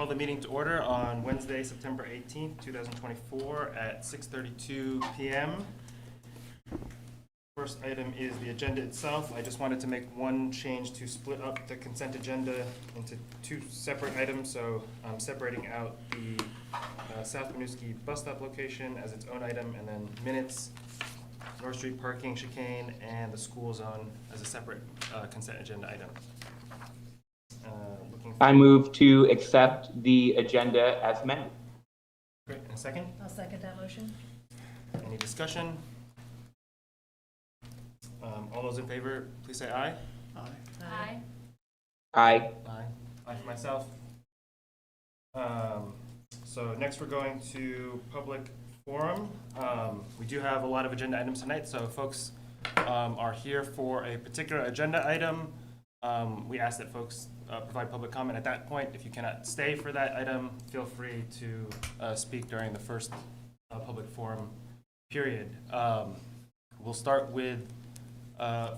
call the meeting to order on Wednesday, September 18th, 2024 at 6:32 p.m. First item is the agenda itself. I just wanted to make one change to split up the consent agenda into two separate items. So I'm separating out the South Winooski bus stop location as its own item, and then minutes, North Street parking chicane, and the school zone as a separate consent agenda item. I move to accept the agenda as amended. Great. And a second? I'll second that motion. Any discussion? All those in favor, please say aye. Aye. Aye. Aye. Aye for myself. So next we're going to public forum. We do have a lot of agenda items tonight, so if folks are here for a particular agenda item, we ask that folks provide public comment at that point. If you cannot stay for that item, feel free to speak during the first public forum period. We'll start with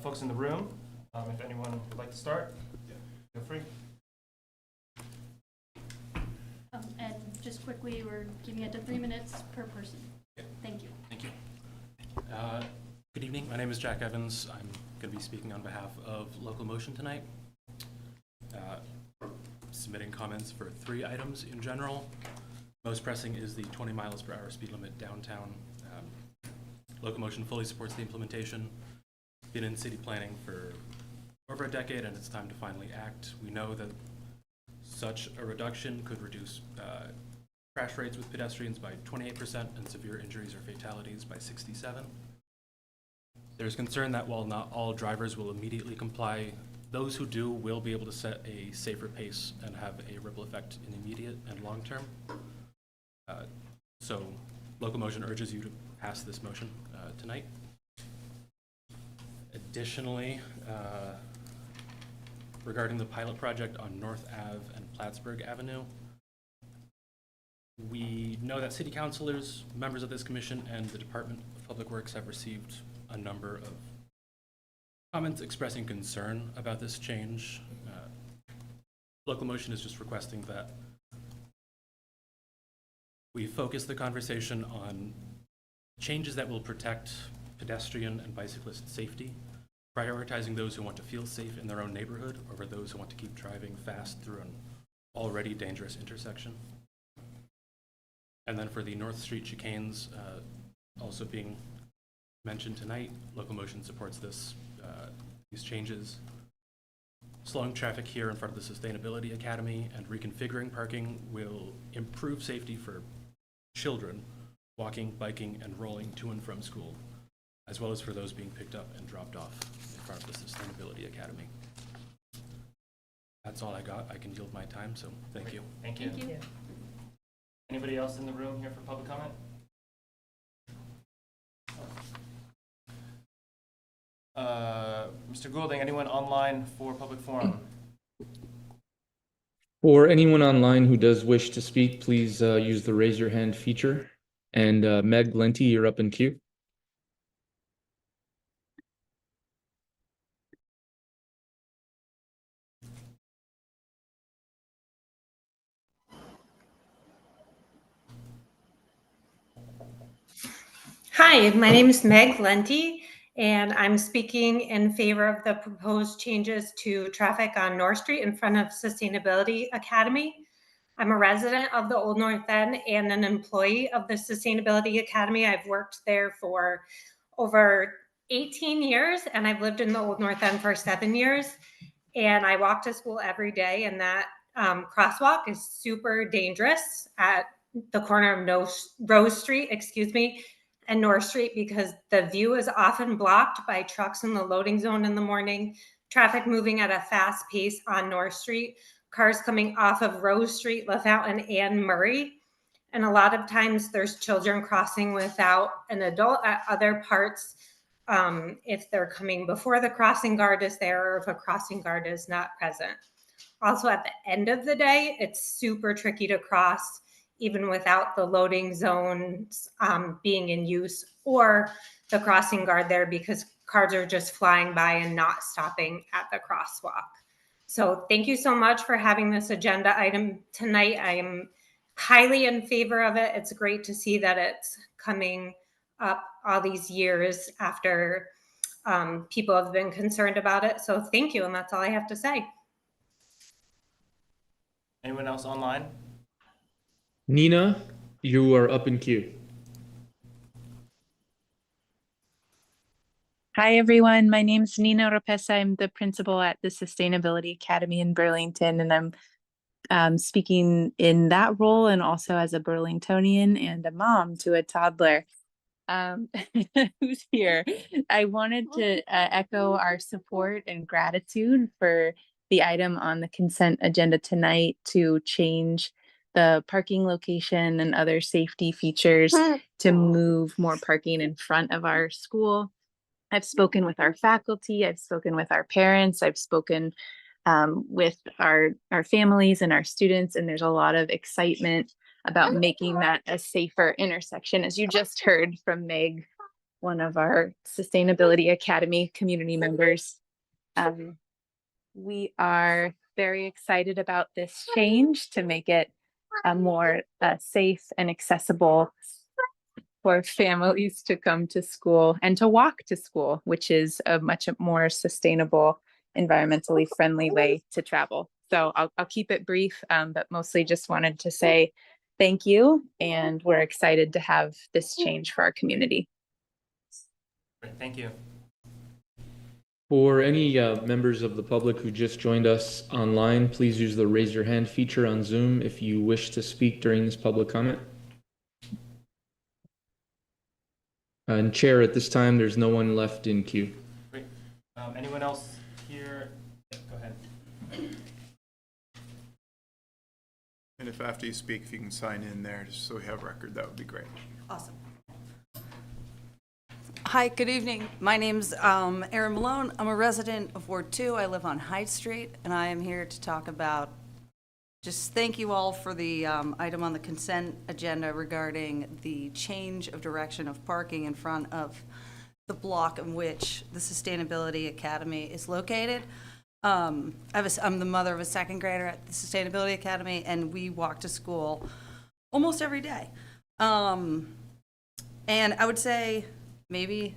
folks in the room. If anyone would like to start, feel free. And just quickly, we're keeping it to 3 minutes per person. Yeah. Thank you. Thank you. Good evening. My name is Jack Evans. I'm going to be speaking on behalf of Local Motion tonight. Submitting comments for 3 items in general. Most pressing is the 20 miles per hour speed limit downtown. Local Motion fully supports the implementation. Been in city planning for over a decade, and it's time to finally act. We know that such a reduction could reduce crash rates with pedestrians by 28% and severe injuries or fatalities by 67%. There's concern that while not all drivers will immediately comply, those who do will be able to set a safer pace and have a ripple effect in immediate and long term. So Local Motion urges you to pass this motion tonight. Additionally, regarding the pilot project on North Ave and Plattsburg Avenue, we know that city councilors, members of this commission, and the Department of Public Works have received a number of comments expressing concern about this change. Local Motion is just requesting that we focus the conversation on changes that will protect pedestrian and bicyclist safety, prioritizing those who want to feel safe in their own neighborhood over those who want to keep driving fast through an already dangerous intersection. And then for the North Street chicanes also being mentioned tonight, Local Motion supports these changes. Slowing traffic here in front of the Sustainability Academy and reconfiguring parking will improve safety for children walking, biking, and rolling to and from school, as well as for those being picked up and dropped off in front of the Sustainability Academy. That's all I got. I can yield my time, so thank you. Thank you. Thank you. Anybody else in the room here for public comment? Mr. Goulding, anyone online for public forum? For anyone online who does wish to speak, please use the raise your hand feature. And Meg Lenti, you're up in queue. Hi, my name is Meg Lenti, and I'm speaking in favor of the proposed changes to traffic on North Street in front of Sustainability Academy. I'm a resident of the Old North End and an employee of the Sustainability Academy. I've worked there for over 18 years, and I've lived in the Old North End for 7 years. And I walk to school every day, and that crosswalk is super dangerous at the corner of Rose Street, and North Street, because the view is often blocked by trucks in the loading zone in the morning, traffic moving at a fast pace on North Street, cars coming off of Rose Street, LaFountain, and Murray. And a lot of times there's children crossing without an adult at other parts if they're coming before the crossing guard is there or if a crossing guard is not present. Also, at the end of the day, it's super tricky to cross even without the loading zones being in use or the crossing guard there, because cars are just flying by and not stopping at the crosswalk. So thank you so much for having this agenda item tonight. I am highly in favor of it. It's great to see that it's coming up all these years after people have been concerned about it. So thank you, and that's all I have to say. Anyone else online? Nina, you are up in queue. Hi, everyone. My name's Nina Ropesa. I'm the principal at the Sustainability Academy in Burlington, and I'm speaking in that role and also as a Burlingtonian and a mom to a toddler who's here. I wanted to echo our support and gratitude for the item on the consent agenda tonight to change the parking location and other safety features to move more parking in front of our school. I've spoken with our faculty, I've spoken with our parents, I've spoken with our families and our students, and there's a lot of excitement about making that a safer intersection, as you just heard from Meg, one of our Sustainability Academy community members. We are very excited about this change to make it a more safe and accessible for families to come to school and to walk to school, which is a much more sustainable, environmentally friendly way to travel. So I'll keep it brief, but mostly just wanted to say thank you, and we're excited to have this change for our community. Great, thank you. For any members of the public who just joined us online, please use the raise your hand feature on Zoom if you wish to speak during this public comment. And Chair, at this time, there's no one left in queue. Great. Anyone else here? Yeah, go ahead. And if after you speak, if you can sign in there, just so we have record, that would be great. Awesome. Hi, good evening. My name's Erin Malone. I'm a resident of Ward 2. I live on Hyde Street, and I am here to talk about, just thank you all for the item on the consent agenda regarding the change of direction of parking in front of the block in which the Sustainability Academy is located. I'm the mother of a second grader at the Sustainability Academy, and we walk to school almost every day. And I would say maybe,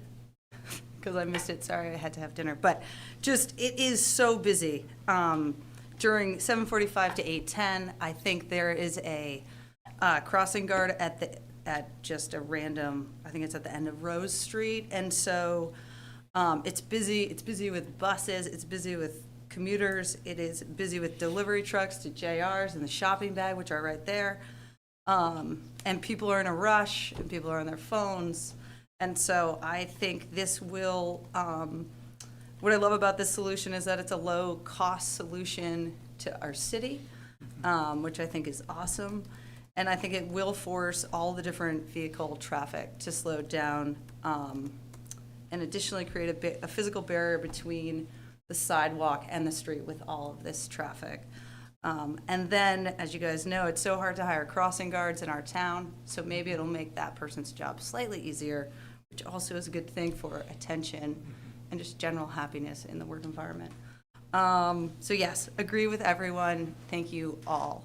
because I missed it, sorry, I had to have dinner, but just it is so busy. During 7:45 to 8:10, I think there is a crossing guard at just a random, I think it's at the end of Rose Street, and so it's busy. It's busy with buses. It's busy with commuters. It is busy with delivery trucks to JRs and the shopping bag, which are right there. And people are in a rush, and people are on their phones, and so I think this will. What I love about this solution is that it's a low-cost solution to our city, which I think is awesome. And I think it will force all the different vehicle traffic to slow down, and additionally create a physical barrier between the sidewalk and the street with all of this traffic. And then, as you guys know, it's so hard to hire crossing guards in our town, so maybe it'll make that person's job slightly easier, which also is a good thing for attention and just general happiness in the work environment. So yes, agree with everyone. Thank you all.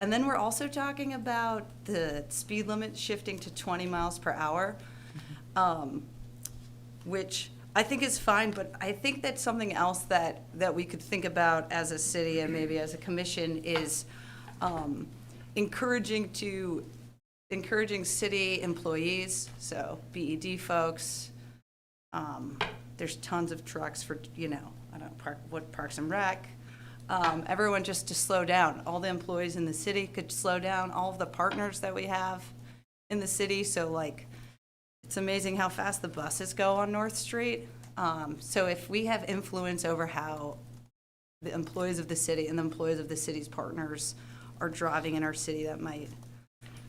And then we're also talking about the speed limit shifting to 20 miles per hour, which I think is fine, but I think that something else that we could think about as a city and maybe as a commission is encouraging city employees, so BED folks. There's tons of trucks for, I don't know, Parks and Rec. Everyone just to slow down. All the employees in the city could slow down. All of the partners that we have in the city. So it's amazing how fast the buses go on North Street. So if we have influence over how the employees of the city and the employees of the city's partners are driving in our city, that might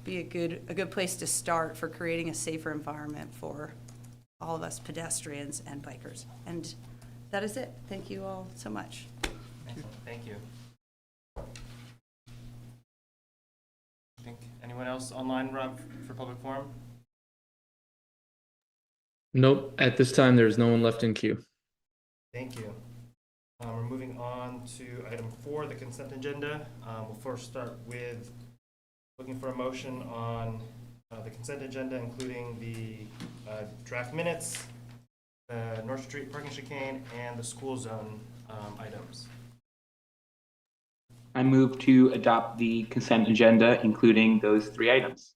be a good place to start for creating a safer environment for all of us pedestrians and bikers. And that is it. Thank you all so much. Excellent. Thank you. Anyone else online, Rob, for public forum? Nope, at this time, there's no one left in queue. Thank you. We're moving on to item 4, the consent agenda. We'll first start with looking for a motion on the consent agenda, including the draft minutes, the North Street parking chicane, and the school zone items. I move to adopt the consent agenda, including those 3 items.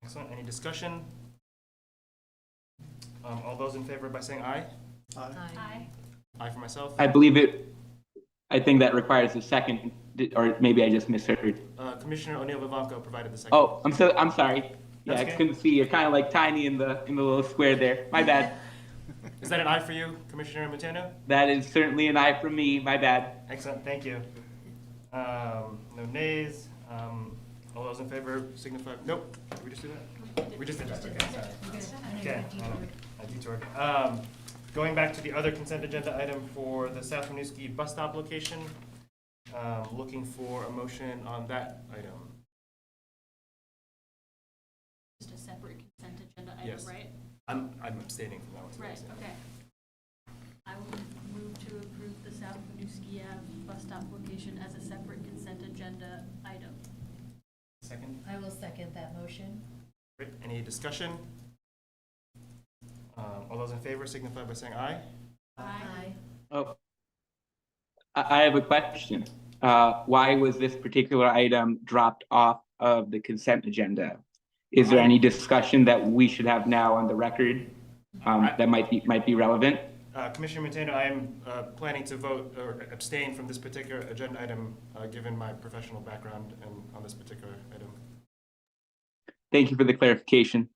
Excellent. Any discussion? All those in favor by saying aye? Aye. Aye for myself. I think that requires a second, or maybe I just misheard. Commissioner O'Neill Vivanco provided the second. Oh, I'm sorry. Yeah, That's I okay. couldn't see. You're kind of like tiny in the little square there. My bad. Is that an aye for you, Commissioner Matano? That is certainly an aye from me. My bad. Excellent, thank you. No nays. All those in favor signify, nope, did we just do that? We just did that, okay, sorry. Okay, I detoured. Going back to the other consent agenda item for the South Winooski bus stop location, looking for a motion on that item. Just a separate consent agenda Yes. item, right? I'm abstaining from that one. so Right, that's it. okay. I will move to approve the South Winooski bus stop location as a separate consent agenda item. Second, I will second that motion. great, any discussion? All those in favor signify by saying aye. Aye. Oh, I have a question. Why was this particular item dropped off of the consent agenda? Is there any discussion that we should have now on the record that might be relevant? Commissioner Matano, I am planning to vote or abstain from this particular agenda item, given my professional background and on this particular item. Thank you for the clarification.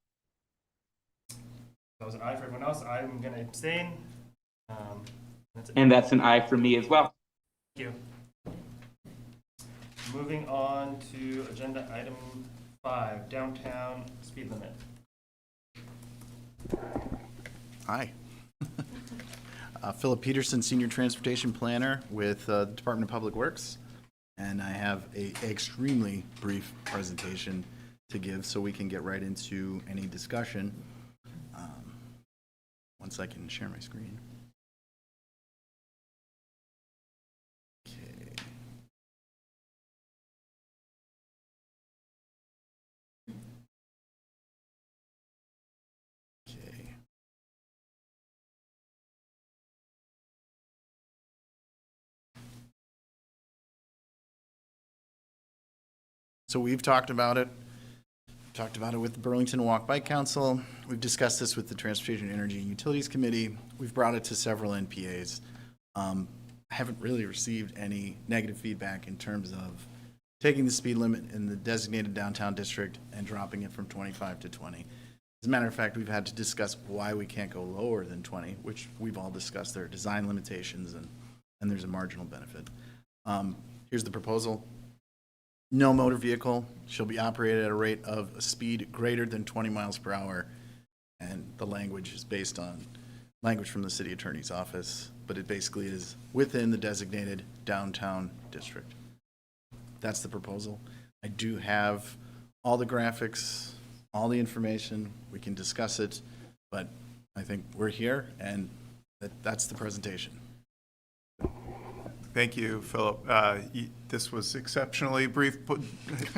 That was an aye for everyone else. I'm going to abstain. That's it. And that's an aye for me as well. Thank you. Moving on to agenda item 5, downtown speed limit. Hi. Philip Peterson, Senior Transportation Planner with the Department of Public Works. And I have an extremely brief presentation to give so we can get right into any discussion. Once I can share my screen. Okay. Okay. So we've talked about it. Talked about it with the Burlington Walk Bike Council. We've discussed this with the Transportation, Energy, and Utilities Committee. We've brought it to several NPAs. I haven't really received any negative feedback in terms of taking the speed limit in the designated downtown district and dropping it from 25 to 20. As a matter of fact, we've had to discuss why we can't go lower than 20, which we've all discussed. There are design limitations and there's a marginal benefit. Here's the proposal. No motor vehicle shall be operated at a rate of a speed greater than 20 miles per hour. And the language is based on language from the city attorney's office, but it basically is within the designated downtown district. That's the proposal. I do have all the graphics, all the information. We can discuss it, but I think we're here and that's the presentation. Thank you, Philip. This was exceptionally brief, but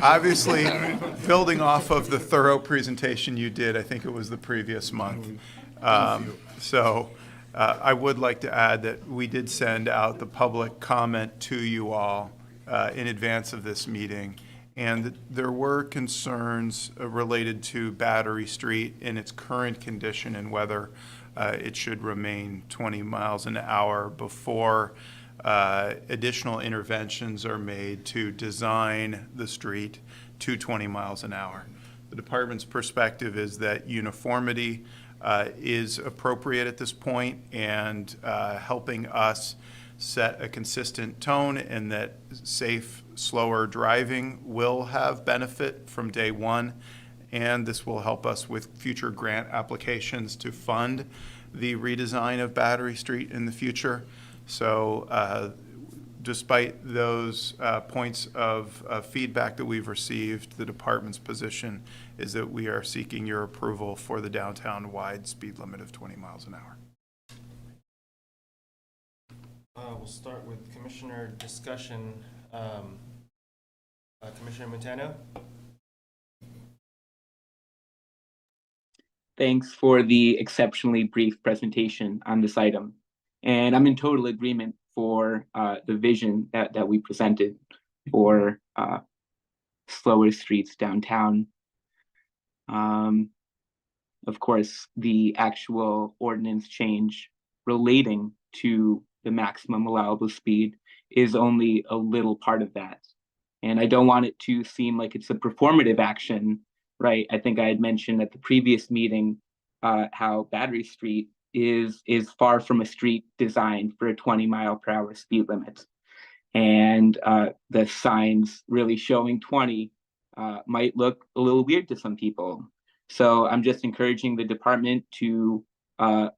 obviously building off of the thorough presentation you did, I think it was the previous month. I would like to add that we did send out the public comment to you all in advance of this meeting, and there were concerns related to Battery Street in its current condition and whether it should remain 20 miles an hour before additional interventions are made to design the street to 20 miles an hour. The department's perspective is that uniformity is appropriate at this point and helping us set a consistent tone, and that safe, slower driving will have benefit from day one, and this will help us with future grant applications to fund the redesign of Battery Street in the future. So despite those points of feedback that we've received, the department's position is that we are seeking your approval for the downtown-wide speed limit of 20 miles an hour. We'll start with commissioner discussion. Commissioner Montano? Thanks for the exceptionally brief presentation on this item. And I'm in total agreement for the vision that we presented for slower streets downtown. Of course, the actual ordinance change relating to the maximum allowable speed is only a little part of that. And I don't want it to seem like it's a performative action, right? I think I had mentioned at the previous meeting how Battery Street is far from a street designed for a 20-mile-per-hour speed limit. And the signs really showing 20 might look a little weird to some people. So I'm just encouraging the department to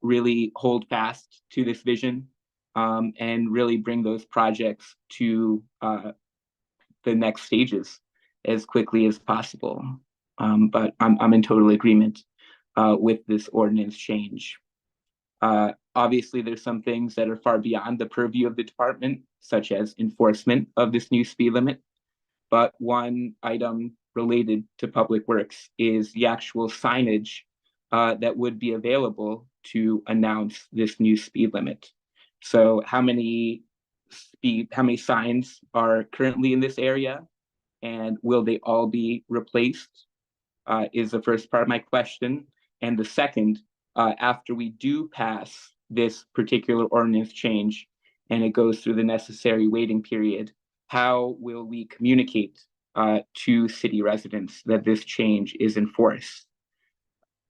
really hold fast to this vision and really bring those projects to the next stages as quickly as possible. But I'm in total agreement with this ordinance change. Obviously, there's some things that are far beyond the purview of the department, such as enforcement of this new speed limit. But one item related to Public Works is the actual signage that would be available to announce this new speed limit. So how many signs are currently in this area, and will they all be replaced is the first part of my question. And the second, after we do pass this particular ordinance change and it goes through the necessary waiting period, how will we communicate to city residents that this change is enforced?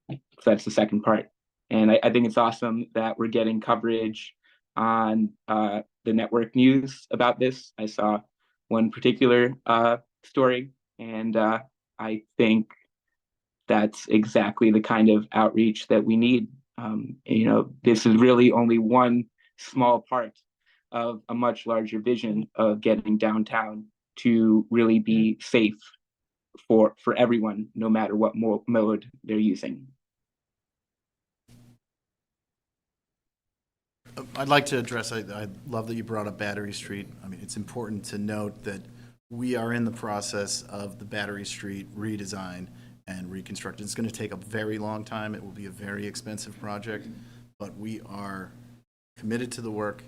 So that's the second part. And I think it's awesome that we're getting coverage on the network news about this. I saw one particular story, and I think that's exactly the kind of outreach that we need. This is really only one small part of a much larger vision of getting downtown to really be safe for everyone, no matter what mode they're using. I'd like to address, I love that you brought up Battery Street. I mean, it's important to note that we are in the process of the Battery Street redesign and reconstruction. It's going to take a very long time. It will be a very expensive project, but we are committed to the work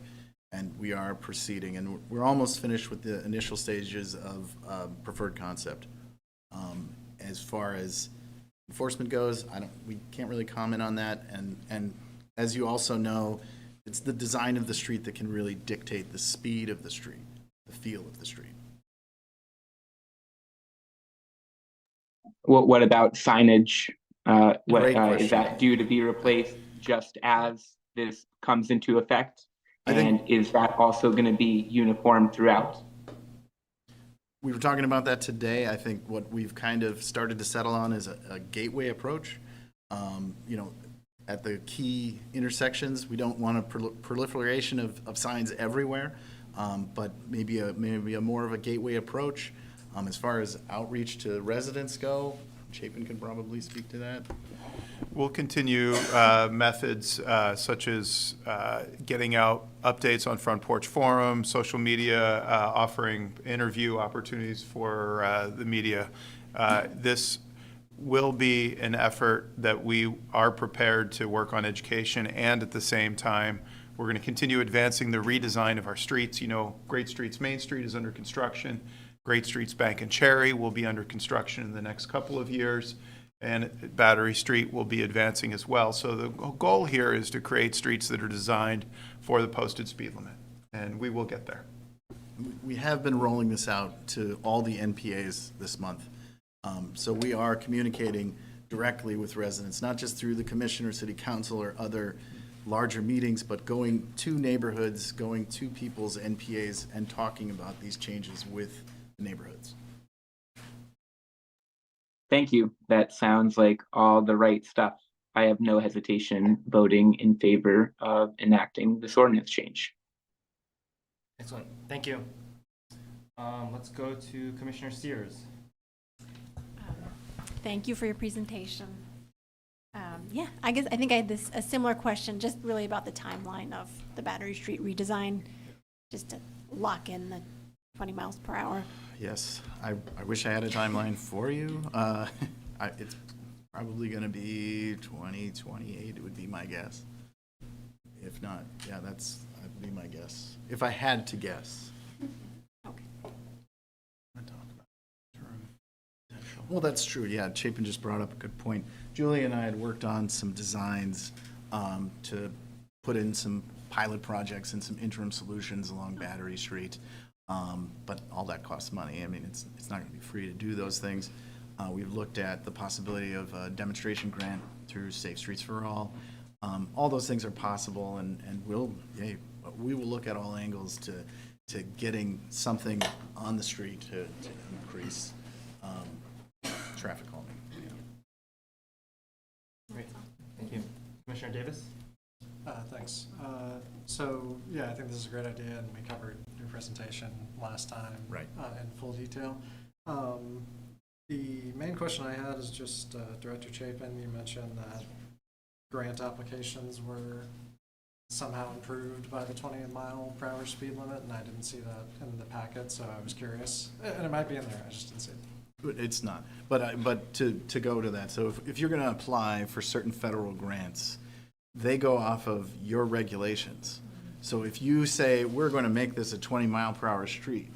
and we are proceeding. And we're almost finished with the initial stages of preferred concept. As far as enforcement goes, we can't really comment on that. And as you also know, it's the design of the street that can really dictate the speed of the street, the feel of the street. What about signage? Great question. Is that due to be replaced just as this comes into effect? And is that also going to be uniform throughout? We were talking about that today. I think what we've kind of started to settle on is a gateway approach. At the key intersections, we don't want a proliferation of signs everywhere, but maybe a more of a gateway approach. As far as outreach to residents go, Chapin can probably speak to that. We'll continue methods such as getting out updates on Front Porch Forum, social media, offering interview opportunities for the media. This will be an effort that we are prepared to work on education, and at the same time, we're going to continue advancing the redesign of our streets. Great Streets Main Street is under construction. Great Streets Bank and Cherry will be under construction in the next couple of years, and Battery Street will be advancing as well. So the goal here is to create streets that are designed for the posted speed limit, and we will get there. We have been rolling this out to all the NPAs this month. So we are communicating directly with residents, not just through the commission or city council or other larger meetings, but going to neighborhoods, going to people's NPAs and talking about these changes with neighborhoods. Thank you. That sounds like all the right stuff. I have no hesitation voting in favor of enacting this ordinance change. Excellent. Thank you. Let's go to Commissioner Sears. Thank you for your presentation. I think I had a similar question, just really about the timeline of the Battery Street redesign. just to lock in the 20 miles per hour? Yes, I wish I had a timeline for you. It's probably going to be 2028, it would be my guess. If not, yeah, that'd be my guess. If I had to guess. Okay. Well, that's true. Yeah, Chapin just brought up a good point. Julie and I had worked on some designs to put in some pilot projects and some interim solutions along Battery Street. But all that costs money. I mean, it's not going to be free to do those things. We've looked at the possibility of a demonstration grant through Safe Streets for All. All those things are possible, and we will look at all angles to getting something on the street to increase traffic calming. Yeah. Great, thank you. Commissioner Davis? Thanks. So, yeah, I think this is a great idea, and we covered your presentation last time. Right. In full detail. The main question I had is just, Director Chapin, you mentioned that grant applications were somehow improved by the 20-mile-per-hour speed limit, and I didn't see that in the packet, so I was curious. And it might be in there, I just didn't see it. It's not. But to go to that, so if you're going to apply for certain federal grants, they go off of your regulations. So if you say, we're going to make this a 20-mile-per-hour street,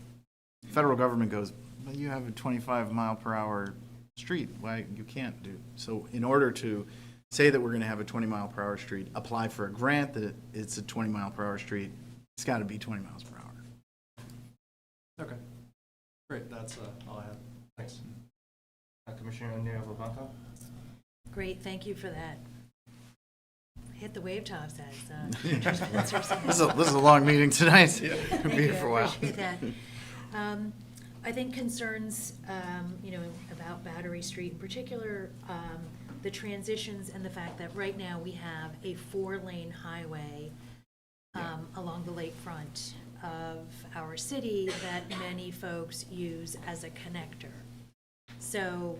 federal government goes, well, you have a 25-mile-per-hour street. Why you can't do? So in order to say that we're going to have a 20-mile-per-hour street, apply for a grant that it's a 20-mile-per-hour street, it's got to be 20 miles per hour. Okay. Great, that's all I had. Thanks. Commissioner O'Neill-Vivanco? Great, thank you for that. Hit the wave tops as This is a long meeting tonight. Yeah. We'll be here for a while. Appreciate that. I think concerns, about Battery Street in particular, the transitions and the fact that right now we have a 4-lane highway along the lakefront of our city that many folks use as a connector. So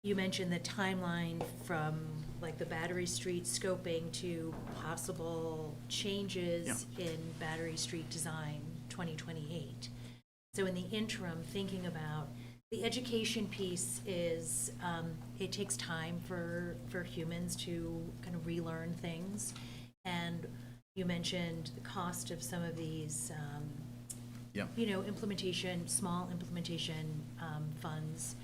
you mentioned the timeline from like the Battery Street scoping to possible changes in Battery Street design 2028. So in the interim, thinking about the education piece is, it takes time for humans to kind of relearn things. And you mentioned the cost of some of these, implementation, small implementation funds.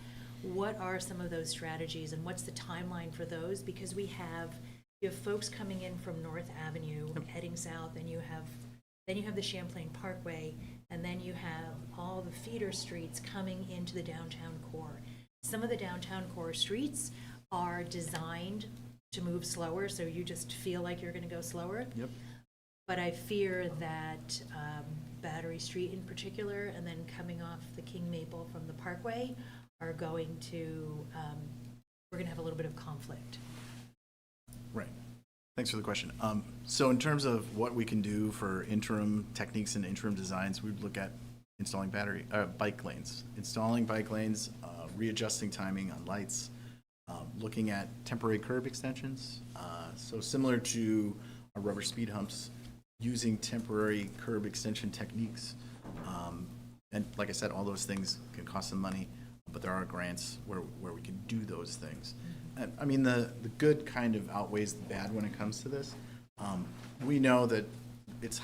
What are some of those strategies and what's the timeline for those? Because you have folks coming in from North Avenue heading south, and you have the Champlain Parkway, and then you have all the feeder streets coming into the downtown core. Some of the downtown core streets are designed to move slower, so you just feel like you're going to go slower. Yep. But I fear that Battery Street in particular, and then coming off the King Maple from the Parkway, are going to, we're going to have a little bit of conflict. Right. Thanks for the question. So in terms of what we can do for interim techniques and interim designs, we'd look at installing bike lanes, readjusting timing on lights, looking at temporary curb extensions. So similar to our rubber speed humps, using temporary curb extension techniques. And like I said, all those things can cost some money, but there are grants where we can do those things. And I mean, the good kind of outweighs the bad when it comes to this. We know that it's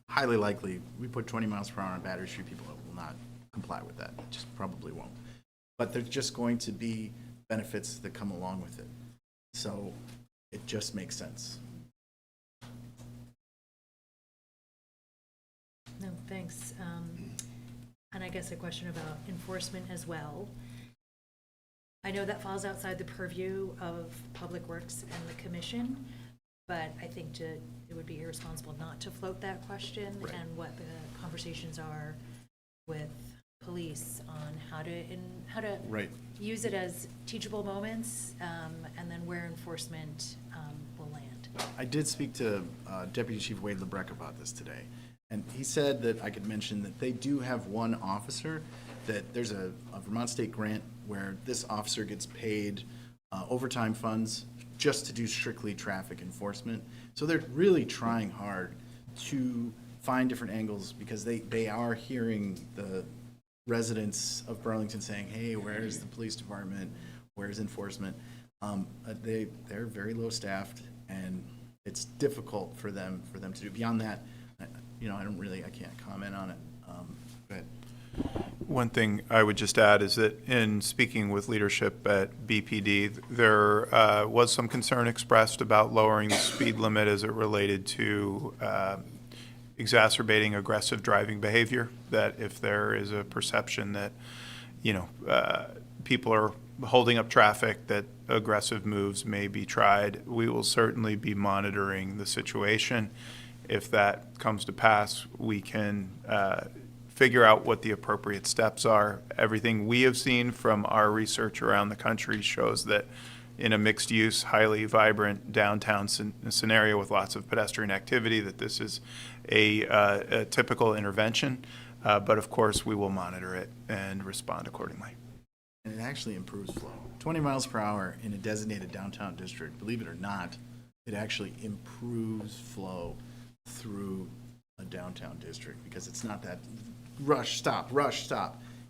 highly likely we put 20 miles per hour on Battery Street, people will not comply with that. Just probably won't. But there's just going to be benefits that come along with it. So it just makes sense. No, thanks. And I guess a question about enforcement as well. I know that falls outside the purview of Public Works and the Commission, but I think it would be irresponsible not to float that question and what the conversations are with police on how to use it as teachable moments, and then where enforcement will land. I did speak to Deputy Chief Wade LeBrecq about this today, and he said that I could mention that they do have one officer, that there's a Vermont state grant where this officer gets paid overtime funds just to do strictly traffic enforcement. So they're really trying hard to find different angles, because they are hearing the residents of Burlington saying, hey, where's the police department? Where's enforcement? They're very low staffed, and it's difficult for them to do. Beyond that, I can't comment on it. But One thing I would just add is that in speaking with leadership at BPD, there was some concern expressed about lowering the speed limit as it related to exacerbating aggressive driving behavior, that if there is a perception that, people are holding up traffic, that aggressive moves may be tried. We will certainly be monitoring the situation. If that comes to pass, we can figure out what the appropriate steps are. Everything we have seen from our research around the country shows that in a mixed-use, highly vibrant downtown scenario with lots of pedestrian activity, that this is a typical intervention. But of course, we will monitor it and respond accordingly. And it actually improves flow. 20 miles per hour in a designated downtown district, believe it or not, it actually improves flow through a downtown district, because it's not that rush, stop.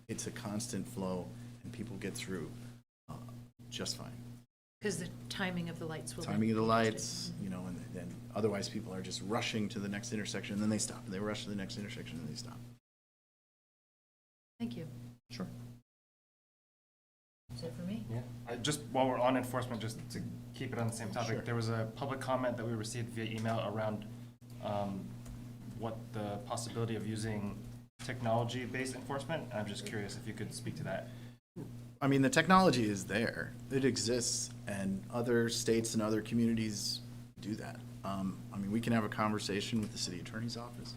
It's a constant flow, and people get through just fine. Because the timing of the lights will. Timing of the lights, and then otherwise people are just rushing to the next intersection, and then they stop, and they rush to the next intersection, and they stop. Thank you. Sure. Is it for me? Yeah. Just while we're on enforcement, just to keep it on the same topic, Sure. there was a public comment that we received via email around what the possibility of using technology-based enforcement. I'm just curious if you could speak to that. I mean, the technology is there. It exists, and other states and other communities do that. We can have a conversation with the city attorney's office.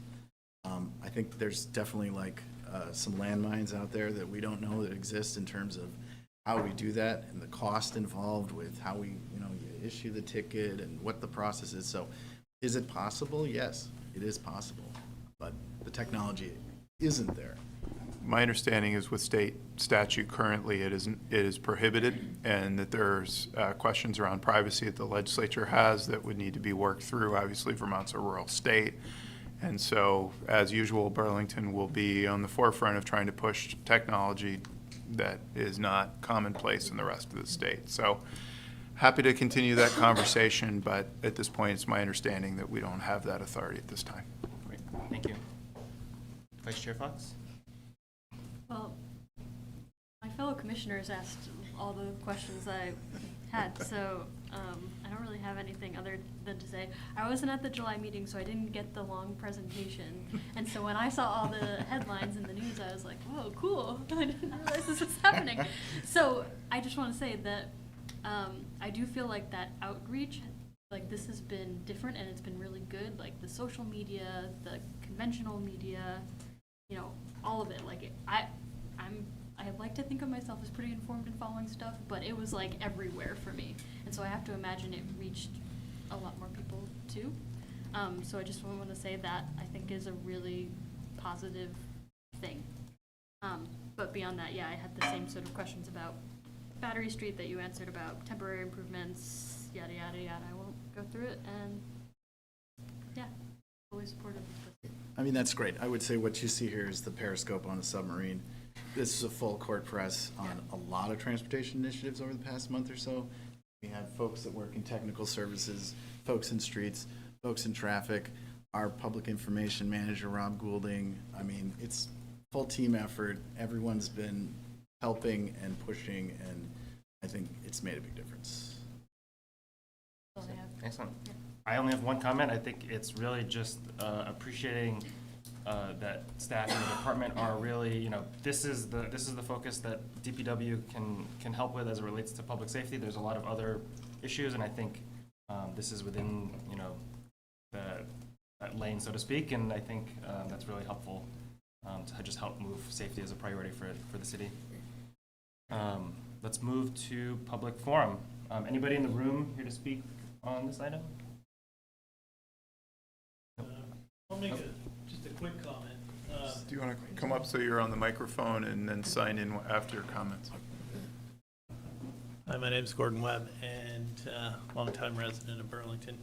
I think there's definitely some landmines out there that we don't know that exist in terms of how we do that and the cost involved with how we, you issue the ticket and what the process is. So is it possible? Yes, it is possible, but the technology isn't there. My understanding is with state statute currently, it is prohibited, and that there's questions around privacy that the legislature has that would need to be worked through. Obviously, Vermont's a rural state, and so, as usual, Burlington will be on the forefront of trying to push technology that is not commonplace in the rest of the state. So, happy to continue that conversation, but at this point, it's my understanding that we don't have that authority at this time. Great, thank you. Vice Chair Fox? Well, my fellow commissioners asked all the questions I had, so I don't really have anything other than to say. I wasn't at the July meeting, so I didn't get the long presentation. And so when I saw all the headlines in the news, I was like, whoa, cool. I didn't realize this was happening. So I just want to say that I do feel like that outreach, this has been different, and it's been really good. Like the social media, the conventional media, all of it. I like to think of myself as pretty informed and following stuff, but it was everywhere for me. And so I have to imagine it reached a lot more people too. So I just want to say that I think is a really positive thing. But beyond that, yeah, I had the same sort of questions about Battery Street that you answered about temporary improvements, yada, yada, yada. I won't go through it, and yeah, fully supportive of this. That's great. I would say what you see here is the periscope on a submarine. This is a full court press on a lot of transportation initiatives over the past month or so. We have folks that work in technical services, folks in streets, folks in traffic, our public information manager, Rob Goulding. It's full team effort. Everyone's been helping and pushing, and I think it's made a big difference. That's all I have. Excellent. I only have one comment. I think it's really just appreciating that staff in the department are really, this is the focus that DPW can help with as it relates to public safety. There's a lot of other issues, and I think this is within that lane, so to speak. And I think that's really helpful to just help move safety as a priority for the city. Let's move to public forum. Anybody in the room here to speak on this item? I'll make just a quick comment. Do you want to come up so you're on the microphone and then sign in after your comments? Hi, my name is Gordon Webb, and longtime resident of Burlington.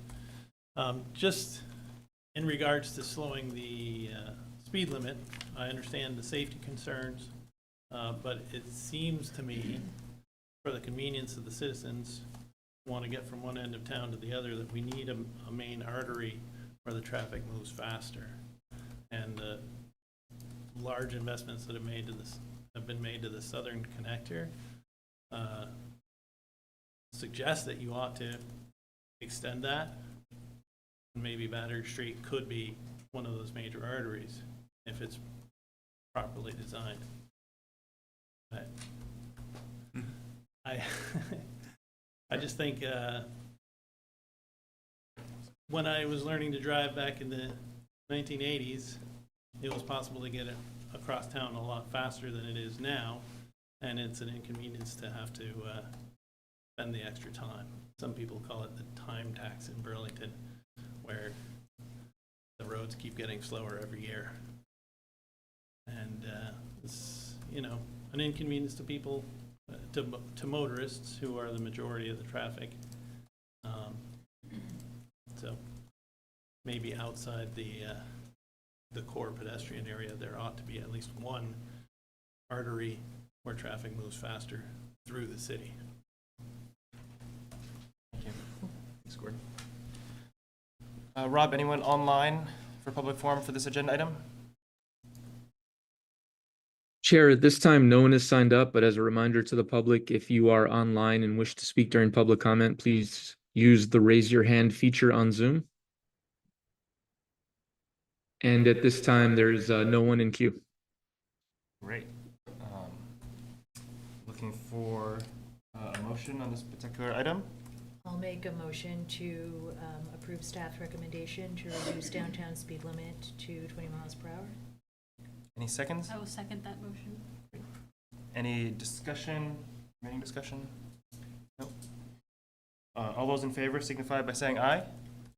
Just in regards to slowing the speed limit, I understand the safety concerns, but it seems to me, for the convenience of the citizens who want to get from one end of town to the other, that we need a main artery where the traffic moves faster. And the large investments that have been made to the southern connector suggest that you ought to extend that. Maybe Battery Street could be one of those major arteries if it's properly designed. I just think when I was learning to drive back in the 1980s, it was possible to get it across town a lot faster than it is now, and it's an inconvenience to have to spend the extra time. Some people call it the time tax in Burlington, where the roads keep getting slower every year. And it's, you know, an inconvenience to people, to motorists who are the majority of the traffic. So maybe outside the core pedestrian area, there ought to be at least one artery where traffic moves faster through the city. Thank you. Thanks, Gordon. Rob, anyone online for public forum for this agenda item? Chair, at this time, no one has signed up, but as a reminder to the public, if you are online and wish to speak during public comment, please use the raise your hand feature on Zoom. And at this time, there's no one in queue. Great. Looking for a motion on this particular item. I'll make a motion to approve staff recommendation to reduce downtown speed limit to 20 miles per hour. Any seconds? I will second that motion. Any discussion? Remaining discussion? Nope. All those in favor signify by saying aye.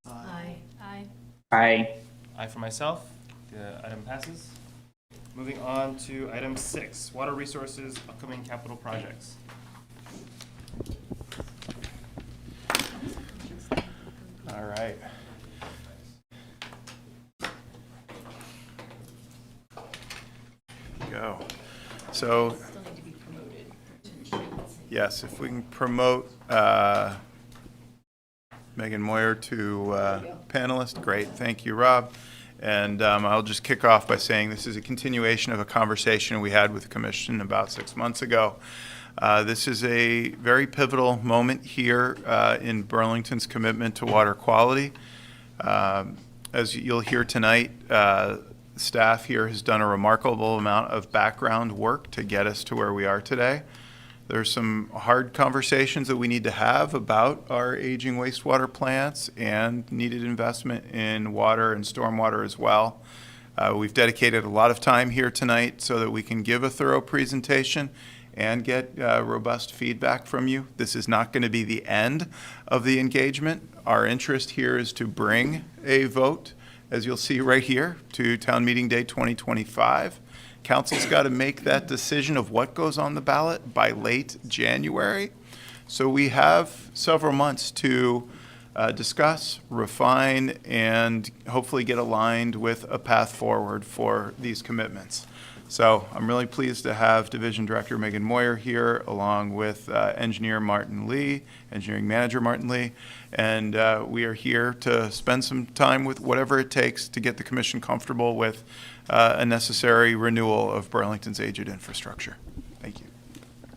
Aye. Aye. Aye. Aye for myself. The item passes. Moving on to item 6, water resources, upcoming capital projects. All right. Go. So, yes, if we can promote Megan Moyer to panelist, great. Thank you, Rob. And I'll just kick off by saying this is a continuation of a conversation we had with the Commission about 6 months ago. This is a very pivotal moment here in Burlington's commitment to water quality. As you'll hear tonight, staff here has done a remarkable amount of background work to get us to where we are today. There's some hard conversations that we need to have about our aging wastewater plants and needed investment in water and stormwater as well. We've dedicated a lot of time here tonight so that we can give a thorough presentation and get robust feedback from you. This is not going to be the end of the engagement. Our interest here is to bring a vote, as you'll see right here, to Town Meeting Day 2025. Council's got to make that decision of what goes on the ballot by late January. So we have several months to discuss, refine, and hopefully get aligned with a path forward for these commitments. So I'm really pleased to have Division Director Megan Moyer here, along with Engineer Martin Lee, Engineering Manager Martin Lee, and we are here to spend some time with whatever it takes to get the Commission comfortable with a necessary renewal of Burlington's aged infrastructure. Thank you.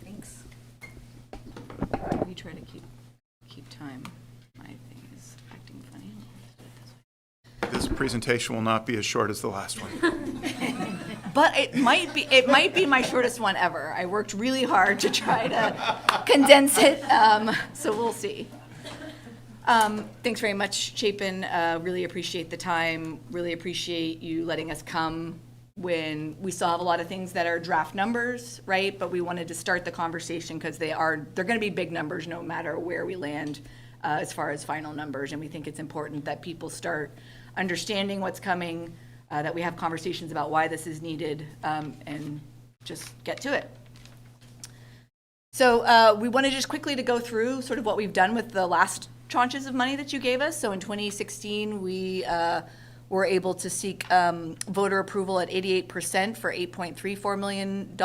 Thanks. We try to keep time. My thing is acting funny. This presentation will not be as short as the last one. But it might be my shortest one ever. I worked really hard to try to condense it, so we'll see. Thanks very much, Chapin. Really appreciate the time. Really appreciate you letting us come when we still have a lot of things that are draft numbers, right? But we wanted to start the conversation because they're going to be big numbers no matter where we land as far as final numbers. And we think it's important that people start understanding what's coming, that we have conversations about why this is needed, and just get to it. So we wanted just quickly to go through sort of what we've done with the last tranches of money that you gave us. So in 2016, we we're able to seek voter approval at 88% for $8.34 million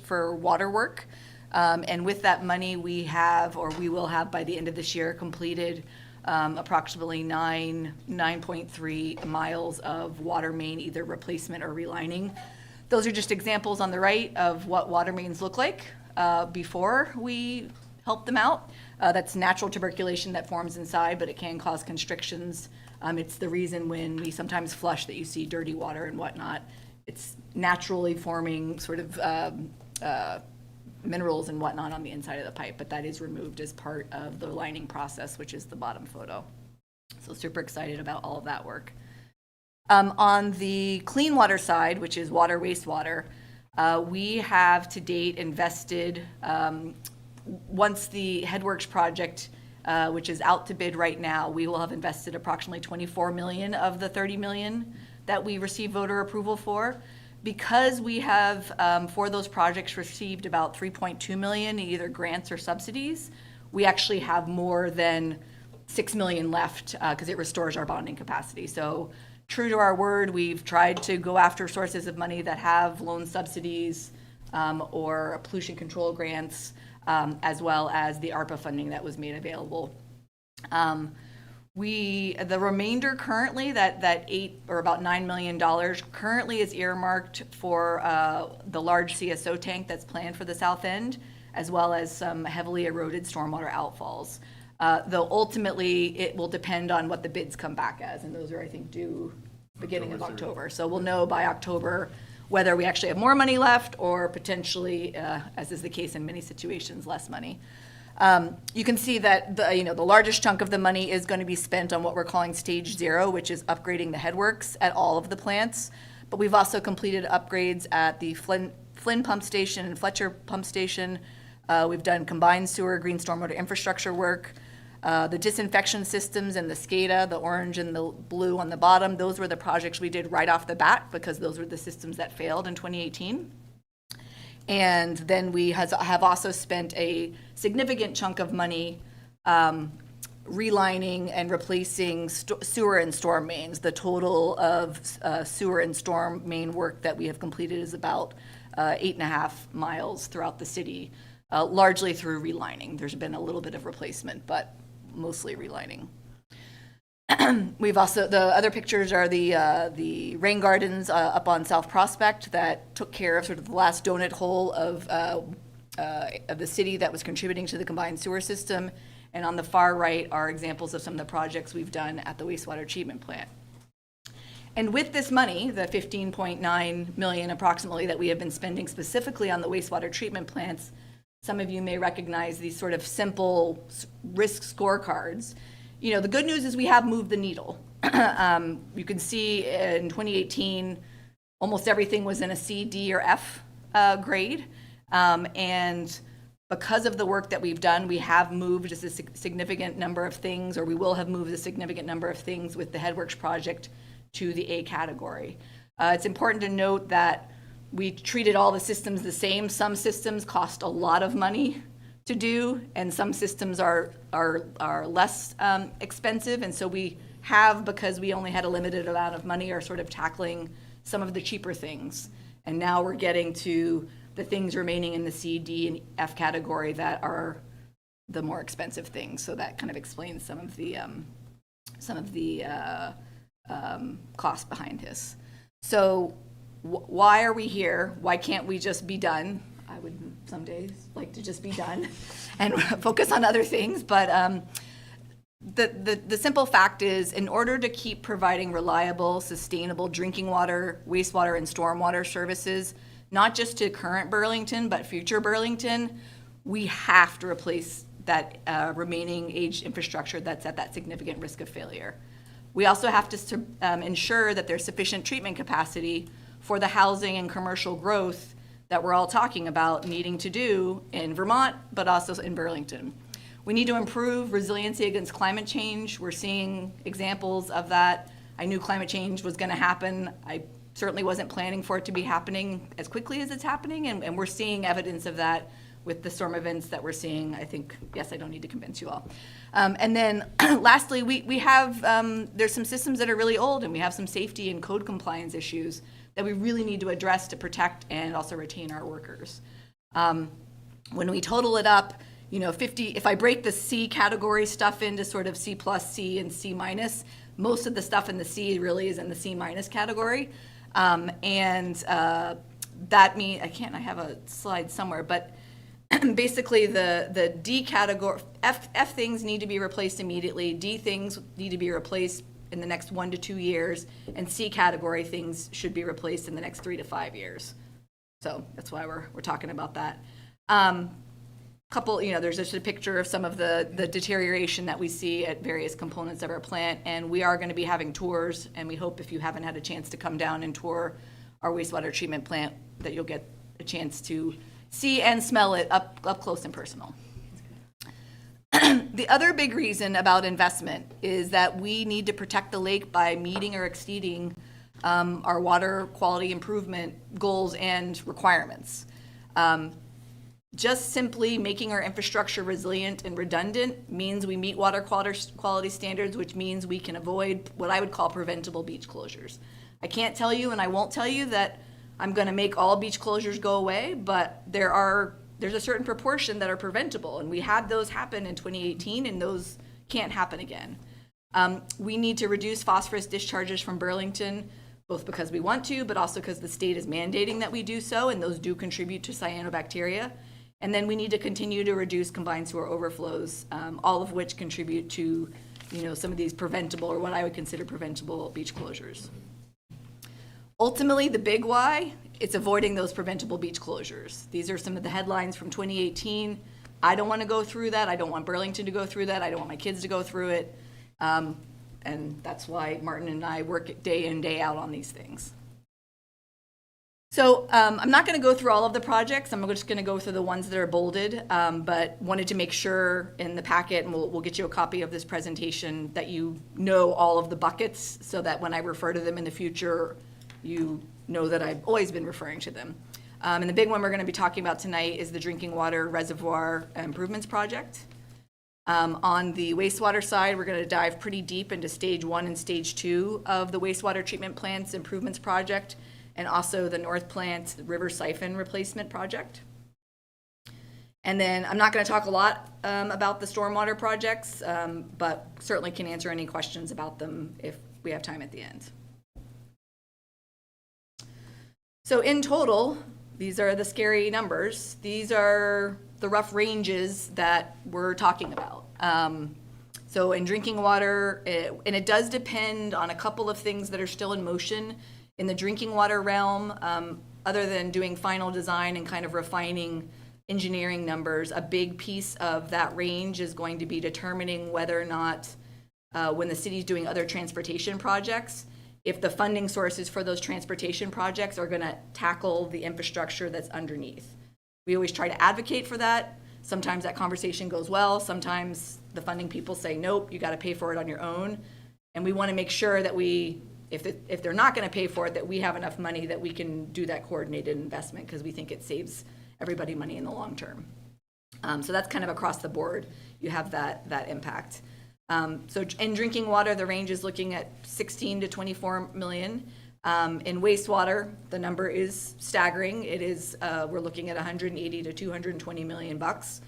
for water work. And with that money, we have, or we will have by the end of this year, completed approximately 9.3 miles of water main, either replacement or relining. Those are just examples on the right of what water mains look like before we help them out. That's natural tuberculation that forms inside, but it can cause constrictions. It's the reason when we sometimes flush that you see dirty water and whatnot. It's naturally forming sort of minerals and whatnot on the inside of the pipe, but that is removed as part of the lining process, which is the bottom photo. So super excited about all of that work. On the clean water side, which is water, wastewater, we have to date invested, once the Headworks project, which is out to bid right now, we will have invested approximately 24 million of the 30 million that we received voter approval for. Because we have, for those projects, received about 3.2 million in either grants or subsidies, we actually have more than 6 million left because it restores our bonding capacity. So true to our word, we've tried to go after sources of money that have loan subsidies or pollution control grants, as well as the ARPA funding that was made available. The remainder currently, that $8 or about $9 million currently is earmarked for the large CSO tank that's planned for the south end, as well as some heavily eroded stormwater outfalls. Though ultimately it will depend on what the bids come back as, and those are, I think, due beginning of October. So we'll know by October whether we actually have more money left or potentially, as is the case in many situations, less money. You can see that the largest chunk of the money is going to be spent on what we're calling stage 0, which is upgrading the headworks at all of the plants. But we've also completed upgrades at the Flynn pump station and Fletcher pump station. We've done combined sewer, green stormwater infrastructure work. The disinfection systems and the SCADA, the orange and the blue on the bottom, those were the projects we did right off the bat because those were the systems that failed in 2018. And then we have also spent a significant chunk of money relining and replacing sewer and storm mains. The total of sewer and storm main work that we have completed is about 8.5 miles throughout the city, largely through relining. There's been a little bit of replacement, but mostly relining. We've also, the other pictures are the rain gardens up on South Prospect that took care of sort of the last donut hole of the city that was contributing to the combined sewer system. And on the far right are examples of some of the projects we've done at the wastewater treatment plant. And with this money, the 15.9 million approximately that we have been spending specifically on the wastewater treatment plants, some of you may recognize these sort of simple risk scorecards. You know, the good news is we have moved the needle. You can see in 2018, almost everything was in a C, D, or F grade. And because of the work that we've done, we have moved a significant number of things, or we will have moved a significant number of things with the Headworks project to the A category. It's important to note that we treated all the systems the same. Some systems cost a lot of money to do, and some systems are less expensive. And so we have, because we only had a limited amount of money, are sort of tackling some of the cheaper things. And now we're getting to the things remaining in the C, D, and F category that are the more expensive things. So that kind of explains some of the cost behind this. So why are we here? Why can't we just be done? I would some days like to just be done and focus on other things. But the simple fact is, in order to keep providing reliable, sustainable drinking water, wastewater, and stormwater services, not just to current Burlington, but future Burlington, we have to replace that remaining aged infrastructure that's at that significant risk of failure. We also have to ensure that there's sufficient treatment capacity for the housing and commercial growth that we're all talking about needing to do in Vermont, but also in Burlington. We need to improve resiliency against climate change. We're seeing examples of that. I knew climate change was going to happen. I certainly wasn't planning for it to be happening as quickly as it's happening, and we're seeing evidence of that with the storm events that we're seeing. I think, yes, I don't need to convince you all. And then lastly, we have, there's some systems that are really old, and we have some safety and code compliance issues that we really need to address to protect and also retain our workers. When we total it up, you know, 50, if I break the C category stuff into sort of C plus, C, and C minus, most of the stuff in the C really is in the C minus category. That means, I have a slide somewhere, but basically the D category, F things need to be replaced immediately, D things need to be replaced in the next 1 to 2 years, and C category things should be replaced in the next 3 to 5 years. So that's why we're talking about that. There's just a picture of some of the deterioration that we see at various components of our plant, and we are going to be having tours, and we hope if you haven't had a chance to come down and tour our wastewater treatment plant that you'll get a chance to see and smell it up close and personal. The other big reason about investment is that we need to protect the lake by meeting or exceeding our water quality improvement goals and requirements. Just simply making our infrastructure resilient and redundant means we meet water quality standards, which means we can avoid what I would call preventable beach closures. I can't tell you, and I won't tell you, that I'm going to make all beach closures go away, but there's a certain proportion that are preventable, and we had those happen in 2018, and those can't happen again. We need to reduce phosphorus discharges from Burlington, both because we want to, but also because the state is mandating that we do so, and those do contribute to cyanobacteria. And then we need to continue to reduce combined sewer overflows, all of which contribute to, some of these preventable, or what I would consider preventable, beach closures. Ultimately, the big why, it's avoiding those preventable beach closures. These are some of the headlines from 2018. I don't want to go through that. I don't want Burlington to go through that. I don't want my kids to go through it. And that's why Martin and I work day in, day out on these things. So I'm not going to go through all of the projects. I'm just going to go through the ones that are bolded, but wanted to make sure in the packet, and we'll get you a copy of this presentation, that you know all of the buckets so that when I refer to them in the future, you know that I've always been referring to them. And the big one we're going to be talking about tonight is the drinking water reservoir improvements project. On the wastewater side, we're going to dive pretty deep into stage 1 and stage 2 of the wastewater treatment plant's improvements project, and also the North Plant river siphon replacement project. And then I'm not going to talk a lot about the stormwater projects, but certainly can answer any questions about them if we have time at the end. So in total, these are the scary numbers. These are the rough ranges that we're talking about. So in drinking water, and it does depend on a couple of things that are still in motion in the drinking water realm, other than doing final design and kind of refining engineering numbers. A big piece of that range is going to be determining whether or not, when the city's doing other transportation projects, if the funding sources for those transportation projects are going to tackle the infrastructure that's underneath. We always try to advocate for that. Sometimes that conversation goes well. Sometimes the funding people say, nope, you got to pay for it on your own. And we want to make sure that if they're not going to pay for it, that we have enough money that we can do that coordinated investment, because we think it saves everybody money in the long term. So that's kind of across the board. You have that impact. So in drinking water, the range is looking at 16 to 24 million. In wastewater, the number is staggering. It is, we're looking at 180 to 220 million bucks.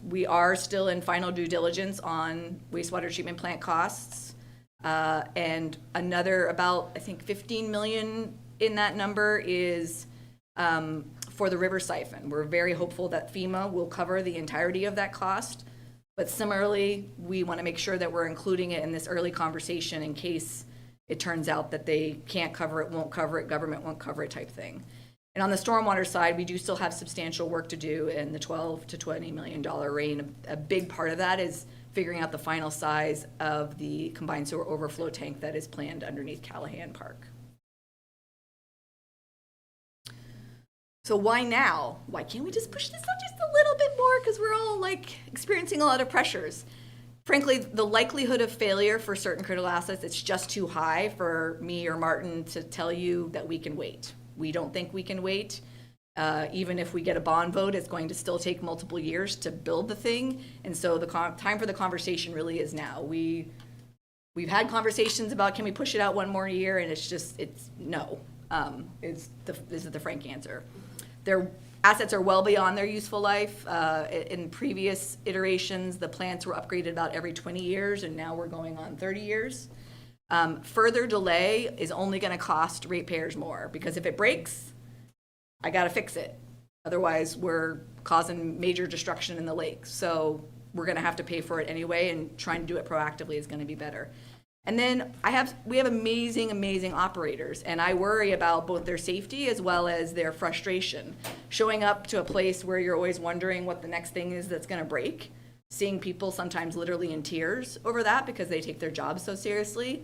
We are still in final due diligence on wastewater treatment plant costs. And another about, I think, 15 million in that number is for the river siphon. We're very hopeful that FEMA will cover the entirety of that cost. But similarly, we want to make sure that we're including it in this early conversation in case it turns out that they can't cover it, won't cover it, government won't cover it type thing. And on the stormwater side, we do still have substantial work to do in the $12 to $20 million range. A big part of that is figuring out the final size of the combined sewer overflow tank that is planned underneath Callahan Park. So why now? Why can't we just push this up just a little bit more? Because we're all experiencing a lot of pressures. Frankly, the likelihood of failure for certain critical assets, it's just too high for me or Martin to tell you that we can wait. We don't think we can wait. Even if we get a bond vote, it's going to still take multiple years to build the thing. And so the time for the conversation really is now. We've had conversations about, can we push it out one more year? And it's no, is the frank answer. Their assets are well beyond their useful life. In previous iterations, the plants were upgraded about every 20 years, and now we're going on 30 years. Further delay is only going to cost ratepayers more, because if it breaks, I got to fix it. Otherwise, we're causing major destruction in the lake. So we're going to have to pay for it anyway, and trying to do it proactively is going to be better. And then we have amazing, amazing operators, and I worry about both their safety as well as their frustration. Showing up to a place where you're always wondering what the next thing is that's going to break, seeing people sometimes literally in tears over that because they take their jobs so seriously.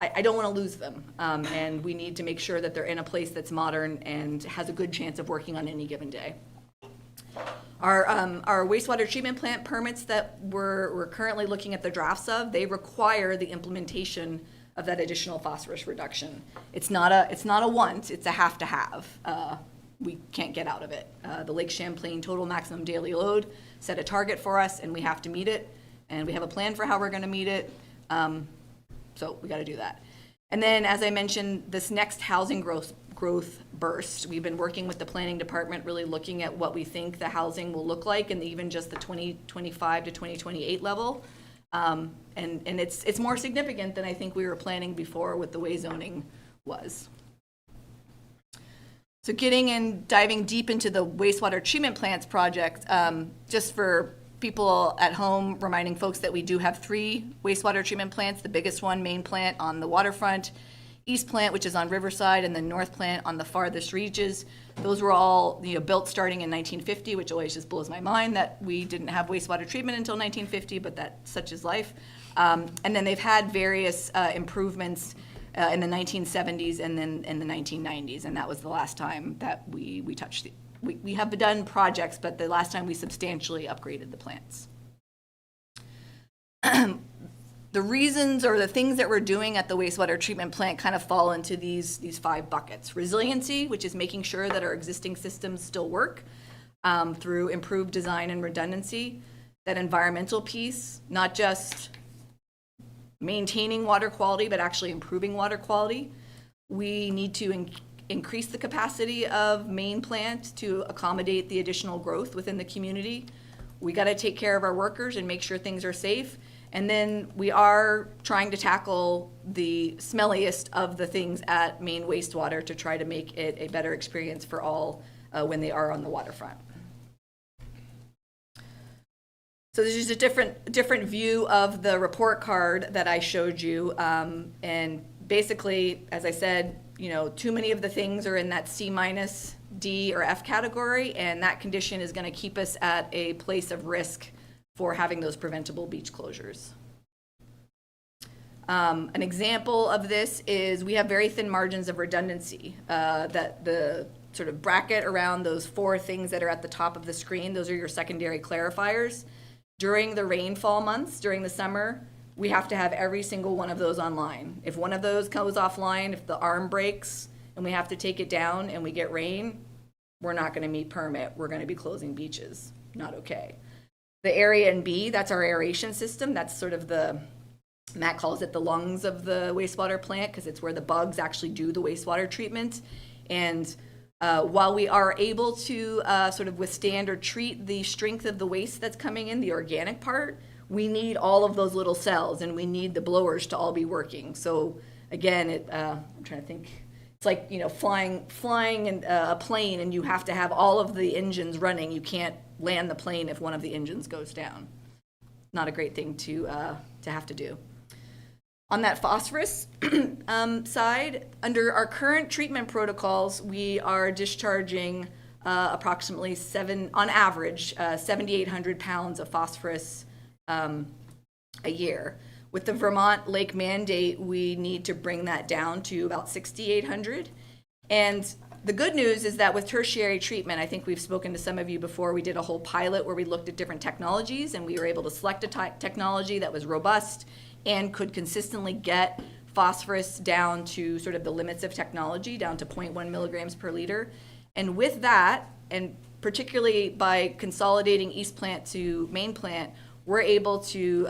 I don't want to lose them, and we need to make sure that they're in a place that's modern and has a good chance of working on any given day. Our wastewater treatment plant permits that we're currently looking at the drafts of, they require the implementation of that additional phosphorus reduction. It's not a want, it's a have to have. We can't get out of it. The Lake Champlain total maximum daily load set a target for us, and we have to meet it, and we have a plan for how we're going to meet it. So we got to do that. And then, as I mentioned, this next housing growth burst, we've been working with the planning department, really looking at what we think the housing will look like, and even just the 2025 to 2028 level. And it's more significant than I think we were planning before with the way zoning was. So diving deep into the wastewater treatment plants project, just for people at home, reminding folks that we do have 3 wastewater treatment plants. The biggest one, main plant on the waterfront, east plant, which is on Riverside, and the north plant on the farthest reaches. Those were all built starting in 1950, which always just blows my mind that we didn't have wastewater treatment until 1950, but such is life. And then they've had various improvements in the 1970s and then in the 1990s, and that was the last time that we touched we have done projects, but the last time we substantially upgraded the plants. The reasons or the things that we're doing at the wastewater treatment plant kind of fall into these 5 buckets. Resiliency, which is making sure that our existing systems still work through improved design and redundancy. That environmental piece, not just maintaining water quality, but actually improving water quality. We need to increase the capacity of main plant to accommodate the additional growth within the community. We got to take care of our workers and make sure things are safe. And then we are trying to tackle the smelliest of the things at main wastewater to try to make it a better experience for all when they are on the waterfront. So this is a different view of the report card that I showed you. And basically, as I said, too many of the things are in that C-, D, or F category, and that condition is going to keep us at a place of risk for having those preventable beach closures. An example of this is we have very thin margins of redundancy. That the sort of bracket around those 4 things that are at the top of the screen, those are your secondary clarifiers. During the rainfall months, during the summer, we have to have every single one of those online. If one of those goes offline, if the arm breaks and we have to take it down and we get rain, we're not going to meet permit. We're going to be closing beaches. Not okay. The area in B, that's our aeration system. That's sort of Matt calls it the lungs of the wastewater plant because it's where the bugs actually do the wastewater treatment. And while we are able to sort of withstand or treat the strength of the waste that's coming in, the organic part, we need all of those little cells, and we need the blowers to all be working. So again, I'm trying to think. It's like flying in a plane, and you have to have all of the engines running. You can't land the plane if one of the engines goes down. Not a great thing to have to do. On that phosphorus side, under our current treatment protocols, we are discharging approximately on average, 7,800 pounds of phosphorus a year. With the Vermont Lake mandate, we need to bring that down to about 6,800. And the good news is that with tertiary treatment, I think we've spoken to some of you before, we did a whole pilot where we looked at different technologies, and we were able to select a technology that was robust and could consistently get phosphorus down to sort of the limits of technology, down to 0.1 milligrams per liter. And with that, and particularly by consolidating East Plant to Main Plant, we're able to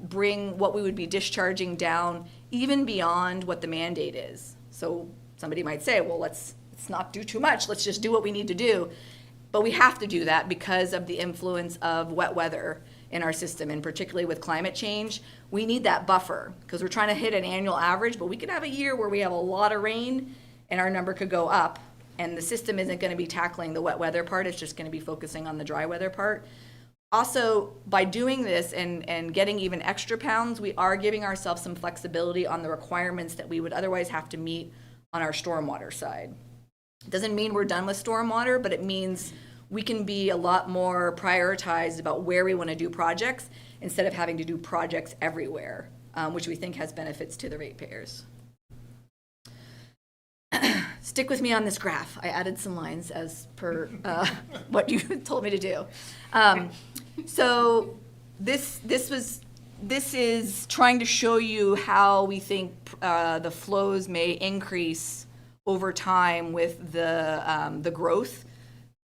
bring what we would be discharging down even beyond what the mandate is. So somebody might say, well, let's not do too much. Let's just do what we need to do. But we have to do that because of the influence of wet weather in our system, and particularly with climate change. We need that buffer because we're trying to hit an annual average, but we could have a year where we have a lot of rain and our number could go up. And the system isn't going to be tackling the wet weather part. It's just going to be focusing on the dry weather part. Also, by doing this and getting even extra pounds, we are giving ourselves some flexibility on the requirements that we would otherwise have to meet on our stormwater side. It doesn't mean we're done with stormwater, but it means we can be a lot more prioritized about where we want to do projects instead of having to do projects everywhere, which we think has benefits to the ratepayers. Stick with me on this graph. I added some lines as per what you told me to do. So this is trying to show you how we think the flows may increase over time with the growth.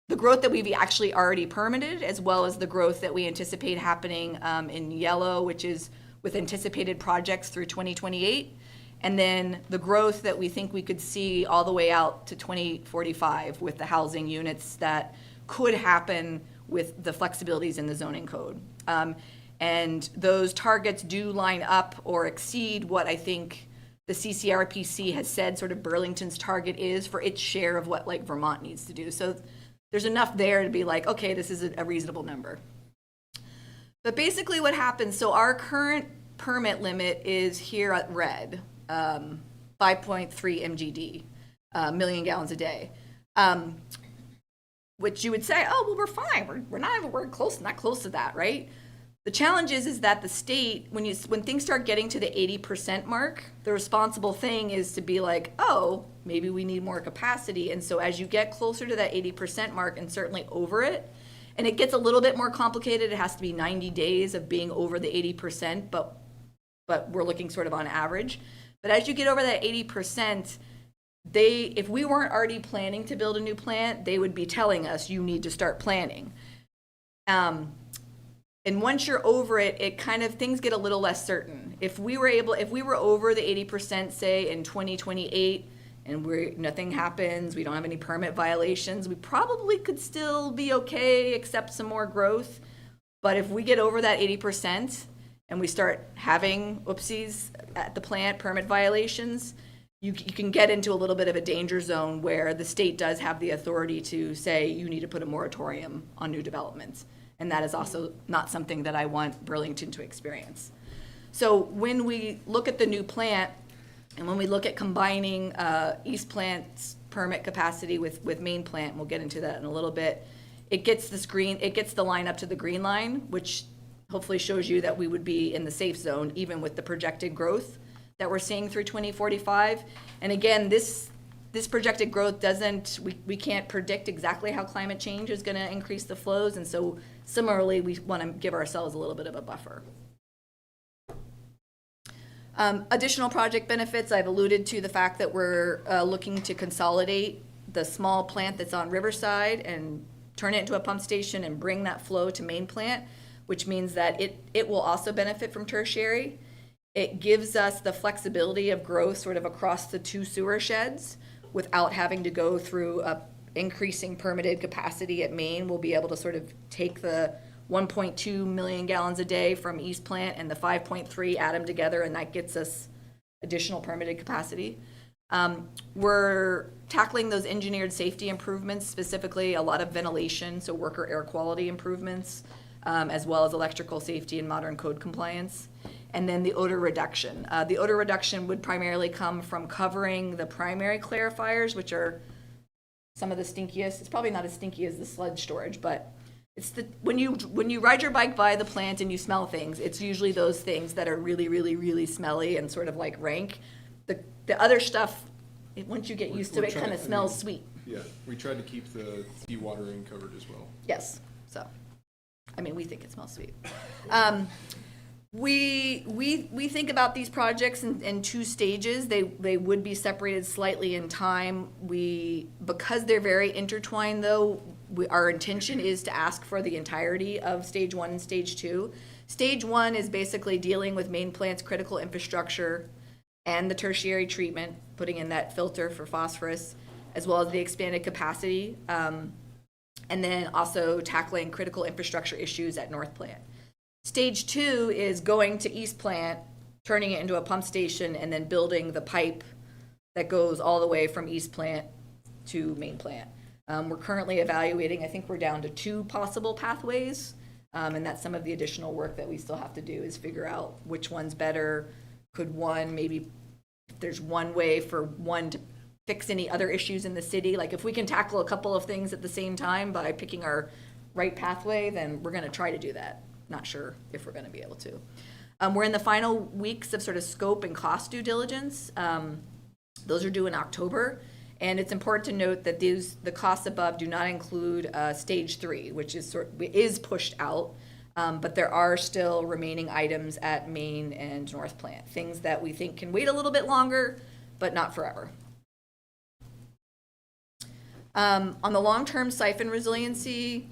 The growth that we've actually already permitted, as well as the growth that we anticipate happening in yellow, which is with anticipated projects through 2028. And then the growth that we think we could see all the way out to 2045 with the housing units that could happen with the flexibilities in the zoning code. And those targets do line up or exceed what I think the CCRPC has said sort of Burlington's target is for its share of what like Vermont needs to do. So there's enough there to be like, okay, this is a reasonable number. But basically what happens, so our current permit limit is here at red, 5.3 MGD, million gallons a day. Which you would say, oh, well, we're fine. We're not close to that, right? The challenge is that the state, when things start getting to the 80% mark, the responsible thing is to be like, oh, maybe we need more capacity. And so as you get closer to that 80% mark and certainly over it, and it gets a little bit more complicated, it has to be 90 days of being over the 80%, but we're looking sort of on average. But as you get over that 80%, if we weren't already planning to build a new plant, they would be telling us you need to start planning. And once you're over it, it kind of, things get a little less certain. If we were over the 80%, say in 2028, and nothing happens, we don't have any permit violations, we probably could still be okay, except some more growth. But if we get over that 80% and we start having oopsies at the plant, permit violations, you can get into a little bit of a danger zone where the state does have the authority to say you need to put a moratorium on new developments. And that is also not something that I want Burlington to experience. So when we look at the new plant, and when we look at combining East Plant's permit capacity with Main Plant, and we'll get into that in a little bit, it gets the line up to the green line, which hopefully shows you that we would be in the safe zone, even with the projected growth that we're seeing through 2045. And again, this projected growth we can't predict exactly how climate change is gonna increase the flows. And so similarly, we wanna give ourselves a little bit of a buffer. Additional project benefits, I've alluded to the fact that we're looking to consolidate the small plant that's on Riverside and turn it into a pump station and bring that flow to Main Plant, which means that it will also benefit from tertiary. It gives us the flexibility of growth sort of across the two sewer sheds without having to go through increasing permitted capacity at Main. We'll be able to sort of take the 1.2 million gallons a day from East Plant and the 5.3, add them together, and that gets us additional permitted capacity. We're tackling those engineered safety improvements, specifically a lot of ventilation, so worker air quality improvements, as well as electrical safety and modern code compliance. And then the odor reduction. The odor reduction would primarily come from covering the primary clarifiers, which are some of the stinkiest. It's probably not as stinky as the sludge storage, but it's when you ride your bike by the plant and you smell things, it's usually those things that are really, really, really smelly and sort of like rank. The other stuff, once you get used to it, kind of smells sweet. Yeah, we tried to keep the dewatering covered as well. Yes, so, I mean, we think it smells sweet. We think about these projects in two stages. They would be separated slightly in time. Because they're very intertwined though, our intention is to ask for the entirety of stage 1 and stage 2. Stage 1 is basically dealing with main plant's critical infrastructure and the tertiary treatment, putting in that filter for phosphorus, as well as the expanded capacity, and then also tackling critical infrastructure issues at North Plant. Stage 2 is going to East Plant, turning it into a pump station, and then building the pipe that goes all the way from East Plant to Main Plant. We're currently evaluating, I think we're down to 2 possible pathways, and that's some of the additional work that we still have to do is figure out which one's better. Could one, maybe if there's one way for one to fix any other issues in the city, like if we can tackle a couple of things at the same time by picking our right pathway, then we're gonna try to do that. Not sure if we're gonna be able to. We're in the final weeks of sort of scope and cost due diligence. Those are due in October. And it's important to note that the costs above do not include stage 3, which is pushed out. But there are still remaining items at Main and North Plant, things that we think can wait a little bit longer, but not forever. On the long-term siphon resiliency,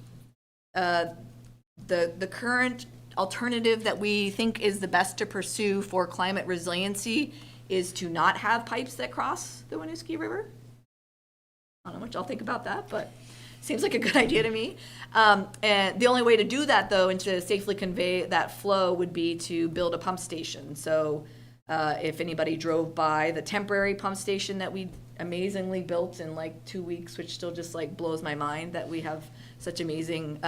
the current alternative that we think is the best to pursue for climate resiliency is to not have pipes that cross the Winooski River. I don't know what y'all think about that, but seems like a good idea to me. And the only way to do that, though, and to safely convey that flow would be to build a pump station. So if anybody drove by the temporary pump station that we amazingly built in like 2 weeks, which still just like blows my mind that we have such amazing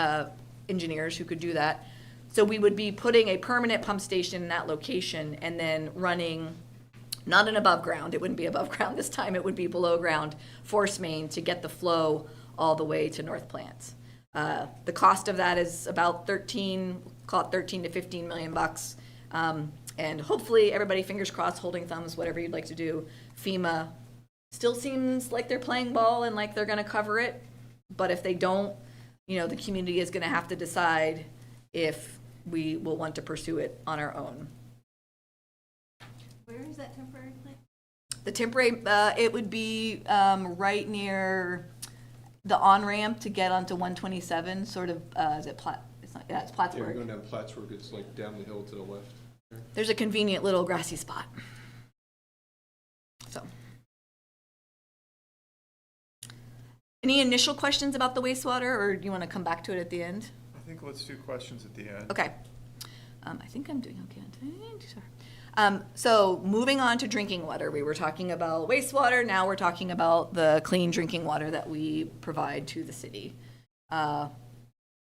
engineers who could do that. So we would be putting a permanent pump station in that location and then running, not an above ground, it wouldn't be above ground this time, it would be below ground force main to get the flow all the way to North Plant. The cost of that is about 13 to 15 million bucks. And hopefully everybody, fingers crossed, holding thumbs, whatever you'd like to do. FEMA still seems like they're playing ball and like they're gonna cover it. But if they don't, you know, the community is gonna have to decide if we will want to pursue it on our own. Where is that temporary plant? The temporary, it would be right near the on-ramp to get onto 127, sort of, is it it's not, yeah, it's Yeah, Plattsburg. you're going down Plattsburg, it's like down the hill to the left. There's a convenient little grassy spot. So. Any initial questions about the wastewater, or do you want to come back to it at the end? I think let's do questions at the end. Okay. I think I'm doing okay. So moving on to drinking water, we were talking about wastewater. Now we're talking about the clean drinking water that we provide to the city. Does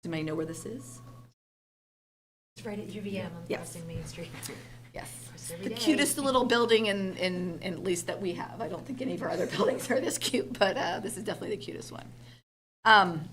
anybody know where this is? It's right at UVM on Yes. crossing Main Street. Yes. Every The day. cutest little building in at least that we have. I don't think any of our other buildings are this cute, but this is definitely the cutest one.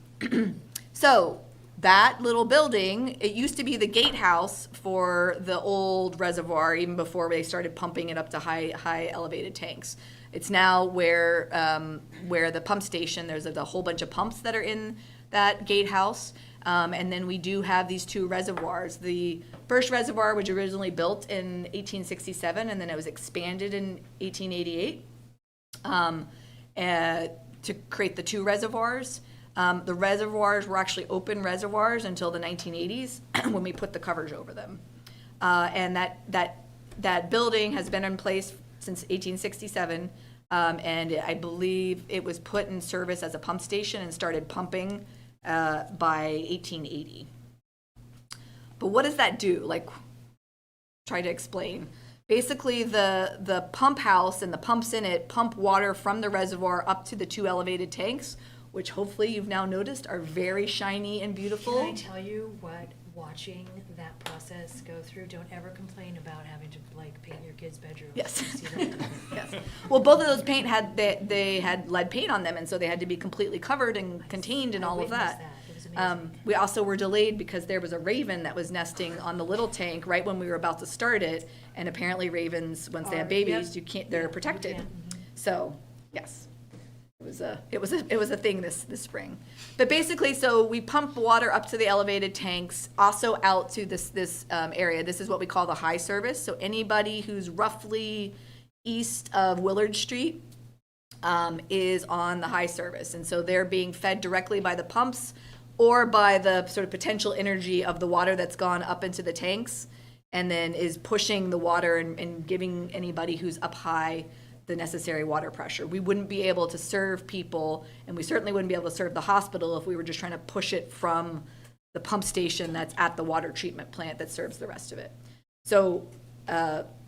So that little building, it used to be the gatehouse for the old reservoir, even before they started pumping it up to high elevated tanks. It's now where the pump station, there's a whole bunch of pumps that are in that gatehouse. And then we do have these 2 reservoirs. The first reservoir was originally built in 1867, and then it was expanded in 1888 to create the 2 reservoirs. The reservoirs were actually open reservoirs until the 1980s when we put the covers over them. And that building has been in place since 1867, and I believe it was put in service as a pump station and started pumping by 1880. But what does that do? Like, try to explain. Basically, the pump house and the pumps in it pump water from the reservoir up to the 2 elevated tanks, which hopefully you've now noticed are very shiny and beautiful. Can I tell you what watching that process go through? Don't ever complain about having to like paint your kid's bedroom. Yes. You see that? Yes. Well, both of those paint they had lead paint on them, and so they had to be completely covered and contained and I all of witnessed that. It was amazing. We also were delayed because there was a raven that was nesting on the little tank right when we were about to start it, and apparently ravens, once they have babies, Yep. you can't. They're Yeah, protected. you can't. So, yes. It was a thing this spring. But basically, so we pump water up to the elevated tanks, also out to this area. This is what we call the high service. So anybody who's roughly east of Willard Street is on the high service. And so they're being fed directly by the pumps or by the sort of potential energy of the water that's gone up into the tanks and then is pushing the water and giving anybody who's up high the necessary water pressure. We wouldn't be able to serve people, and we certainly wouldn't be able to serve the hospital if we were just trying to push it from the pump station that's at the water treatment plant that serves the rest of it. So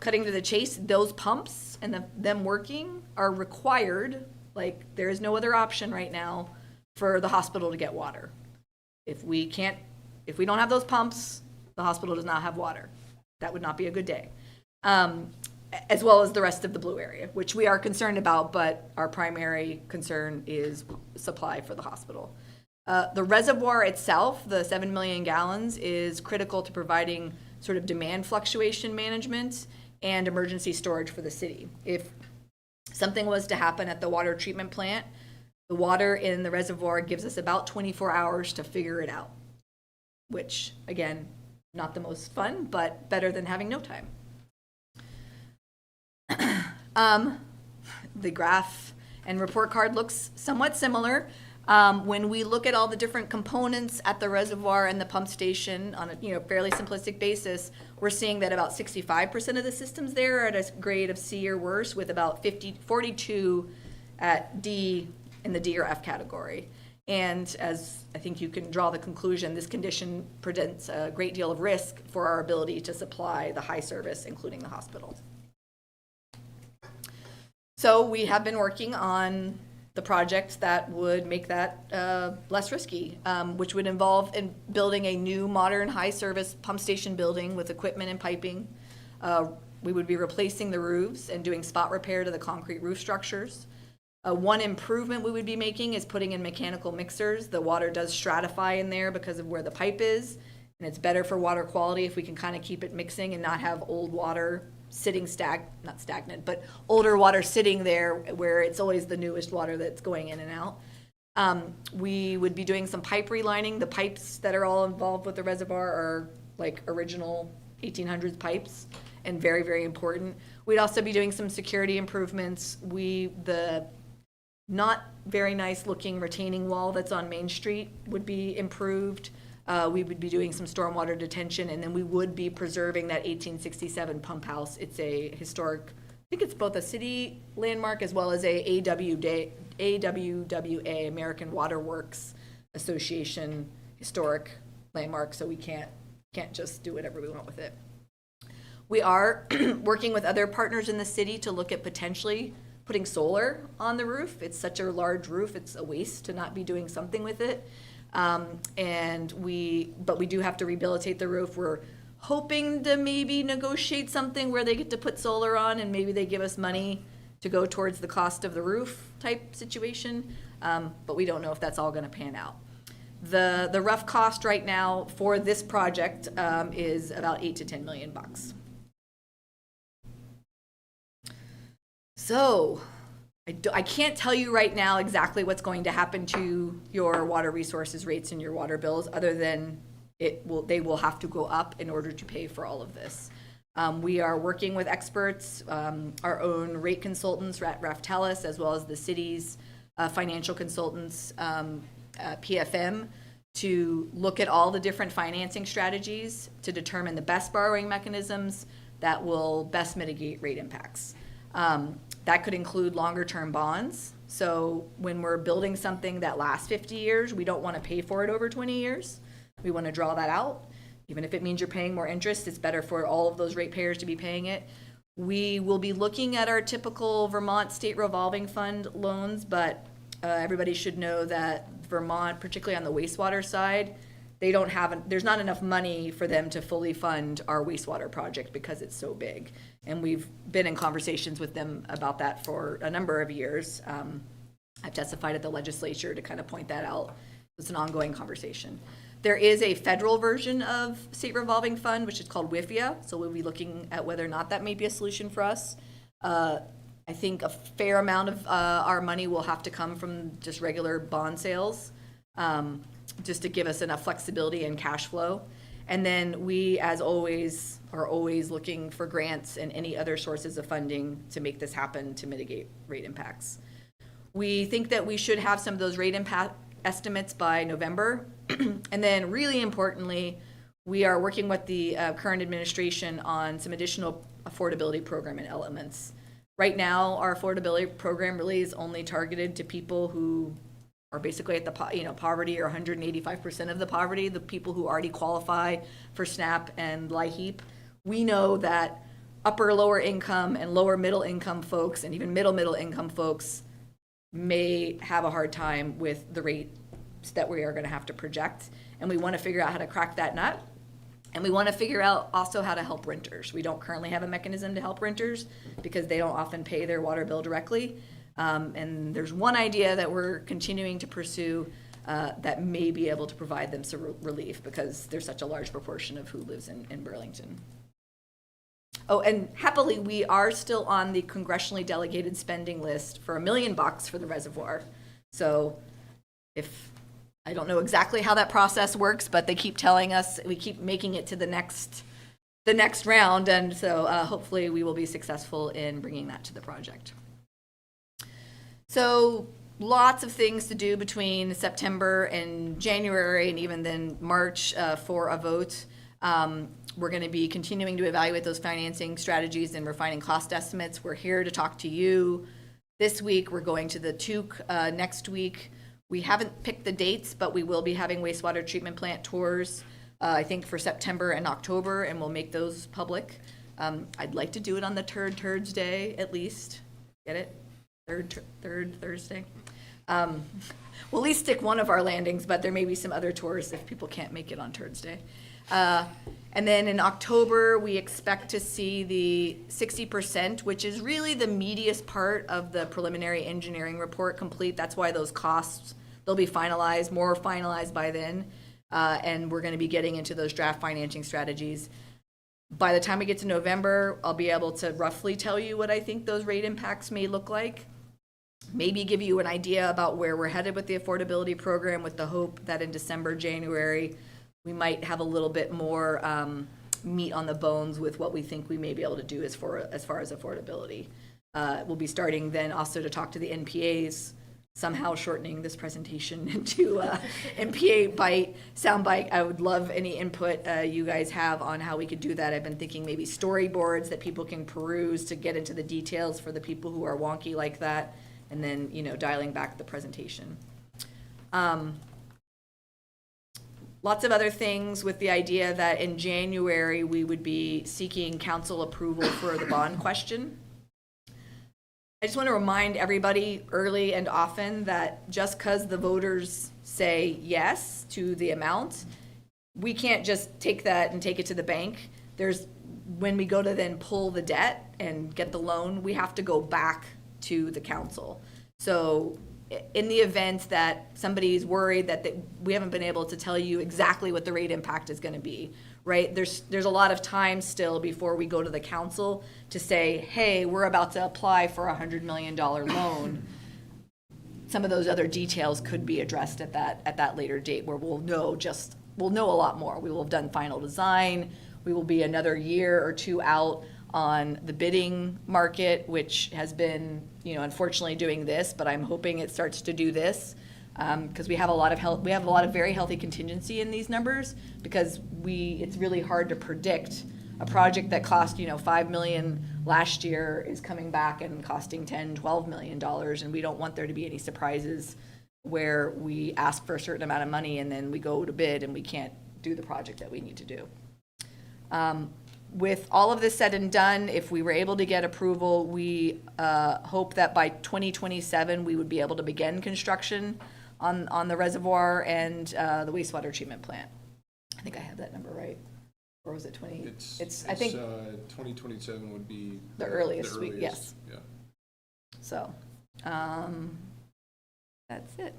cutting to the chase, those pumps and them working are required, like there is no other option right now for the hospital to get water. If we don't have those pumps, the hospital does not have water. That would not be a good day. As well as the rest of the blue area, which we are concerned about, but our primary concern is supply for the hospital. The reservoir itself, the 7 million gallons, is critical to providing sort of demand fluctuation management and emergency storage for the city. If something was to happen at the water treatment plant, the water in the reservoir gives us about 24 hours to figure it out, which, again, not the most fun, but better than having no time. The graph and report card looks somewhat similar. When we look at all the different components at the reservoir and the pump station on a fairly simplistic basis, we're seeing that about 65% of the systems there are at a grade of C or worse, with about 42 at D in the D or F category. And as I think you can draw the conclusion, this condition presents a great deal of risk for our ability to supply the high service, including the hospital. So we have been working on the project that would make that less risky, which would involve in building a new modern high service pump station building with equipment and piping. We would be replacing the roofs and doing spot repair to the concrete roof structures. One improvement we would be making is putting in mechanical mixers. The water does stratify in there because of where the pipe is, and it's better for water quality if we can kind of keep it mixing and not have old water sitting not stagnant, but older water sitting there where it's always the newest water that's going in and out. We would be doing some pipe relining. The pipes that are all involved with the reservoir are like original 1800s pipes and very, very important. We'd also be doing some security improvements. The not very nice looking retaining wall that's on Main Street would be improved. We would be doing some stormwater detention, and then we would be preserving that 1867 pump house. It's a historic, I think it's both a city landmark as well as a AWWA, American Water Works Association historic landmark, so we can't just do whatever we want with it. We are working with other partners in the city to look at potentially putting solar on the roof. It's such a large roof, it's a waste to not be doing something with it. But we do have to rehabilitate the roof. We're hoping to maybe negotiate something where they get to put solar on and maybe they give us money to go towards the cost of the roof type situation. But we don't know if that's all going to pan out. The rough cost right now for this project is about $8 to $10 million. So I can't tell you right now exactly what's going to happen to your water resources rates and your water bills, other than they will have to go up in order to pay for all of this. We are working with experts, our own rate consultants, Raftellus, as well as the city's financial consultants, PFM, to look at all the different financing strategies to determine the best borrowing mechanisms that will best mitigate rate impacts. That could include longer-term bonds. So when we're building something that lasts 50 years, we don't want to pay for it over 20 years. We want to draw that out. Even if it means you're paying more interest, it's better for all of those ratepayers to be paying it. We will be looking at our typical Vermont State Revolving Fund loans, but everybody should know that Vermont, particularly on the wastewater side, there's not enough money for them to fully fund our wastewater project because it's so big. And we've been in conversations with them about that for a number of years. I've testified at the legislature to kind of point that out. It's an ongoing conversation. There is a federal version of State Revolving Fund, which is called WIFIA. So we'll be looking at whether or not that may be a solution for us. I think a fair amount of our money will have to come from just regular bond sales, just to give us enough flexibility and cash flow. And then we, as always, are always looking for grants and any other sources of funding to make this happen to mitigate rate impacts. We think that we should have some of those rate impact estimates by November. And then really importantly, we are working with the current administration on some additional affordability program and elements. Right now, our affordability program really is only targeted to people who are basically at the poverty or 185% of the poverty, the people who already qualify for SNAP and LIHEAP. We know that upper lower income and lower middle income folks and even middle income folks may have a hard time with the rates that we are going to have to project, and we want to figure out how to crack that nut. And we want to figure out also how to help renters. We don't currently have a mechanism to help renters because they don't often pay their water bill directly. And there's one idea that we're continuing to pursue that may be able to provide them some relief because there's such a large proportion of who lives in Burlington. Oh, and happily, we are still on the congressionally delegated spending list for $1 million for the reservoir. So I don't know exactly how that process works, but they keep telling us we keep making it to the next round, and so hopefully we will be successful in bringing that to the project. So lots of things to do between September and January, and even then March for a vote. We're going to be continuing to evaluate those financing strategies and refining cost estimates. We're here to talk to you. This week, we're going to the TUC next week. We haven't picked the dates, but we will be having wastewater treatment plant tours, I think for September and October, and we'll make those public. I'd like to do it on the Turds Day at least. Get it? Third Thursday. We'll at least stick one of our landings, but there may be some other tours if people can't make it on Turds Day. And then in October, we expect to see the 60%, which is really the meatiest part of the preliminary engineering report complete. That's why those costs, they'll be finalized, more finalized by then. And we're going to be getting into those draft financing strategies. By the time we get to November, I'll be able to roughly tell you what I think those rate impacts may look like. Maybe give you an idea about where we're headed with the affordability program, with the hope that in December, January, we might have a little bit more meat on the bones with what we think we may be able to do as far as affordability. We'll be starting then also to talk to the NPAs, somehow shortening this presentation into NPA soundbite. I would love any input you guys have on how we could do that. I've been thinking maybe storyboards that people can peruse to get into the details for the people who are wonky like that, and then dialing back the presentation. Lots of other things with the idea that in January we would be seeking council approval for the bond question. I just want to remind everybody early and often that just because the voters say yes to the amount, we can't just take that and take it to the bank. When we go to then pull the debt and get the loan, we have to go back to the council. So in the event that somebody's worried that we haven't been able to tell you exactly what the rate impact is going to be, right? There's a lot of time still before we go to the council to say, hey, we're about to apply for a $100 million loan. Some of those other details could be addressed at that later date where we'll know a lot more. We will have done final design. We will be another year or two out on the bidding market, which has been, unfortunately doing this, but I'm hoping it starts to do this because we have a lot of very healthy contingency in these numbers because it's really hard to predict a project that cost, $5 million last year is coming back and costing $10, $12 million, and we don't want there to be any surprises where we ask for a certain amount of money and then we go to bid and we can't do the project that we need to do. With all of this said and done, if we were able to get approval, we hope that by 2027 we would be able to begin construction on the reservoir and the wastewater treatment plant. I think I have that number right. Or was it 20? I think 2027 would be the earliest. Yes. Yeah. So that's it.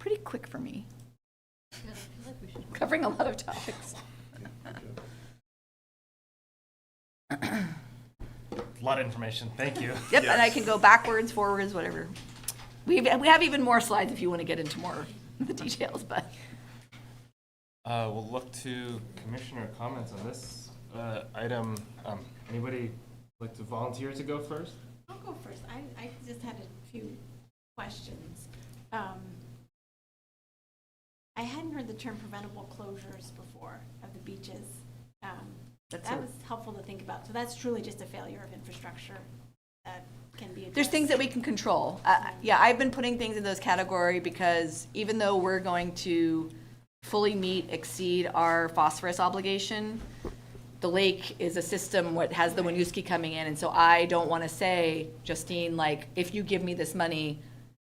Pretty quick for me. Yeah, I feel like we should. Covering a lot of topics. Yeah, good job. lot of information. Thank you. Yep, and I can go backwards, forwards, whatever. We have even more slides if you want to get into more of the details, but. We'll look to commissioner comments on this item. Anybody like to volunteer to go first? I'll go first. I just had a few questions. I hadn't heard the term preventable closures before of the beaches. That was helpful to think about. So that's truly just a failure of infrastructure that can be addressed. There's things that we can control. Yeah, I've been putting things in those category because even though we're going to fully exceed our phosphorus obligation, the lake is a system what has the Winooski coming in, and so I don't want to say, Justine, like, if you give me this money,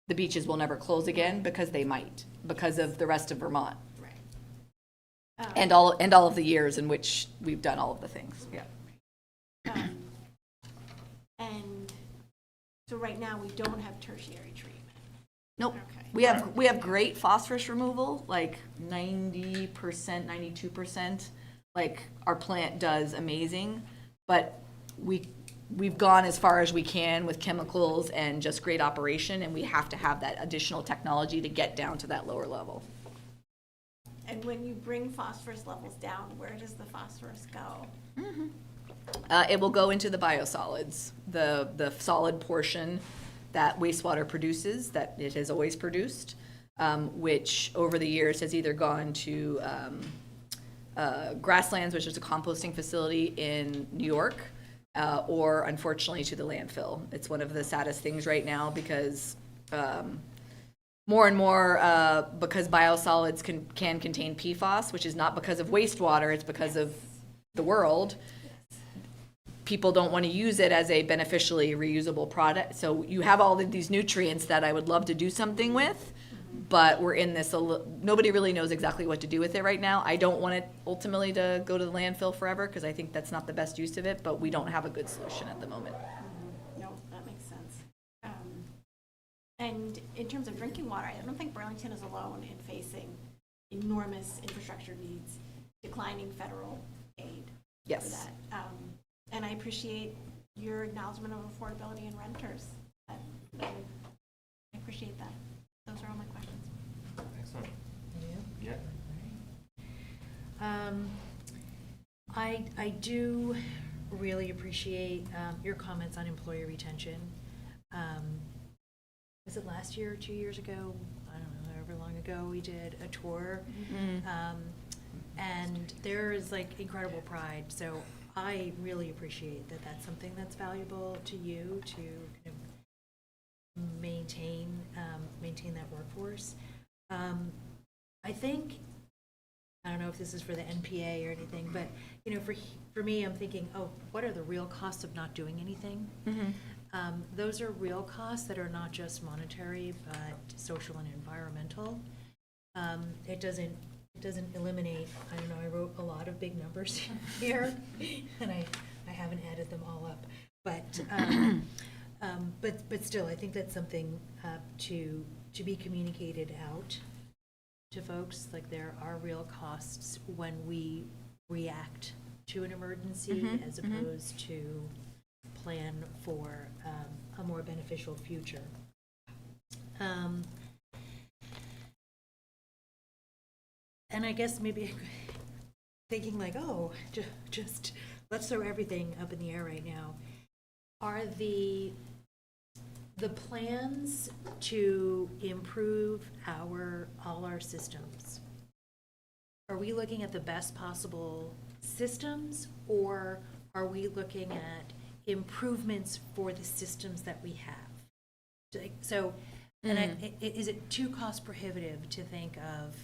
the beaches will never close again, because they might, because of the rest of Vermont. Right. And all of the years in which we've done all of the things, yeah. And so right now, we don't have tertiary treatment. Nope. Okay. We have great phosphorus removal, like 90%, 92%. Like, our plant does amazing, but we've gone as far as we can with chemicals and just great operation, and we have to have that additional technology to get down to that lower level. And when you bring phosphorus levels down, where does the phosphorus go? It will go into the biosolids, the solid portion that wastewater produces, that it has always produced, which over the years has either gone to Grasslands, which is a composting facility in New York, or unfortunately to the landfill. It's one of the saddest things right now because more and more, because biosolids can contain PFAS, which is not because of wastewater, it's because of the world. People don't want to use it as a beneficially reusable product. So you have all of these nutrients that I would love to do something with, but we're in this, nobody really knows exactly what to do with it right now. I don't want it ultimately to go to the landfill forever, because I think that's not the best use of it, but we don't have a good solution at the moment. No, that makes sense. And in terms of drinking water, I don't think Burlington is alone in facing enormous infrastructure needs, declining federal aid Yes. for that. And I appreciate your acknowledgement of affordability in renters. I appreciate that. Those are all my questions. Excellent. Yeah. Yeah. I do really appreciate your comments on employee retention. Was it last year or 2 years ago? I don't know, however long ago we did a tour. And there is like incredible pride. So I really appreciate that that's something that's valuable to you to kind of maintain that workforce. I think, I don't know if this is for the NPA or anything, but you know, for me, I'm thinking, oh, what are the real costs of not doing anything? Those are real costs that are not just monetary, but social and environmental. It doesn't eliminate, I don't know, I wrote a lot of big numbers here, and I haven't added them all up, but still, I think that's something to be communicated out to folks. Like, there are real costs when we react to an emergency as opposed to plan for a more beneficial future. And I guess maybe thinking like, oh, just let's throw everything up in the air right now. Are the plans to improve all our systems? Are we looking at the best possible systems, or are we looking at improvements for the systems that we have? So, and is it too cost prohibitive to think of,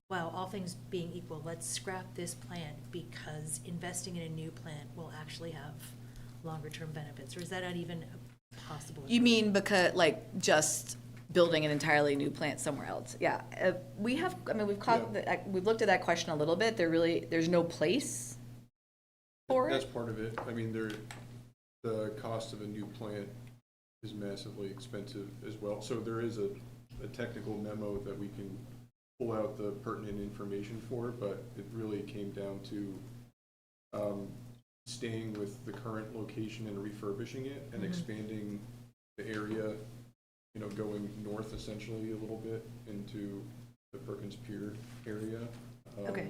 well, all things being equal, let's scrap this plant because investing in a new plant will actually have longer term benefits? Or is that not even possible? You mean because, like, just building an entirely new plant somewhere else? Yeah, we've looked at that question a little bit. There's no place for it. That's part of it. I mean, the cost of a new plant is massively expensive as well. So there is a technical memo that we can pull out the pertinent information for, but it really came down to staying with the current location and refurbishing it and expanding the area, you know, going north essentially a little bit into the Perkins Pier area. Okay.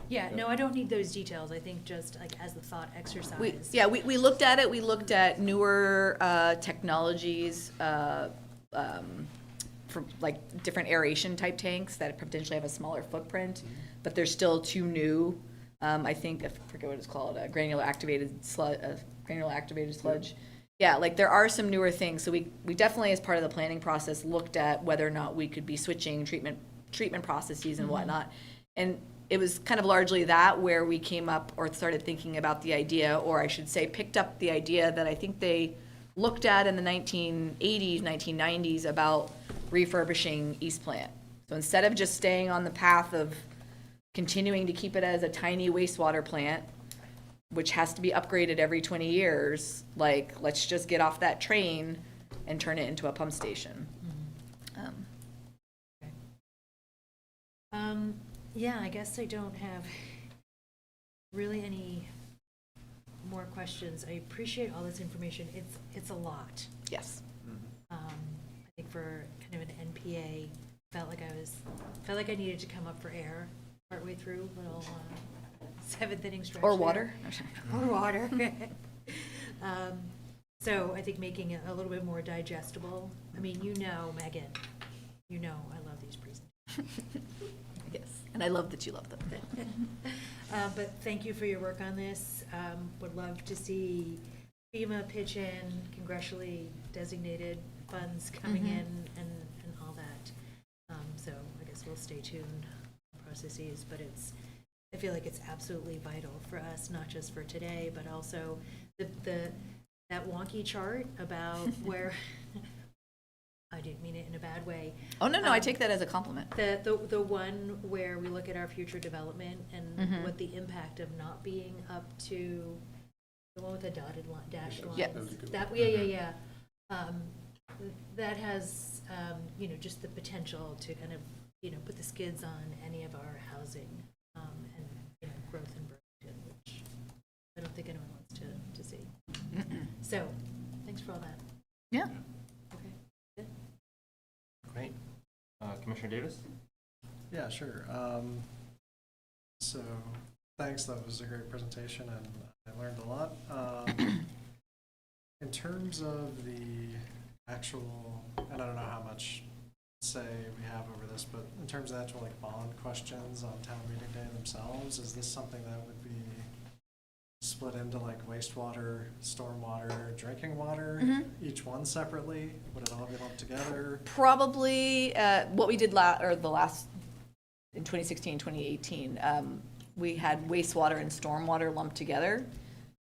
Yeah, no, I don't need those details. I think just like as the thought exercise. We looked at it. We looked at newer technologies for like different aeration type tanks that potentially have a smaller footprint, but they're still too new. I think I forget what it's called, granular activated sludge. Yeah, like there are some newer things. So we definitely, as part of the planning process, looked at whether or not we could be switching treatment processes and whatnot. And it was kind of largely that where we came up or started thinking about the idea, or I should say picked up the idea that I think they looked at in the 1980s, 1990s about refurbishing East Plant. So instead of just staying on the path of continuing to keep it as a tiny wastewater plant, which has to be upgraded every 20 years, like, let's just get off that train and turn it into a pump station. Yeah, I guess I don't have really any more questions. I appreciate all this information. It's a lot. Yes. I think for kind of an NPA, felt like I needed to come up for air partway through, little seventh inning stretch. Or water. Or water. So I think making it a little bit more digestible. I mean, you know, Megan, you know I love these presentations. Yes, and I love that you love them. But thank you for your work on this. Would love to see FEMA pitch in, congressionally designated funds coming in and all that. So I guess we'll stay tuned on processes, but I feel like it's absolutely vital for us, not just for today, but also that wonky chart about where, I didn't mean it in a bad way. Oh, no, I take that as a compliment. The one where we look at our future development and what the impact of not being up to, the one with the dotted line, dashed lines. Yeah. That has, just the potential to kind of, put the skids on any of our housing and, growth in Burlington, which I don't think anyone wants to see. So, thanks for all that. Yeah. Okay, good. Great. Commissioner Davis? Yeah, sure. So thanks, that was a great presentation and I learned a lot. In terms of the actual, and I don't know how much say we have over this, but in terms of actual like bond questions on town meeting day themselves, is this something that would be split into like wastewater, stormwater, drinking water, each one separately? Would it all be lumped together? Probably what we did in 2016, 2018, we had wastewater and stormwater lumped together,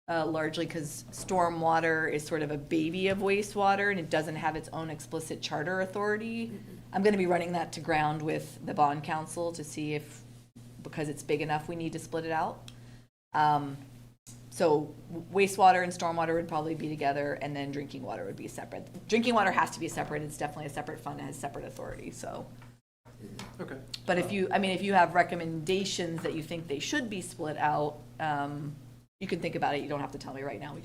largely because stormwater is sort of a baby of wastewater and it doesn't have its own explicit charter authority. I'm going to be running that to ground with the bond council to see if, because it's big enough, we need to split it out. So wastewater and stormwater would probably be together, and then drinking water would be separate. Drinking water has to be separate. It's definitely a separate fund that has separate authority, so. Okay. But if you have recommendations that you think they should be split out, you can think about it. You don't have to tell me right now.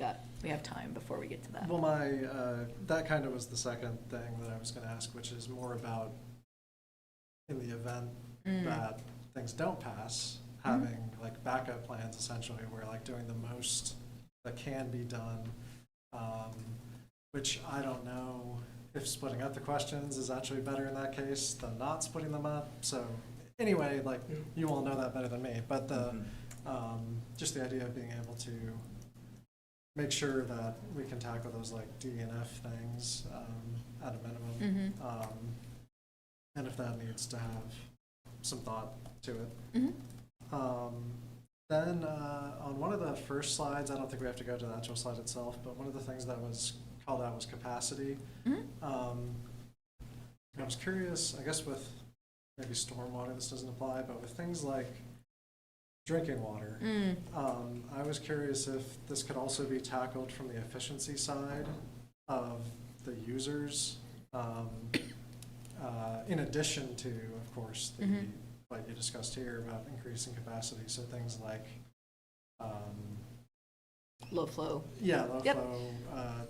We have time before we get to that. Well, that kind of was the second thing that I was going to ask, which is more about in the event that things don't pass, having like backup plans essentially, where like doing the most that can be done, which I don't know if splitting up the questions is actually better in that case than not splitting them up. So anyway, like you all know that better than me, but just the idea of being able to make sure that we can tackle those like D and F things at a minimum, and if that needs to have some thought to it. Then on one of the first slides, I don't think we have to go to the actual slide itself, but one of the things that was called out was capacity. I was curious, I guess with maybe stormwater this doesn't apply, but with things like drinking water, I was curious if this could also be tackled from the efficiency side of the users, in addition to, of course, what you discussed here about increasing capacity. So things like low flow. Yeah, low Yep. flow,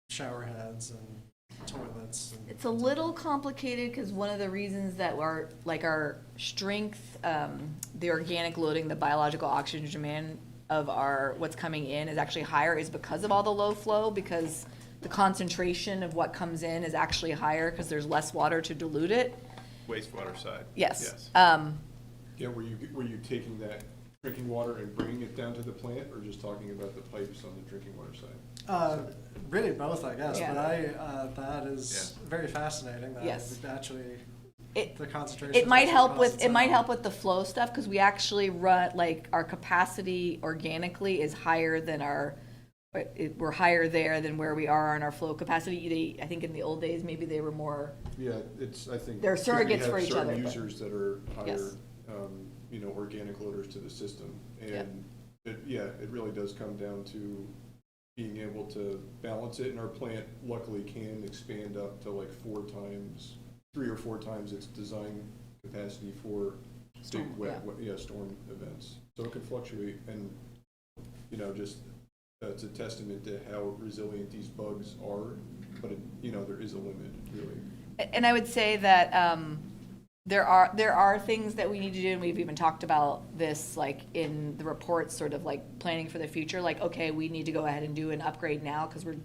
shower heads and toilets. And It's a little complicated because one of the reasons that our strength, the organic loading, the biological oxygen demand of what's coming in is actually higher is because of all the low flow, because the concentration of what comes in is actually higher because there's less water to dilute it. Wastewater side. Yes. Yeah, were you taking that drinking water and bringing it down to the plant, or just talking about the pipes on the drinking water side? Really both, I guess, Yeah. but that is very fascinating that Yes. it actually, It- the concentration. It might help with the flow stuff because we actually run, like, our capacity organically is higher than we're higher there than where we are on our flow capacity. I think in the old days, maybe they were more, Yeah, I think. They're 'cause we surrogates have for each certain other, but- users that are Yes. higher, organic loaders to the system. Yeah. And it really does come down to being able to balance it, and our plant luckily can expand up to like 3 or 4 times its design capacity for big Storm, storm events. So it can fluctuate, and, just, it's a testament to how resilient these bugs are, but there is a limit, really. and I would say that, there are things that we need to do, and we've even talked about this, like, in the reports, sort of like planning for the future, like, okay, we need to go ahead and do an upgrade now because we're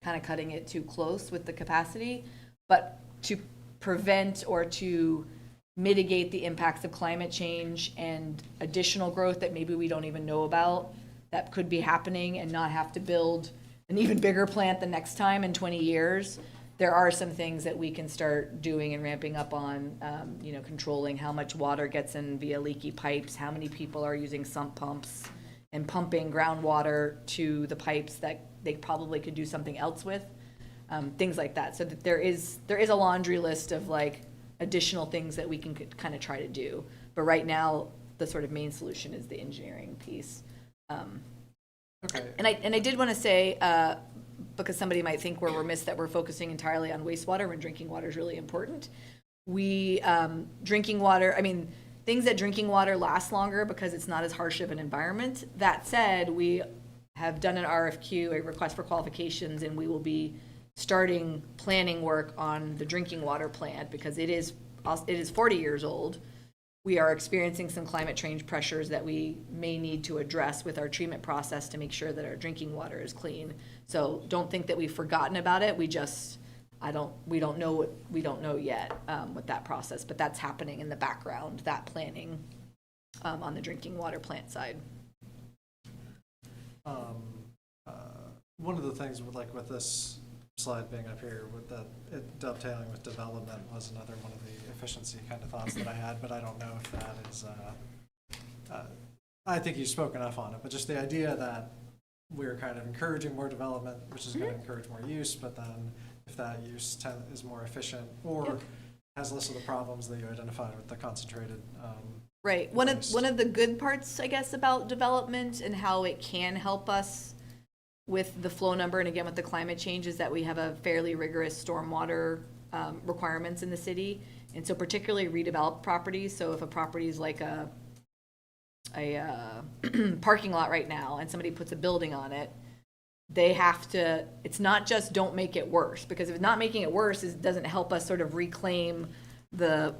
kind of cutting it too close with the capacity. But to prevent or to mitigate the impacts of climate change and additional growth that maybe we don't even know about that could be happening, and not have to build an even bigger plant the next time in 20 years, there are some things that we can start doing and ramping up on, controlling how much water gets in via leaky pipes, how many people are using sump pumps and pumping groundwater to the pipes that they probably could do something else with, things like that. So that there is a laundry list of, like, additional things that we can kind of try to do. But right now, the sort of main solution is the engineering piece. Okay. And I did want to say, because somebody might think we're remiss that we're focusing entirely on wastewater when drinking water is really important. Drinking water, things that drinking water lasts longer because it's not as harsh of an environment. That said, we have done an RFQ, a request for qualifications, and we will be starting planning work on the drinking water plant because it is 40 years old. We are experiencing some climate change pressures that we may need to address with our treatment process to make sure that our drinking water is clean. So don't think that we've forgotten about it. We don't know yet with that process, but that's happening in the background, that planning on the drinking water plant side. One of the things with this slide being up here with it dovetailing with development was another one of the efficiency kind of thoughts that I had, but I don't know if that is, I think you spoke enough on it, but just the idea that we're kind of encouraging more development, which is going to encourage more use, but then if that use is more efficient or has less of the problems that you identified with the concentrated. Right. One of the good parts, I guess, about development and how it can help us with the flow number, and again with the climate change, is that we have a fairly rigorous stormwater requirements in the city, and so particularly redeveloped properties. So if a property is like a parking lot right now and somebody puts a building on it, they have to, it's not just don't make it worse, because if it's not making it worse, it doesn't help us sort of reclaim the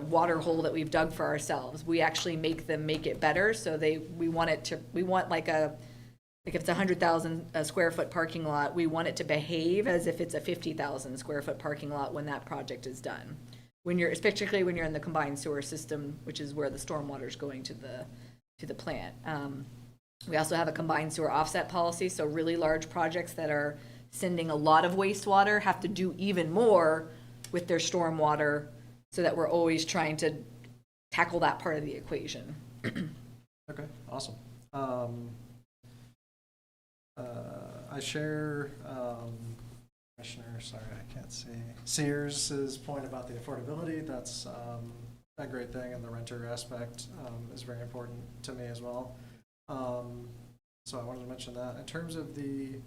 water hole that we've dug for ourselves. We actually make them make it better. So we want if it's a 100,000 square foot parking lot, we want it to behave as if it's a 50,000 square foot parking lot when that project is done. Particularly when you're in the combined sewer system, which is where the stormwater is going to the plant. We also have a combined sewer offset policy, so really large projects that are sending a lot of wastewater have to do even more with their stormwater, so that we're always trying to tackle that part of the equation. Okay, awesome. I share Commissioner, sorry, I can't see, Sears's point about the affordability. That's a great thing, and the renter aspect is very important to me as well. So I wanted to mention that. In terms of the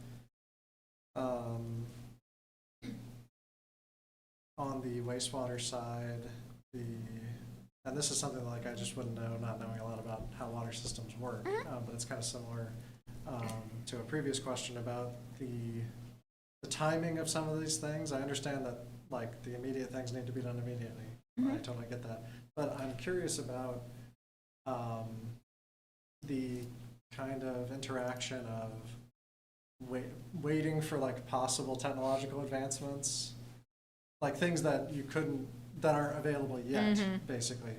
on the wastewater side, and this is something like I just wouldn't know, not knowing a lot about how water systems work, but it's kind of similar. to a previous question about the timing of some of these things. I understand that like the immediate things need to be done immediately. I totally get that. But I'm curious about the kind of interaction of waiting for like possible technological advancements, like things that you couldn't, that aren't available yet, basically,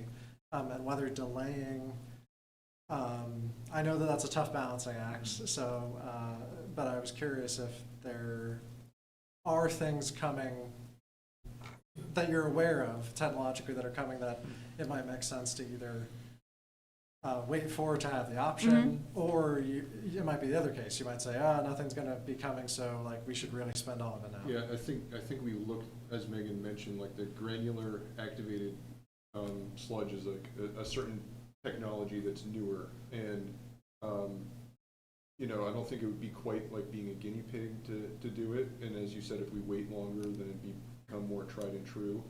and whether delaying. I know that that's a tough balancing act. So, but I was curious if there are things coming that you're aware of technologically that are coming that it might make sense to either wait for to have the option, or it might be the other case. You might say, nothing's going to be coming, so like we should really spend all of it now. Yeah, I think we look, as Megan mentioned, like the granular activated sludge is like a certain technology that's newer, and I don't think it would be quite like being a guinea pig to do it. And as you said, if we wait longer, then it'd become more tried and true.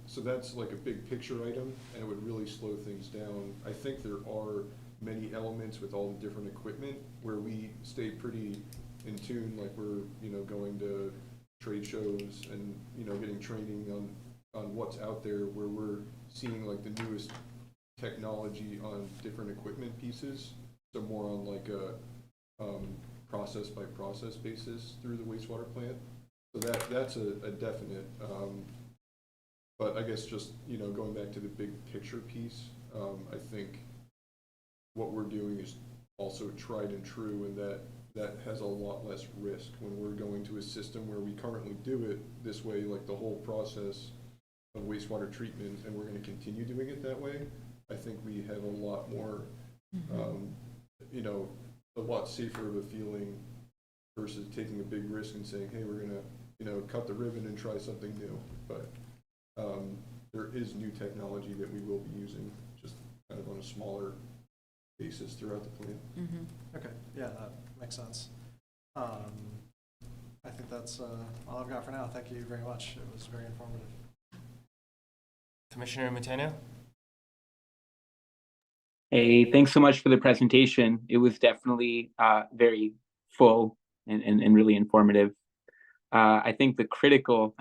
So that's like a big picture item, and it would really slow things down. I think there are many elements with all the different equipment where we stay pretty in tune, like we're going to trade shows and getting training on what's out there, where we're seeing like the newest technology on different equipment pieces. So more on like a process by process basis through the wastewater plant. So that's a definite. But I guess just, going back to the big picture piece, I think what we're doing is also tried and true, and that has a lot less risk when we're going to a system where we currently do it this way, like the whole process of wastewater treatment, and we're going to continue doing it that way. I think we have a lot more, a lot safer of a feeling versus taking a big risk and saying, hey, we're going to, cut the ribbon and try something new. But there is new technology that we will be using, just kind of on a smaller basis throughout the plant. Okay, yeah, that makes sense. I think that's all I've got for now. Thank you very much. It was very informative. Commissioner Matano? Hey, thanks so much for the presentation. It was definitely very full and really informative. I think the critical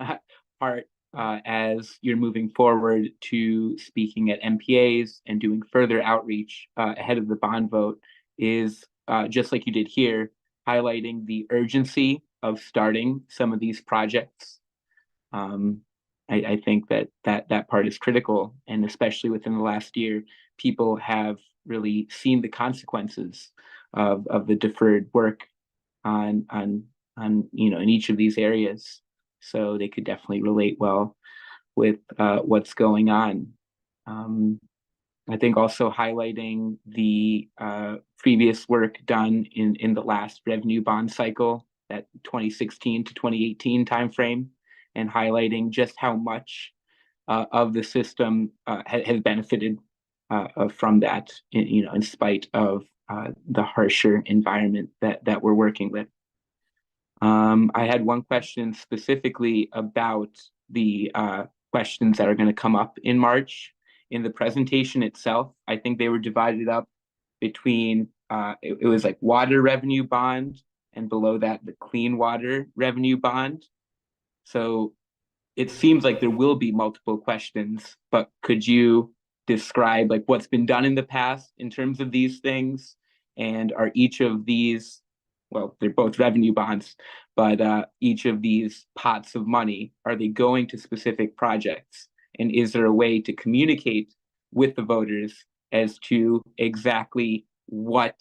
part as you're moving forward to speaking at MPAs and doing further outreach ahead of the bond vote is just like you did here, highlighting the urgency of starting some of these projects. I think that part is critical, and especially within the last year, people have really seen the consequences of the deferred work on in each of these areas. So they could definitely relate well with what's going on. I think also highlighting the previous work done in the last revenue bond cycle, that 2016 to 2018 timeframe, and highlighting just how much of the system has benefited from that, in spite of the harsher environment that we're working with. I had one question specifically about the questions that are going to come up in March. In the presentation itself, I think they were divided up between, it was like water revenue bond, and below that, the clean water revenue bond. So it seems like there will be multiple questions, but could you describe like what's been done in the past in terms of these things? And are each of these, well, they're both revenue bonds, but each of these pots of money, are they going to specific projects? And is there a way to communicate with the voters as to exactly what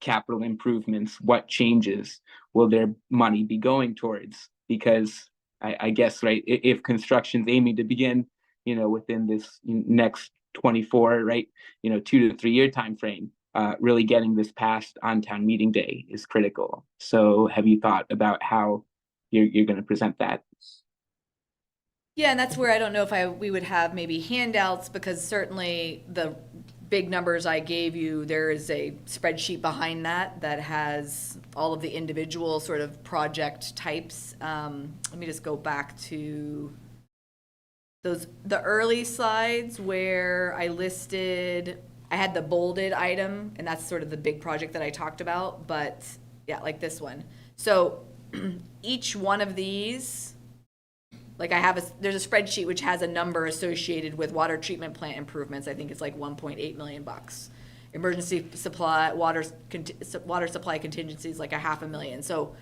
capital improvements, what changes will their money be going towards? Because I guess, right, if construction's aiming to begin, within this next 24, right, 2 to 3 year time frame, really getting this passed on town meeting day is critical. So have you thought about how you're going to present that? Yeah, and that's where I don't know if we would have maybe handouts, because certainly the big numbers I gave you, there is a spreadsheet behind that has all of the individual sort of project types. Let me just go back to the early slides where I listed I had the bolded item, and that's sort of the big project that I talked about, but yeah, like this one. So each one of these, like there's a spreadsheet which has a number associated with water treatment plant improvements. I think it's like 1.8 million bucks. Emergency supply, water supply contingencies, like $500,000. So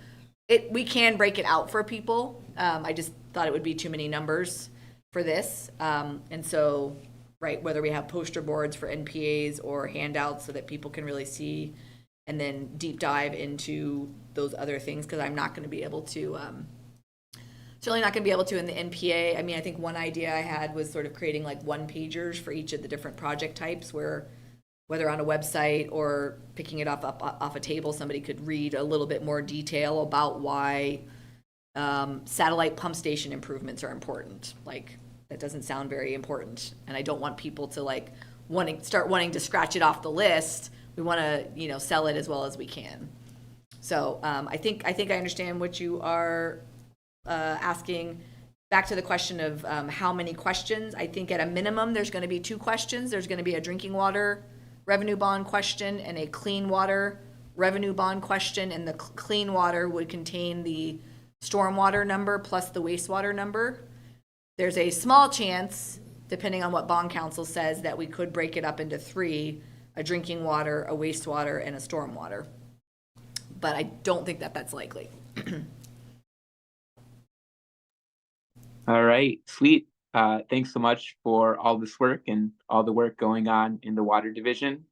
we can break it out for people. I just thought it would be too many numbers for this. And so, right, whether we have poster boards for NPAs or handouts so that people can really see, and then deep dive into those other things, because I'm not going to be able to, certainly not going to be able to in the NPA. I mean, I think one idea I had was sort of creating like one-pagers for each of the different project types, where whether on a website or picking it up off a table, somebody could read a little bit more detail about why satellite pump station improvements are important. Like, that doesn't sound very important, and I don't want people to like start wanting to scratch it off the list. We want to, sell it as well as we can. So I think I understand what you are asking. Back to the question of how many questions. I think at a minimum there's going to be 2 questions. There's going to be a drinking water revenue bond question and a clean water revenue bond question, and the clean water would contain the stormwater number plus the wastewater number. There's a small chance, depending on what bond council says, that we could break it up into 3, a drinking water, a wastewater, and a stormwater. But I don't think that that's likely. All right, sweet. Thanks so much for all this work and all the work going on in the water division.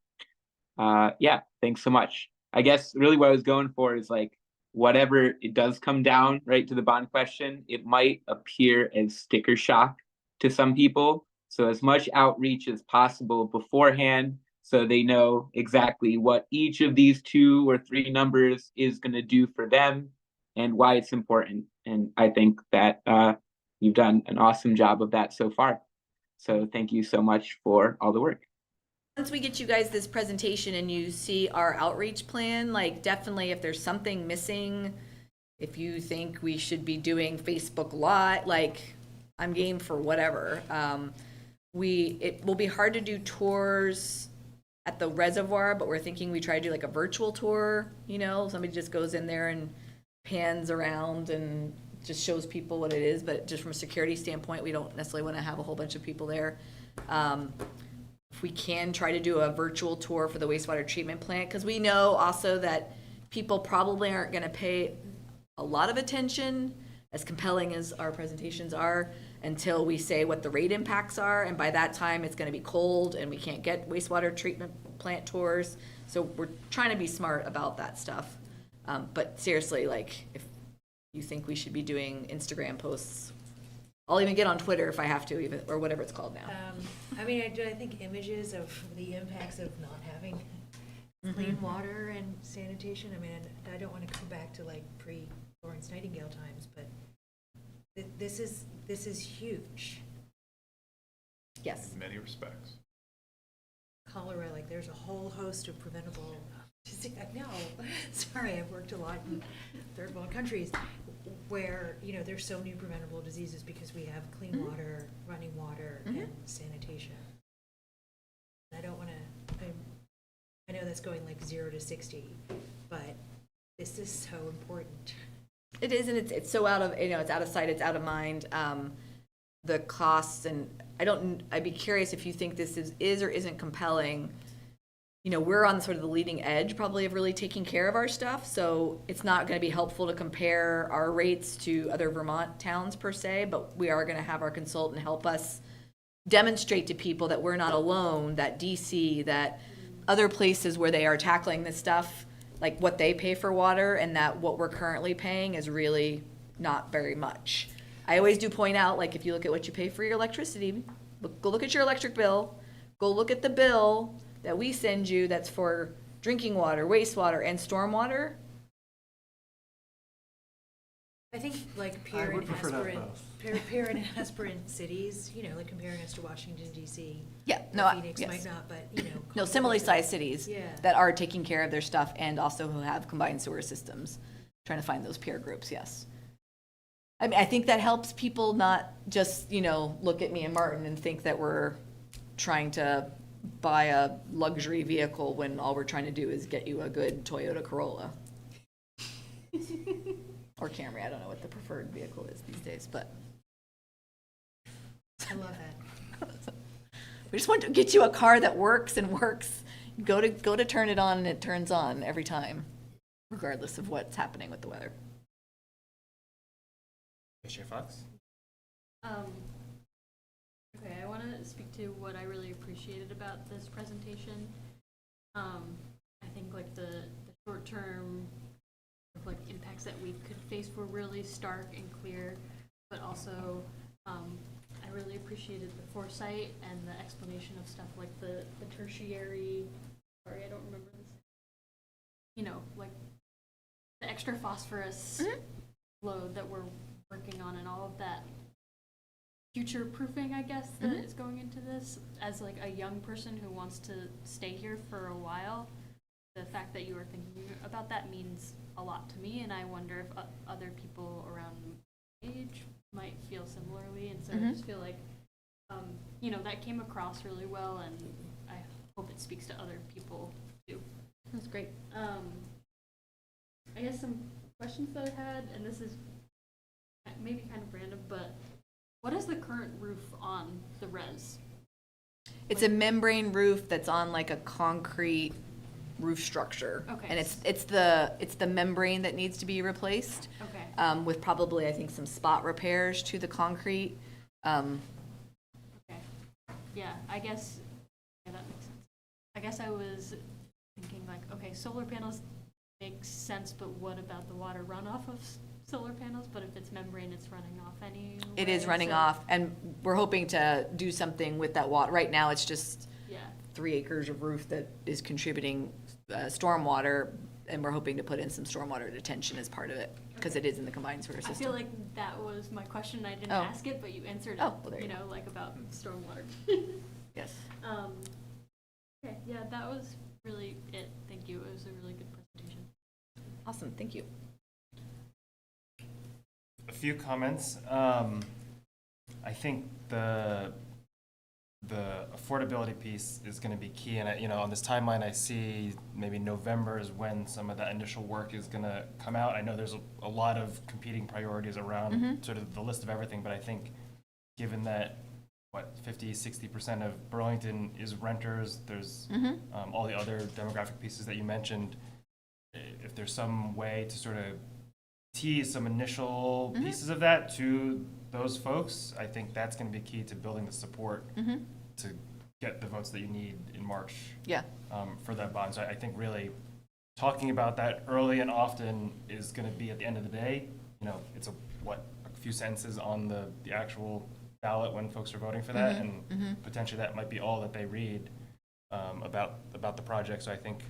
Yeah, thanks so much. I guess really what I was going for is like, whatever it does come down, right, to the bond question, it might appear as sticker shock to some people. So as much outreach as possible beforehand, so they know exactly what each of these 2 or 3 numbers is going to do for them and why it's important. And I think that you've done an awesome job of that so far. So thank you so much for all the work. Once we get you guys this presentation and you see our outreach plan, like definitely if there's something missing, if you think we should be doing Facebook Live, like I'm game for whatever. It will be hard to do tours at the reservoir, but we're thinking we try to do like a virtual tour, somebody just goes in there and pans around and just shows people what it is. But just from a security standpoint, we don't necessarily want to have a whole bunch of people there. If we can try to do a virtual tour for the wastewater treatment plant, because we know also that people probably aren't going to pay a lot of attention, as compelling as our presentations are, until we say what the rate impacts are. And by that time, it's going to be cold and we can't get wastewater treatment plant tours. So we're trying to be smart about that stuff. But seriously, like if you think we should be doing Instagram posts, I'll even get on Twitter if I have to, even, or whatever it's called now. I mean, I think images of the impacts of not having clean water and sanitation. I mean, I don't want to come back to like pre-Florence Nightingale times, but this is huge. Yes. In many respects. Cholera, like there's a whole host of preventable. No, sorry, I've worked a lot in third world countries where there's so many preventable diseases because we have clean water, running water, and sanitation. I don't want to. I know that's going like 0 to 60, but this is so important. It is, and it's so out of it's out of sight, it's out of mind. The costs, and I'd be curious if you think this is or isn't compelling. We're on sort of the leading edge probably of really taking care of our stuff, so it's not going to be helpful to compare our rates to other Vermont towns per se, but we are going to have our consultant help us demonstrate to people that we're not alone, that DC, that other places where they are tackling this stuff, like what they pay for water, and that what we're currently paying is really not very much. I always do point out, like if you look at what you pay for your electricity, go look at your electric bill, go look at the bill that we send you that's for drinking water, wastewater, and stormwater. I think like peer and aspirant cities, like comparing us to Washington D.C. Yeah, no, Phoenix yes. might not, but No, similarly sized cities that are taking care of their stuff and also who have combined sewer systems. Trying to find those peer groups, yes. I mean, I think that helps people not just, look at me and Martin and think that we're trying to buy a luxury vehicle when all we're trying to do is get you a good Toyota Corolla. Or Camry, I don't know what the preferred vehicle is these days, but. I love that. We just want to get you a car that works and works. Go to turn it on and it turns on every time, regardless of what's happening with the weather. Chair Fox? Okay, I want to speak to what I really appreciated about this presentation. I think like the short-term like impacts that we could face were really stark and clear, but also I really appreciated the foresight and the explanation of stuff like the tertiary, sorry, I don't remember this, you know, like the extra phosphorus load that we're working on and all of that future proofing, I guess, that is going into this. As like a young person who wants to stay here for a while, the fact that you are thinking about that means a lot to me, and I wonder if other people around my age might feel similarly. And so I just feel like, you know, that came across really well, and I hope it speaks to other people too. That's great. I guess some questions that I had, and this is maybe kind of random, but what is the current roof on the res? It's a membrane roof that's on like a concrete roof structure. Okay. And it's the membrane that needs to be replaced. Okay. With probably, I think, some spot repairs to the concrete. Okay. Yeah, I guess, yeah, that makes sense. I guess I was thinking like, okay, solar panels makes sense, but what about the water runoff of solar panels? But if it's membrane, it's running off anyway. It is running off, and we're hoping to do something with that water. Right now, it's just 3 acres of roof that is contributing stormwater, and we're hoping to put in some stormwater detention as part of it, because it is in the combined sewer system. I feel like that was my question. I didn't ask it, but you answered it. Oh, well, there you you know, like about stormwater. Yes. Okay, yeah, that was really it. Thank you. It was a really good presentation. Awesome, thank you. A few comments. I think the affordability piece is going to be key, and you know, on this timeline, I see maybe November is when some of that initial work is going to come out. I know there's a lot of competing priorities around sort of the list of everything, but I think given that 50-60% of Burlington is renters, there's all the other demographic pieces that you mentioned. If there's some way to sort of tease some initial pieces of that to those folks, I think that's going to be key to building the support to get the votes that you need in March for that bond. So I think really talking about that early and often is going to be, at the end of the day, you know, it's a few sentences on the actual ballot when folks are voting for that, and potentially that might be all that they read about the project. So I think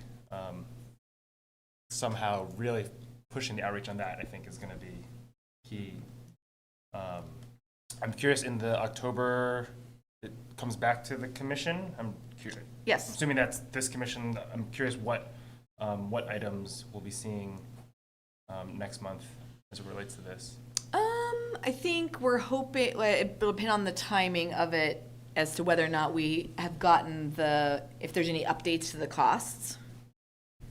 somehow really pushing the outreach on that, I think, is going to be key. I'm curious, in the October, it comes back to the commission. I'm curious. Yes. Assuming that's this commission, I'm curious what items we'll be seeing next month as it relates to this. I think we're hoping, it will depend on the timing of it as to whether or not we have gotten if there's any updates to the costs.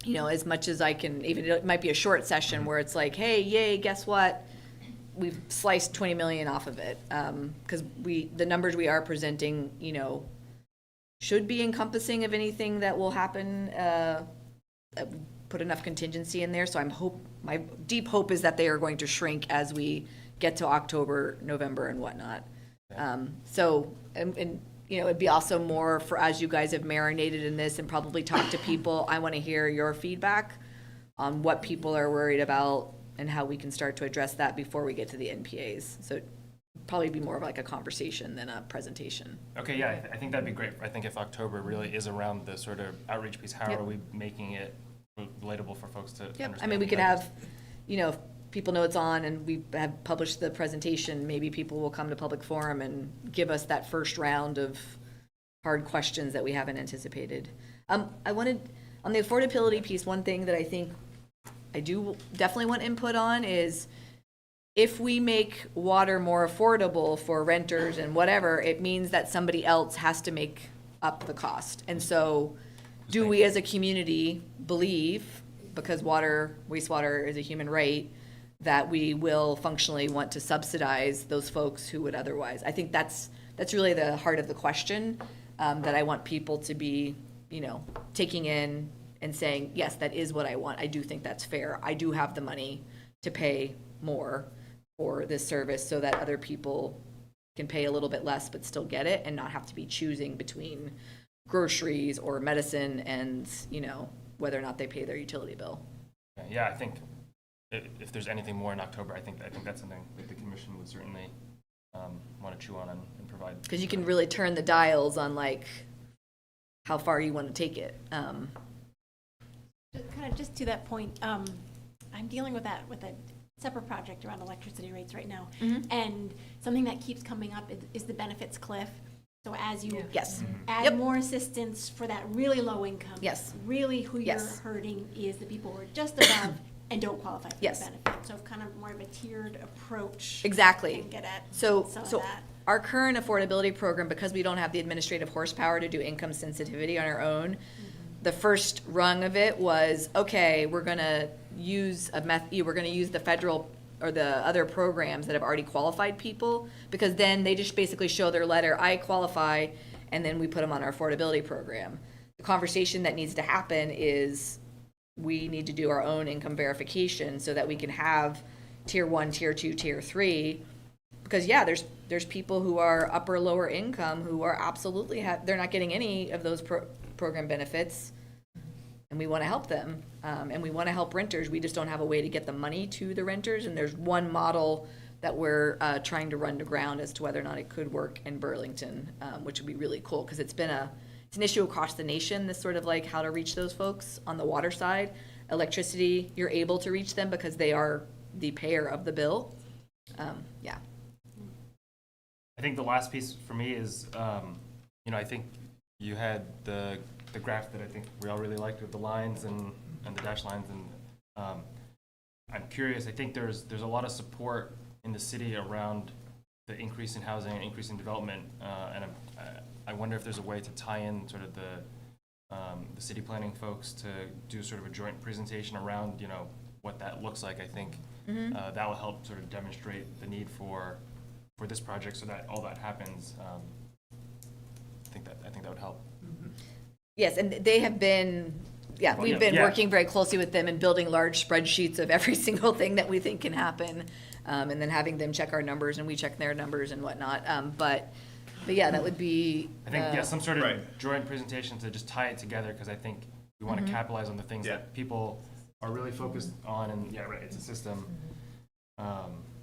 You know, as much as I can, even it might be a short session where it's like, hey, yay, guess what? We've sliced 20 million off of it. Because the numbers we are presenting, you know, should be encompassing of anything that will happen. Put enough contingency in there. So my deep hope is that they are going to shrink as we get to October, November, and whatnot. And you know, it'd be also more for, as you guys have marinated in this and probably talked to people, I want to hear your feedback on what people are worried about and how we can start to address that before we get to the NPAs. So it'd probably be more of like a conversation than a presentation. Okay, yeah, I think that'd be great. I think if October really is around the sort of outreach piece, how are we making it relatable for folks to understand? I mean, we could have, you know, if people know it's on and we have published the presentation, maybe people will come to public forum and give us that first round of hard questions that we haven't anticipated. I wanted, on the affordability piece, one thing that I think I do definitely want input on is, if we make water more affordable for renters and whatever, it means that somebody else has to make up the cost. And so do we as a community believe, because wastewater is a human right, that we will functionally want to subsidize those folks who would otherwise? I think that's really the heart of the question, that I want people to be, taking in and saying, yes, that is what I want. I do think that's fair. I do have the money to pay more for this service so that other people can pay a little bit less but still get it and not have to be choosing between groceries or medicine and, whether or not they pay their utility bill. Yeah, I think if there's anything more in October, I think that's something that the commission would certainly want to chew on and provide. Because you can really turn the dials on like how far you want to take it. Kind of just to that point, I'm dealing with a separate project around electricity rates right now. And something that keeps coming up is the benefits cliff. So as you add more assistance for that really low income, really who you're hurting is the people who are just above and don't qualify for the benefit. So kind of more of a tiered approach. Exactly. Can get at So that. our current affordability program, because we don't have the administrative horsepower to do income sensitivity on our own, the first rung of it was, okay, we're going to use the federal or the other programs that have already qualified people, because then they just basically show their letter, I qualify, and then we put them on our affordability program. The conversation that needs to happen is we need to do our own income verification so that we can have tier 1, tier 2, tier 3, because there's people who are upper lower income who are absolutely they're not getting any of those program benefits, and we want to help them, and we want to help renters. We just don't have a way to get the money to the renters, and there's one model that we're trying to run to ground as to whether or not it could work in Burlington, which would be really cool, because it's an issue across the nation, this sort of like how to reach those folks on the water side. Electricity, you're able to reach them because they are the payer of the bill. I think the last piece for me is, I think you had the graph that I think we all really liked with the lines and the dash lines, and I'm curious. I think there's a lot of support in the city around the increase in housing and increase in development, and I wonder if there's a way to tie in sort of the city planning folks to do sort of a joint presentation around what that looks like. I think that will help sort of demonstrate the need for this project so that all that happens. I think that would help. Yes, and they have been, we've been working very closely with them and building large spreadsheets of every single thing that we think can happen, and then having them check our numbers and we check their numbers and whatnot. But yeah, that would be. I think some sort of joint presentation to just tie it together, because I think we want to capitalize on the things that people are really focused on, and it's a system.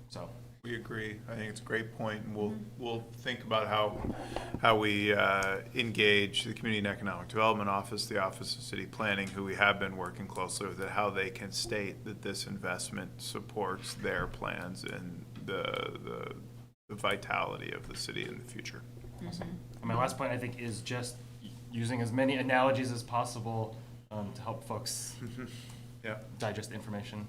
So. We agree. I think it's a great point, and we'll think about how we engage the Community and Economic Development Office, the Office of City Planning, who we have been working closely with, how they can state that this investment supports their plans and the vitality of the city in the future. Awesome. And my last point, I think, is just using as many analogies as possible to help folks digest information.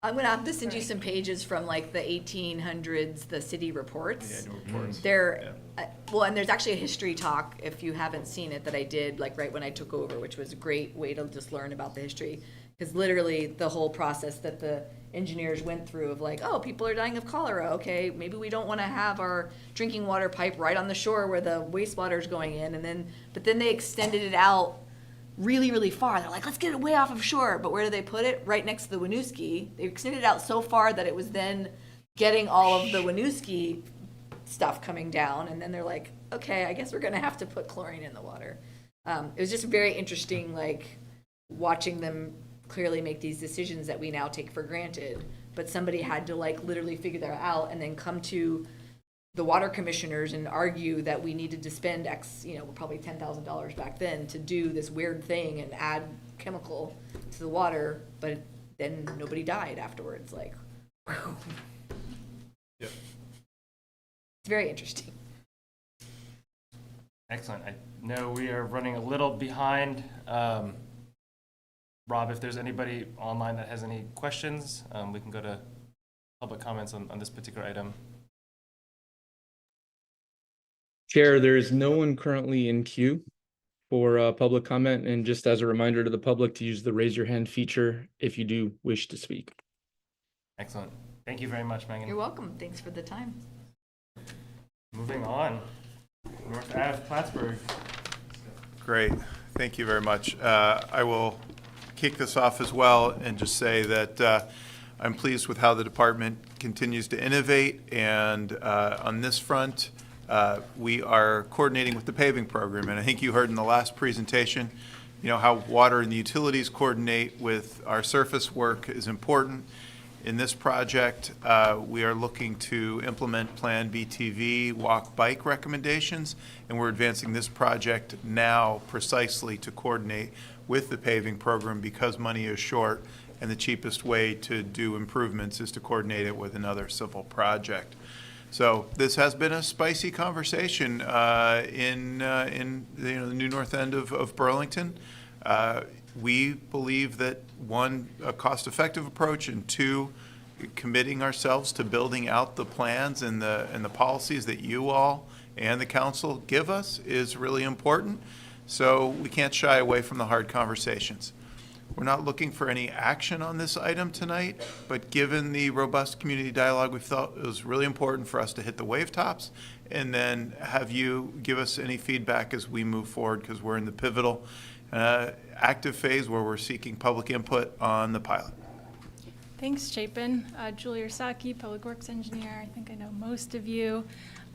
I'm going to have to send you some pages from like the 1800s, the city reports. Reports. And there's actually a history talk, if you haven't seen it, that I did like right when I took over, which was a great way to just learn about the history. Because literally the whole process that the engineers went through of like, oh, people are dying of cholera. Okay, maybe we don't want to have our drinking water pipe right on the shore where the wastewater is going in. But then they extended it out really, really far. They're like, let's get it way off of shore. But where do they put it? Right next to the Winooski. They extended it out so far that it was then getting all of the Winooski stuff coming down. And then they're like, okay, I guess we're going to have to put chlorine in the water. It was just very interesting, like watching them clearly make these decisions that we now take for granted. But somebody had to like literally figure that out and then come to the water commissioners and argue that we needed to spend X, probably $10,000 back then to do this weird thing and add chemical to the water, but then nobody died afterwards. Like, whew. Yep. It's very interesting. Excellent. I know we are running a little behind. Rob, if there's anybody online that has any questions, we can go to public comments on this particular item? Chair, there is no one currently in queue for public comment, and just as a reminder to the public to use the raise your hand feature if you do wish to speak. Excellent. Thank you very much, Megan. You're welcome. Thanks for the time. Moving on. North Ave, Plattsburgh. Great, thank you very much. I will kick this off as well and just say that I'm pleased with how the department continues to innovate, and on this front, we are coordinating with the paving program, and I think you heard in the last presentation, you know, how water and the utilities coordinate with our surface work is important. In this project, we are looking to implement Plan BTV walk-bike recommendations, and we're advancing this project now precisely to coordinate with the paving program because money is short, and the cheapest way to do improvements is to coordinate it with another civil project. So this has been a spicy conversation in the new north end of Burlington. We believe that one, a cost-effective approach, and two, committing ourselves to building out the plans and the policies that you all and the council give us is really important. So we can't shy away from the hard conversations. We're not looking for any action on this item tonight, but given the robust community dialogue, we felt it was really important for us to hit the wave tops and then have you give us any feedback as we move forward, because we're in the pivotal active phase where we're seeking public input on the pilot. Thanks, Chapin. Julia Saki, Public Works Engineer. I think I know most of you.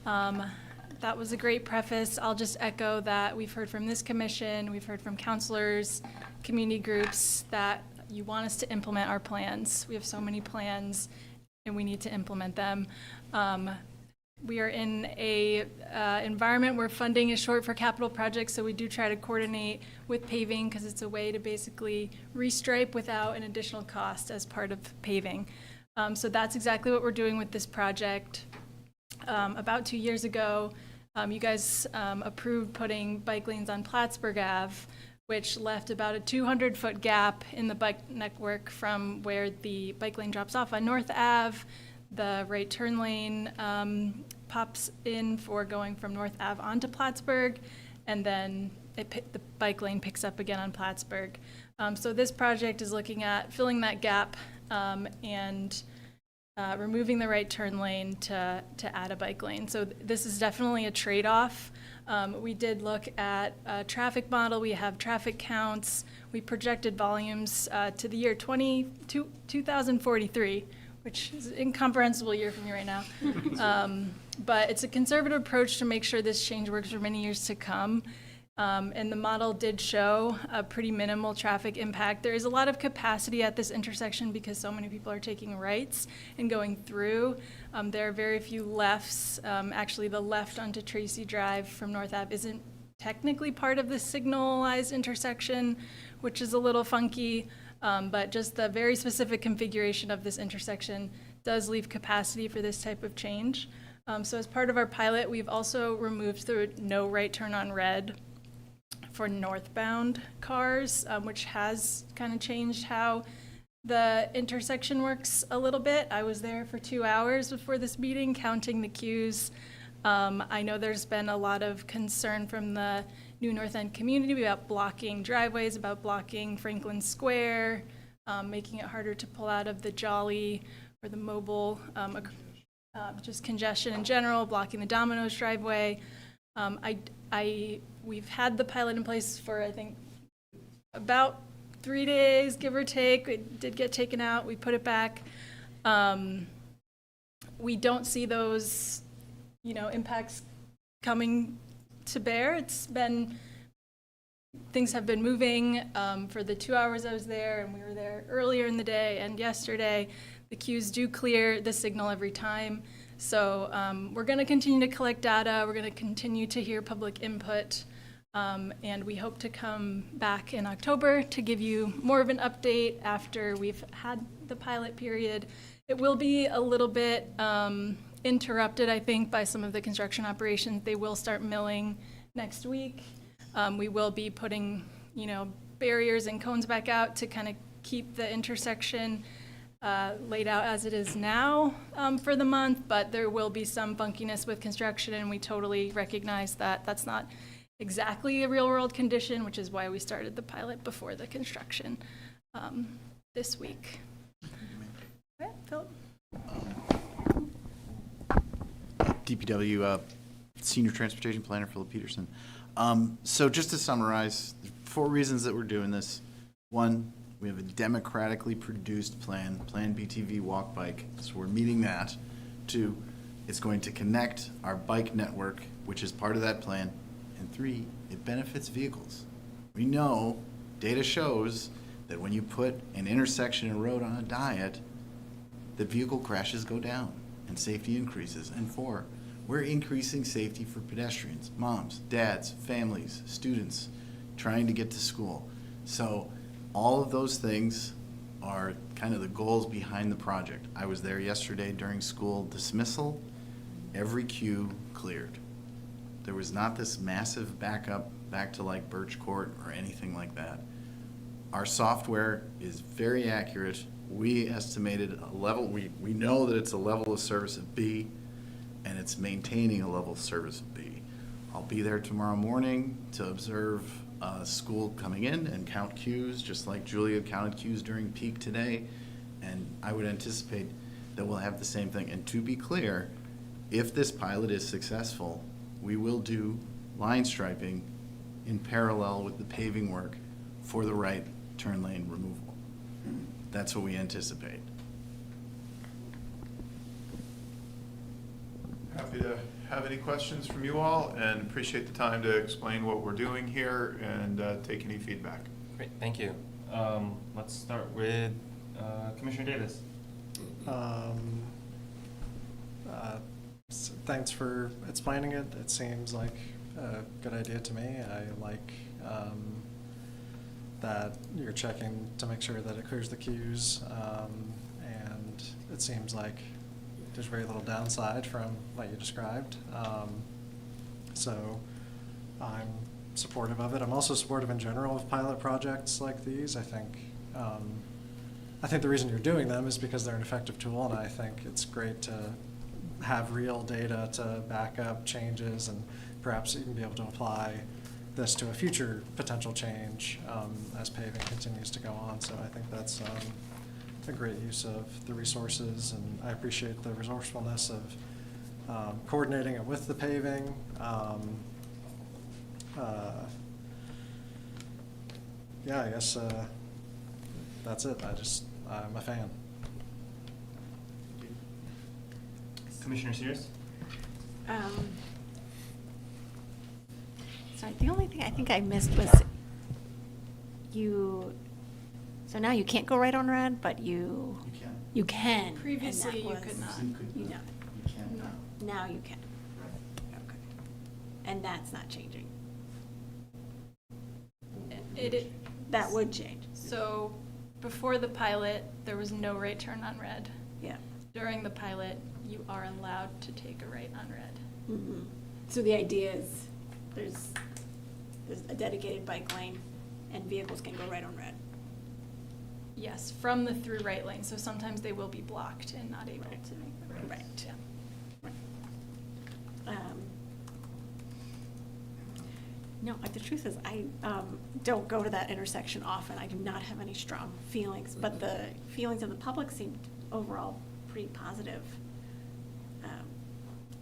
That was a great preface. I'll just echo that we've heard from this commission, we've heard from counselors, community groups, that you want us to implement our plans. We have so many plans and we need to implement them. We are in a environment where funding is short for capital projects, so we do try to coordinate with paving because it's a way to basically restripe without an additional cost as part of paving. So that's exactly what we're doing with this project. About 2 years ago, you guys approved putting bike lanes on Plattsburg Ave, which left about a 200-foot gap in the bike network from where the bike lane drops off on North Ave. The right turn lane pops in for going from North Ave onto Plattsburg, and then the bike lane picks up again on Plattsburg. So this project is looking at filling that gap and removing the right turn lane to add a bike lane. So this is definitely a trade-off. We did look at a traffic model. We have traffic counts. We projected volumes to the year 2043, which is an incomprehensible year for me right now. But it's a conservative approach to make sure this change works for many years to come. And the model did show a pretty minimal traffic impact. There is a lot of capacity at this intersection because so many people are taking rights and going through. There are very few lefts. Actually, the left onto Tracy Drive from North Ave isn't technically part of the signalized intersection, which is a little funky. But just the very specific configuration of this intersection does leave capacity for this type of change. So as part of our pilot, we've also removed the no right turn on red for northbound cars, which has kind of changed how the intersection works a little bit. I was there for 2 hours before this meeting counting the queues. I know there's been a lot of concern from the New North End community about blocking driveways, about blocking Franklin Square, making it harder to pull out of the Jolly or the Mobile, just congestion in general, blocking the Domino's driveway. We've had the pilot in place for, I think, about 3 days, give or take. It did get taken out. We put it back. We don't see those, impacts coming to bear. Things have been moving for the 2 hours I was there, and we were there earlier in the day and yesterday. The queues do clear the signal every time. So we're going to continue to collect data. We're going to continue to hear public input. And we hope to come back in October to give you more of an update after we've had the pilot period. It will be a little bit interrupted, I think, by some of the construction operations. They will start milling next week. We will be putting, barriers and cones back out to kind of keep the intersection laid out as it is now for the month, but there will be some funkiness with construction, and we totally recognize that that's not exactly a real-world condition, which is why we started the pilot before the construction this week. Okay, Philip? DPW Senior Transportation Planner Philip Peterson. So just to summarize, 4 reasons that we're doing this. 1, we have a democratically produced plan, Plan BTV Walk Bike, so we're meeting that. 2, it's going to connect our bike network, which is part of that plan. And 3, it benefits vehicles. We know, data shows that when you put an intersection and road on a diet, the vehicle crashes go down and safety increases. And 4, we're increasing safety for pedestrians, moms, dads, families, students trying to get to school. So all of those things are kind of the goals behind the project. I was there yesterday during school dismissal. Every queue cleared. There was not this massive backup back to like Birch Court or anything like that. Our software is very accurate. We estimated a level, we know that it's a level of service of B, and it's maintaining a level of service of B. I'll be there tomorrow morning to observe school coming in and count queues, just like Julia counted queues during peak today. And I would anticipate that we'll have the same thing. And to be clear, if this pilot is successful, we will do line striping in parallel with the paving work for the right turn lane removal. That's what we anticipate. Happy to have any questions from you all, and appreciate the time to explain what we're doing here and take any feedback. Great, thank you. Let's start with Commissioner Davis. Thanks for explaining it. It seems like a good idea to me. I like that you're checking to make sure that it clears the queues, and it seems like there's very little downside from what you described. So I'm supportive of it. I'm also supportive in general of pilot projects like these. I think the reason you're doing them is because they're an effective tool, and I think it's great to have real data to back up changes and perhaps even be able to apply this to a future potential change as paving continues to go on. So I think that's a great use of the resources, and I appreciate the resourcefulness of coordinating it with the paving. Yeah, I guess that's it. I'm a fan. Commissioner Sears? Sorry, the only thing I think I missed was so now you can't go right on red, but you can. Previously, you could not. You know. You can now. Now you can. Okay. And that's not changing. That would change. So before the pilot, there was no right turn on red. Yeah. During the pilot, you are allowed to take a right on red. Mm-hmm. So the idea is there's a dedicated bike lane and vehicles can go right on red. Yes, from the through right lane. So sometimes they will be blocked and not able to make the right. Right. Yeah. No, the truth is I don't go to that intersection often. I do not have any strong feelings, but the feelings of the public seem overall pretty positive.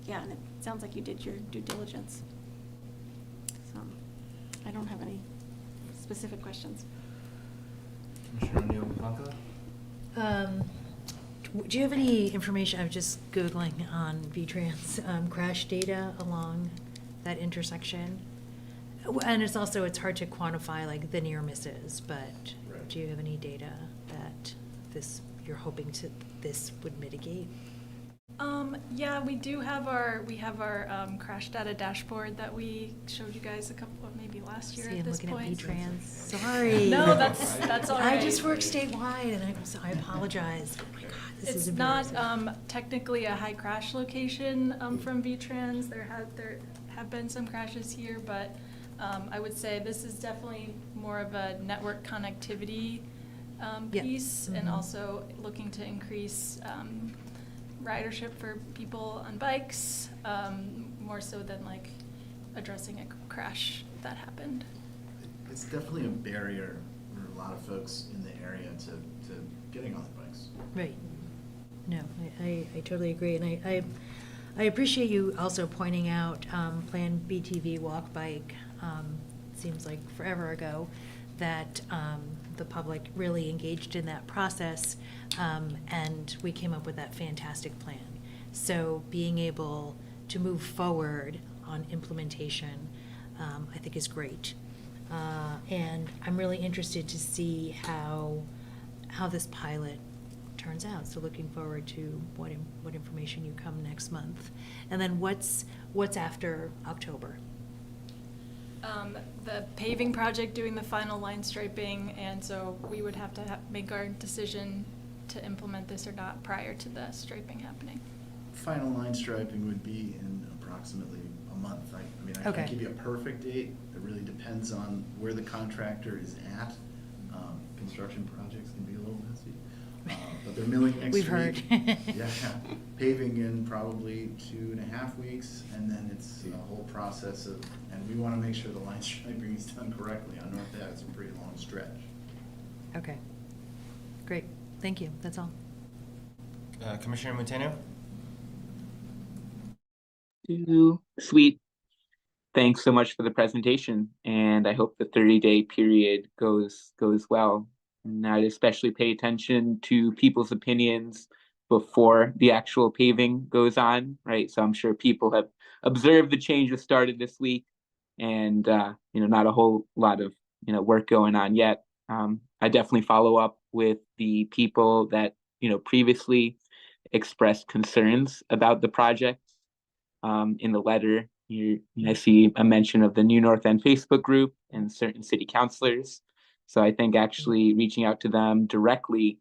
Yeah, and it sounds like you did your due diligence. So I don't have any specific questions. Commissioner O'Neill-Blanco? Do you have any information, I was just Googling on VTrans, crash data along that intersection? And it's hard to quantify like the near misses, but Right. do you have any data that you're hoping this would mitigate? Yeah, we have our crash data dashboard that we showed you guys a couple of maybe last year See, at I'm this looking point. at VTrans. Sorry. No, that's all right. I just work statewide, and I apologize. Oh my God, this is It's not embarrassing. technically a high crash location from VTrans. There have been some crashes here, but I would say this is definitely more of a network connectivity Yeah. piece, and also looking to increase ridership for people on bikes, more so than like addressing a crash that happened. It's definitely a barrier for a lot of folks in the area to getting on their bikes. Right. No, I totally agree, and I appreciate you also pointing out Plan BTV walk bike. Seems like forever ago that the public really engaged in that process, and we came up with that fantastic plan. So being able to move forward on implementation, I think is great. And I'm really interested to see how this pilot turns out. So looking forward to what information you come next month. And then what's after October? The paving project doing the final line striping, and so we would have to make our decision to implement this or not prior to the striping happening. Final line striping would be in approximately a month. I mean, I Okay. can't give you a perfect date. It really depends on where the contractor is at. Construction projects can be a little messy. But they're milling next week. We've heard. Yeah, paving in probably 2.5 weeks, and then it's a whole process of, and we want to make sure the line striping is done correctly on North Ave. It's a pretty long stretch. Okay. Great. Thank you. That's all. Commissioner Montano? Sweet. Thanks so much for the presentation, and I hope the 30-day period goes well. And I'd especially pay attention to people's opinions before the actual paving goes on, right? So I'm sure people have observed the change that started this week, and not a whole lot of work going on yet. I definitely follow up with the people that previously expressed concerns about the project. In the letter, I see a mention of the New North End Facebook group and certain city councilors. So I think actually reaching out to them directly,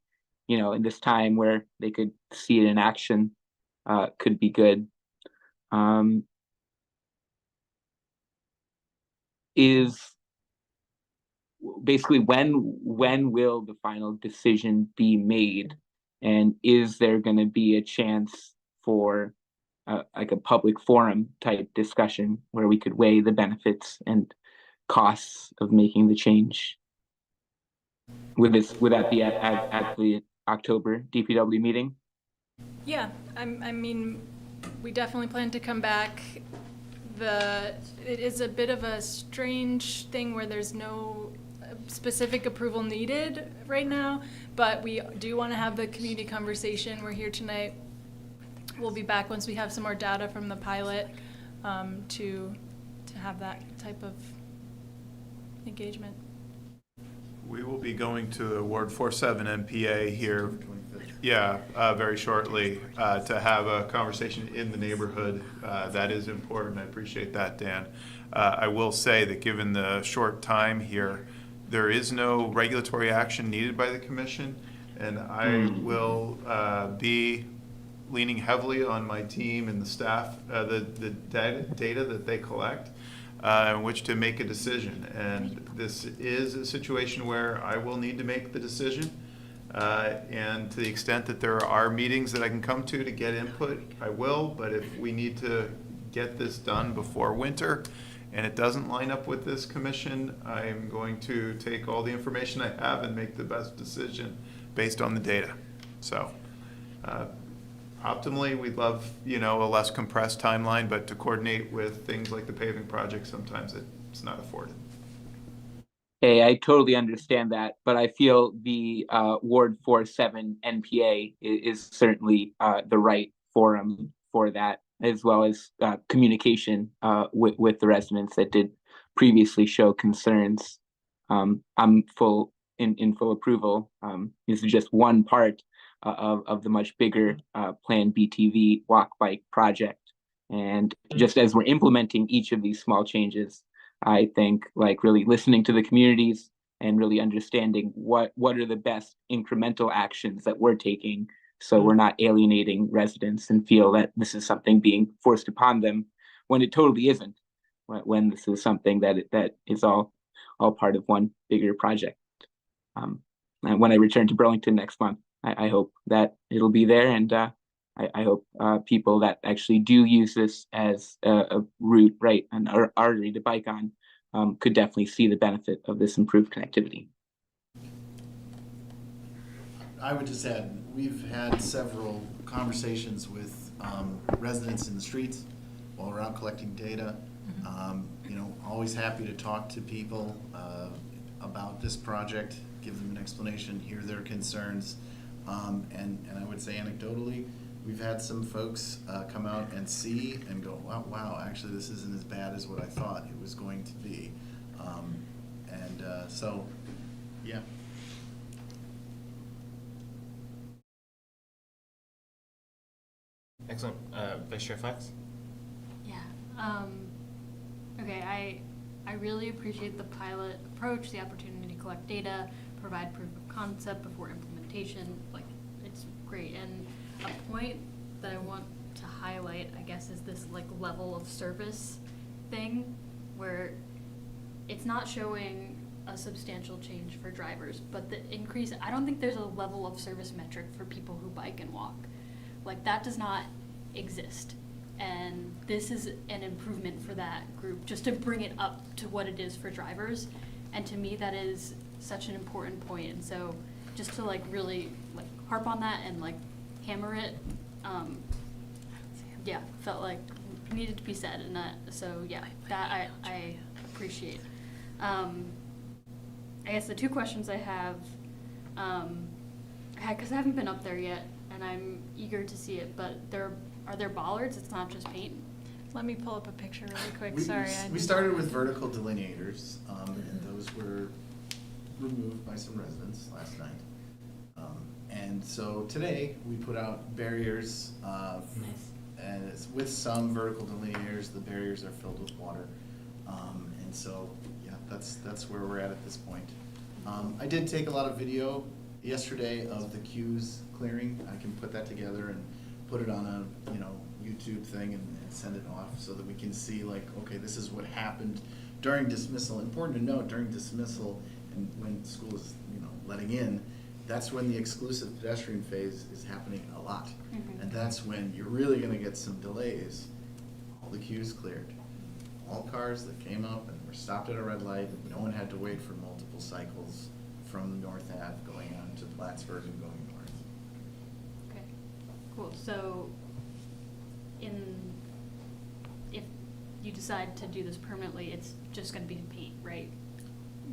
in this time where they could see it in action, could be good. Is basically when will the final decision be made, and is there going to be a chance for like a public forum type discussion where we could weigh the benefits and costs of making the change? Would that be at the October DPW meeting? Yeah, I mean, we definitely plan to come back. It is a bit of a strange thing where there's no specific approval needed right now, but we do want to have the community conversation. We're here tonight. We'll be back once we have some more data from the pilot to have that type of engagement. We will be going to the Ward 47 MPA here, very shortly, to have a conversation in the neighborhood. That is important. I appreciate that, Dan. I will say that given the short time here, there is no regulatory action needed by the commission, and I will be leaning heavily on my team and the staff, the data that they collect, in which to make a decision. And this is a situation where I will need to make the decision. And to the extent that there are meetings that I can come to get input, I will. But if we need to get this done before winter and it doesn't line up with this commission, I am going to take all the information I have and make the best decision based on the data. So optimally, we'd love, a less compressed timeline, but to coordinate with things like the paving project, sometimes it's not afforded. Hey, I totally understand that, but I feel the Ward 47 NPA is certainly the right forum for that, as well as communication with the residents that did previously show concerns. I'm in full approval. This is just one part of the much bigger Plan BTV walk bike project. And just as we're implementing each of these small changes, I think really listening to the communities and really understanding what are the best incremental actions that we're taking, so we're not alienating residents and feel that this is something being forced upon them when it totally isn't, when this is something that is all part of one bigger project. when I return to Burlington next month. I hope that it'll be there, and I hope people that actually do use this as a route, right, an artery to bike on, could definitely see the benefit of this improved connectivity. I would just add, we've had several conversations with residents in the streets while we're out collecting data. You know, always happy to talk to people about this project, give them an explanation, hear their concerns. And I would say anecdotally, we've had some folks come out and see and go, wow, actually this isn't as bad as what I thought it was going to be. So, yeah. Excellent. Vice Chair Flex? Yeah. Okay, I really appreciate the pilot approach, the opportunity to collect data, provide proof of concept before implementation. Like, it's great. And a point that I want to highlight, I guess, is this like level of service thing where it's not showing a substantial change for drivers, but the increase, I don't think there's a level of service metric for people who bike and walk. Like, that does not exist. And this is an improvement for that group, just to bring it up to what it is for drivers. And to me, that is such an important point. And so just to like really like harp on that and like hammer it, yeah, felt like needed to be said. And that, so yeah, that I appreciate. I guess the two questions I have, because I haven't been up there yet, and I'm eager to see it, but are there bollards? It's not just paint? Let me pull up a picture really quick, sorry. We started with vertical delineators, and those were removed by some residents last night. And so today, we put out barriers, and it's with some vertical delineators, the barriers are filled with water. And so, yeah, that's where we're at this point. I did take a lot of video yesterday of the queues clearing. I can put that together and put it on a YouTube thing and send it off so that we can see like, okay, this is what happened during dismissal. Important to note, during dismissal and when school is letting in, that's when the exclusive pedestrian phase is happening a lot. And that's when you're really going to get some delays. All the queues cleared. All cars that came up and were stopped at a red light, no one had to wait for multiple cycles from North Ave going on to Plattsburg and going north. Okay, cool. So if you decide to do this permanently, it's just going to be paint, right?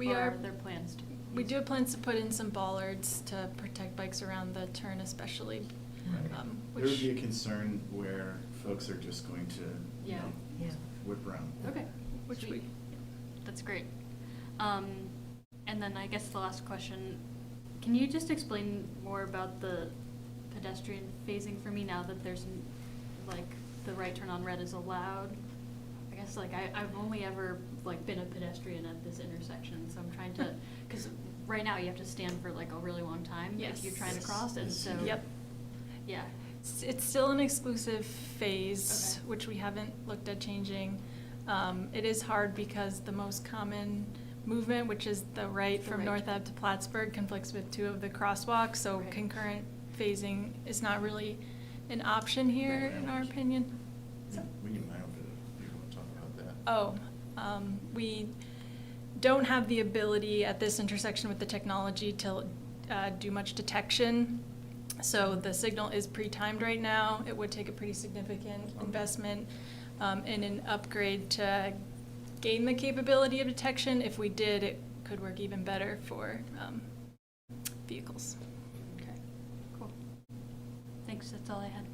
Are there plans to? We do have plans to put in some bollards to protect bikes around the turn especially. Right. There would be a concern where folks are just going to whip around. Okay, that's great. And then I guess the last question, can you just explain more about the pedestrian phasing for me now that there's like the right turn on red is allowed? I guess like I've only ever like been a pedestrian at this intersection, so I'm trying to, because right now you have to stand for like a really long time if you're trying to cross, and so yeah. It's still an exclusive phase, which we haven't looked at changing. It is hard because the most common movement, which is the right from North Ave to Plattsburg, conflicts with two of the crosswalks, so concurrent phasing is not really an option here, in our opinion. We want to talk about that. We don't have the ability at this intersection with the technology to do much detection. So the signal is pre-timed right now. It would take a pretty significant investment in an upgrade to gain the capability of detection. If we did, it could work even better for vehicles. Okay, cool. Thanks, that's all I had.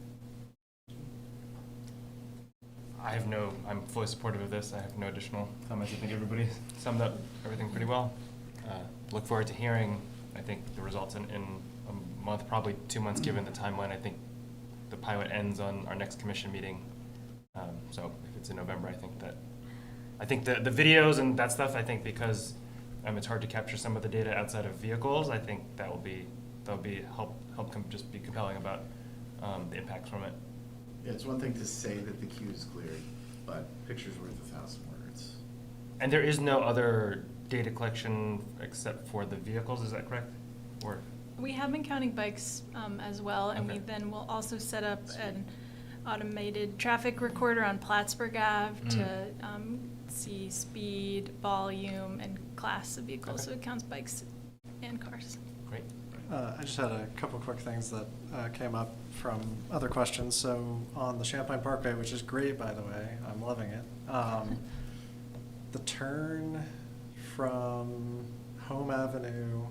I'm fully supportive of this. I have no additional comments. I think everybody summed up everything pretty well. Look forward to hearing, I think, the results in a month, probably 2 months, given the timeline. I think the pilot ends on our next commission meeting. So if it's in November, I think the videos and that stuff, I think because it's hard to capture some of the data outside of vehicles, I think that'll be help just be compelling about the impacts from it. Yeah, it's one thing to say that the queue is cleared, but picture's worth 1,000 words. And there is no other data collection except for the vehicles, is that correct? Or We have been counting bikes as well, and we Okay. then will also set up an automated traffic recorder on Plattsburg Ave to see speed, volume, and class of vehicles. So it counts bikes and cars. great. I just had a couple quick things that came up from other questions. So on the Champlain Parkway, which is great, by the way, I'm loving it. The turn from Home Avenue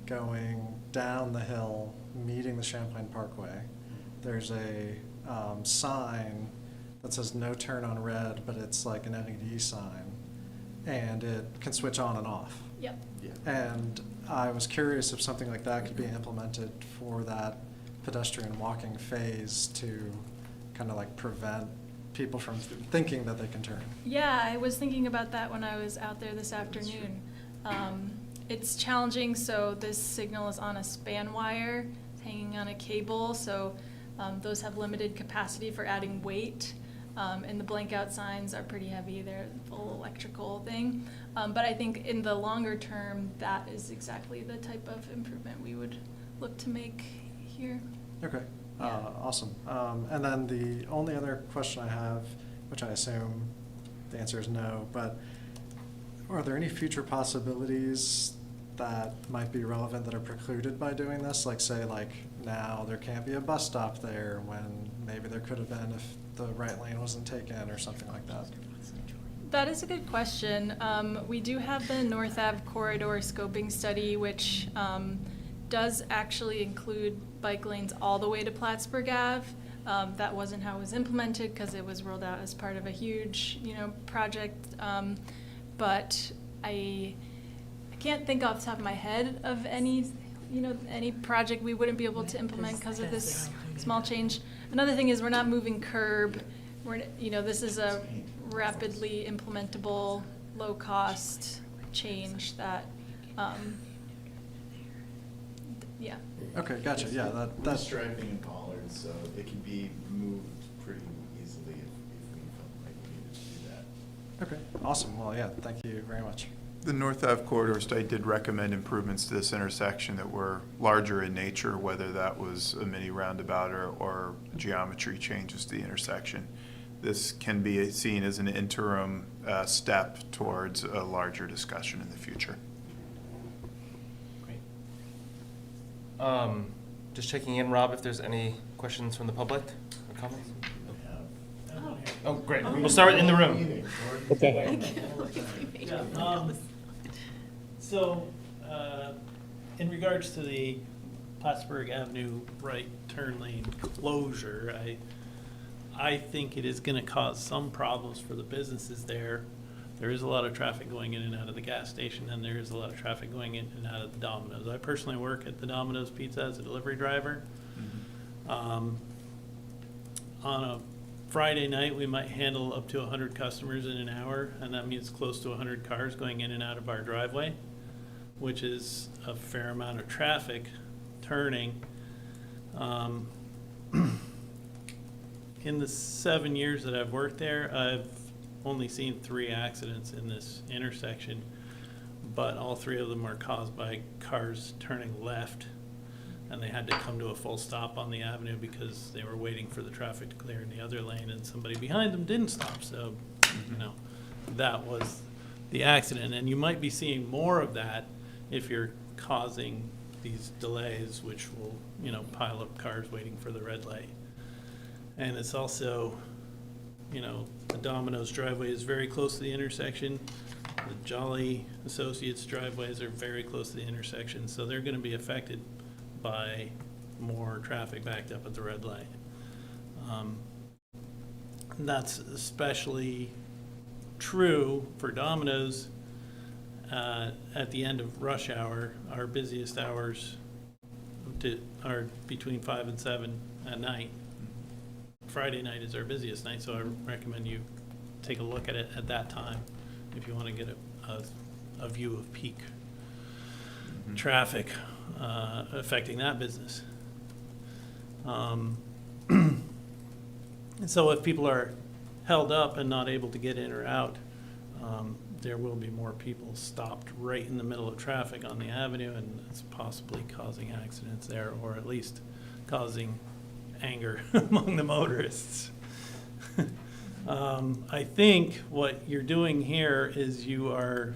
going down the hill, meeting the Champlain Parkway, there's a sign that says no turn on red, but it's like an LED sign, and it can switch on and off. Yep. And I was curious if something like that could be implemented for that pedestrian walking phase to kind of like prevent people from thinking that they can turn. Yeah, I was thinking about that when I was out there this afternoon. It's challenging, so this signal is on a span wire, it's hanging on a cable, so those have limited capacity for adding weight. And the blank out signs are pretty heavy, they're a full electrical thing. But I think in the longer term, that is exactly the type of improvement we would look to make here. Okay, awesome. And then the only other question I have, which I assume the answer is no, but are there any future possibilities that might be relevant that are precluded by doing this? Like say like now there can't be a bus stop there when maybe there could have been if the right lane wasn't taken or something like that. That is a good question. We do have the North Ave corridor scoping study, which does actually include bike lanes all the way to Plattsburg Ave. That wasn't how it was implemented because it was rolled out as part of a huge, project. But I can't think off the top of my head of any project we wouldn't be able to implement because of this small change. Another thing is we're not moving curb. This is a rapidly implementable, low-cost change that, yeah. Okay, gotcha. Yeah, that's striping and bollards, so it can be moved pretty easily if we felt like we needed to do that. okay. Awesome. Well, yeah. Thank you very much. The North Ave corridor study did recommend improvements to this intersection that were larger in nature, whether that was a mini roundabout or geometry changes to the intersection. This can be seen as an interim step towards a larger discussion in the future. Great. Just checking in, Rob, if there's any questions from the public or comments? Oh, great. We'll start in the room. Okay. So, in regards to the Plattsburg Avenue right turn lane closure, I think it is going to cause some problems for the businesses there. There is a lot of traffic going in and out of the gas station, and there is a lot of traffic going in and out of the Domino's. I personally work at the Domino's Pizza as a delivery driver. On a Friday night, we might handle up to 100 customers in an hour, and that means close to 100 cars going in and out of our driveway, which is a fair amount of traffic turning. In the 7 years that I've worked there, I've only seen 3 accidents in this intersection, but all 3 of them are caused by cars turning left, and they had to come to a full stop on the avenue because they were waiting for the traffic to clear in the other lane, and somebody behind them didn't stop. So, that was the accident. And you might be seeing more of that if you're causing these delays, which will, pile up cars waiting for the red light. And it's also, the Domino's driveway is very close to the intersection. The Jolly Associates driveways are very close to the intersection, so they're going to be affected by more traffic backed up at the red light. That's especially true for Domino's at the end of rush hour. Our busiest hours are between 5 and 7 at night. Friday night is our busiest night, so I recommend you take a look at it at that time if you want to get a view of peak traffic affecting that business. So if people are held up and not able to get in or out, there will be more people stopped right in the middle of traffic on the avenue, and it's possibly causing accidents there, or at least causing anger among the motorists. I think what you're doing here is you are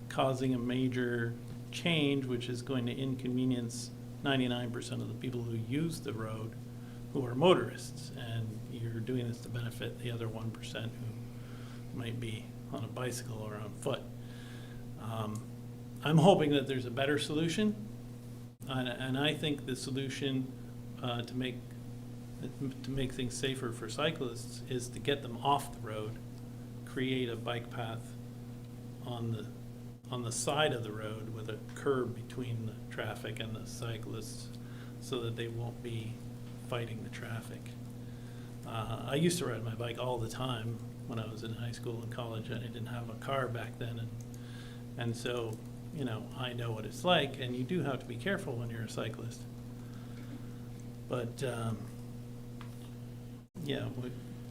causing a major change, which is going to inconvenience 99% of the people who use the road, who are motorists, and you're doing this to benefit the other 1% who might be on a bicycle or on foot. I'm hoping that there's a better solution, and I think the solution to make things safer for cyclists is to get them off the road, create a bike path on the side of the road with a curb between the traffic and the cyclists, so that they won't be fighting the traffic. I used to ride my bike all the time when I was in high school and college. I didn't have a car back then, and so, you know, I know what it's like, and you do have to be careful when you're a cyclist. But yeah,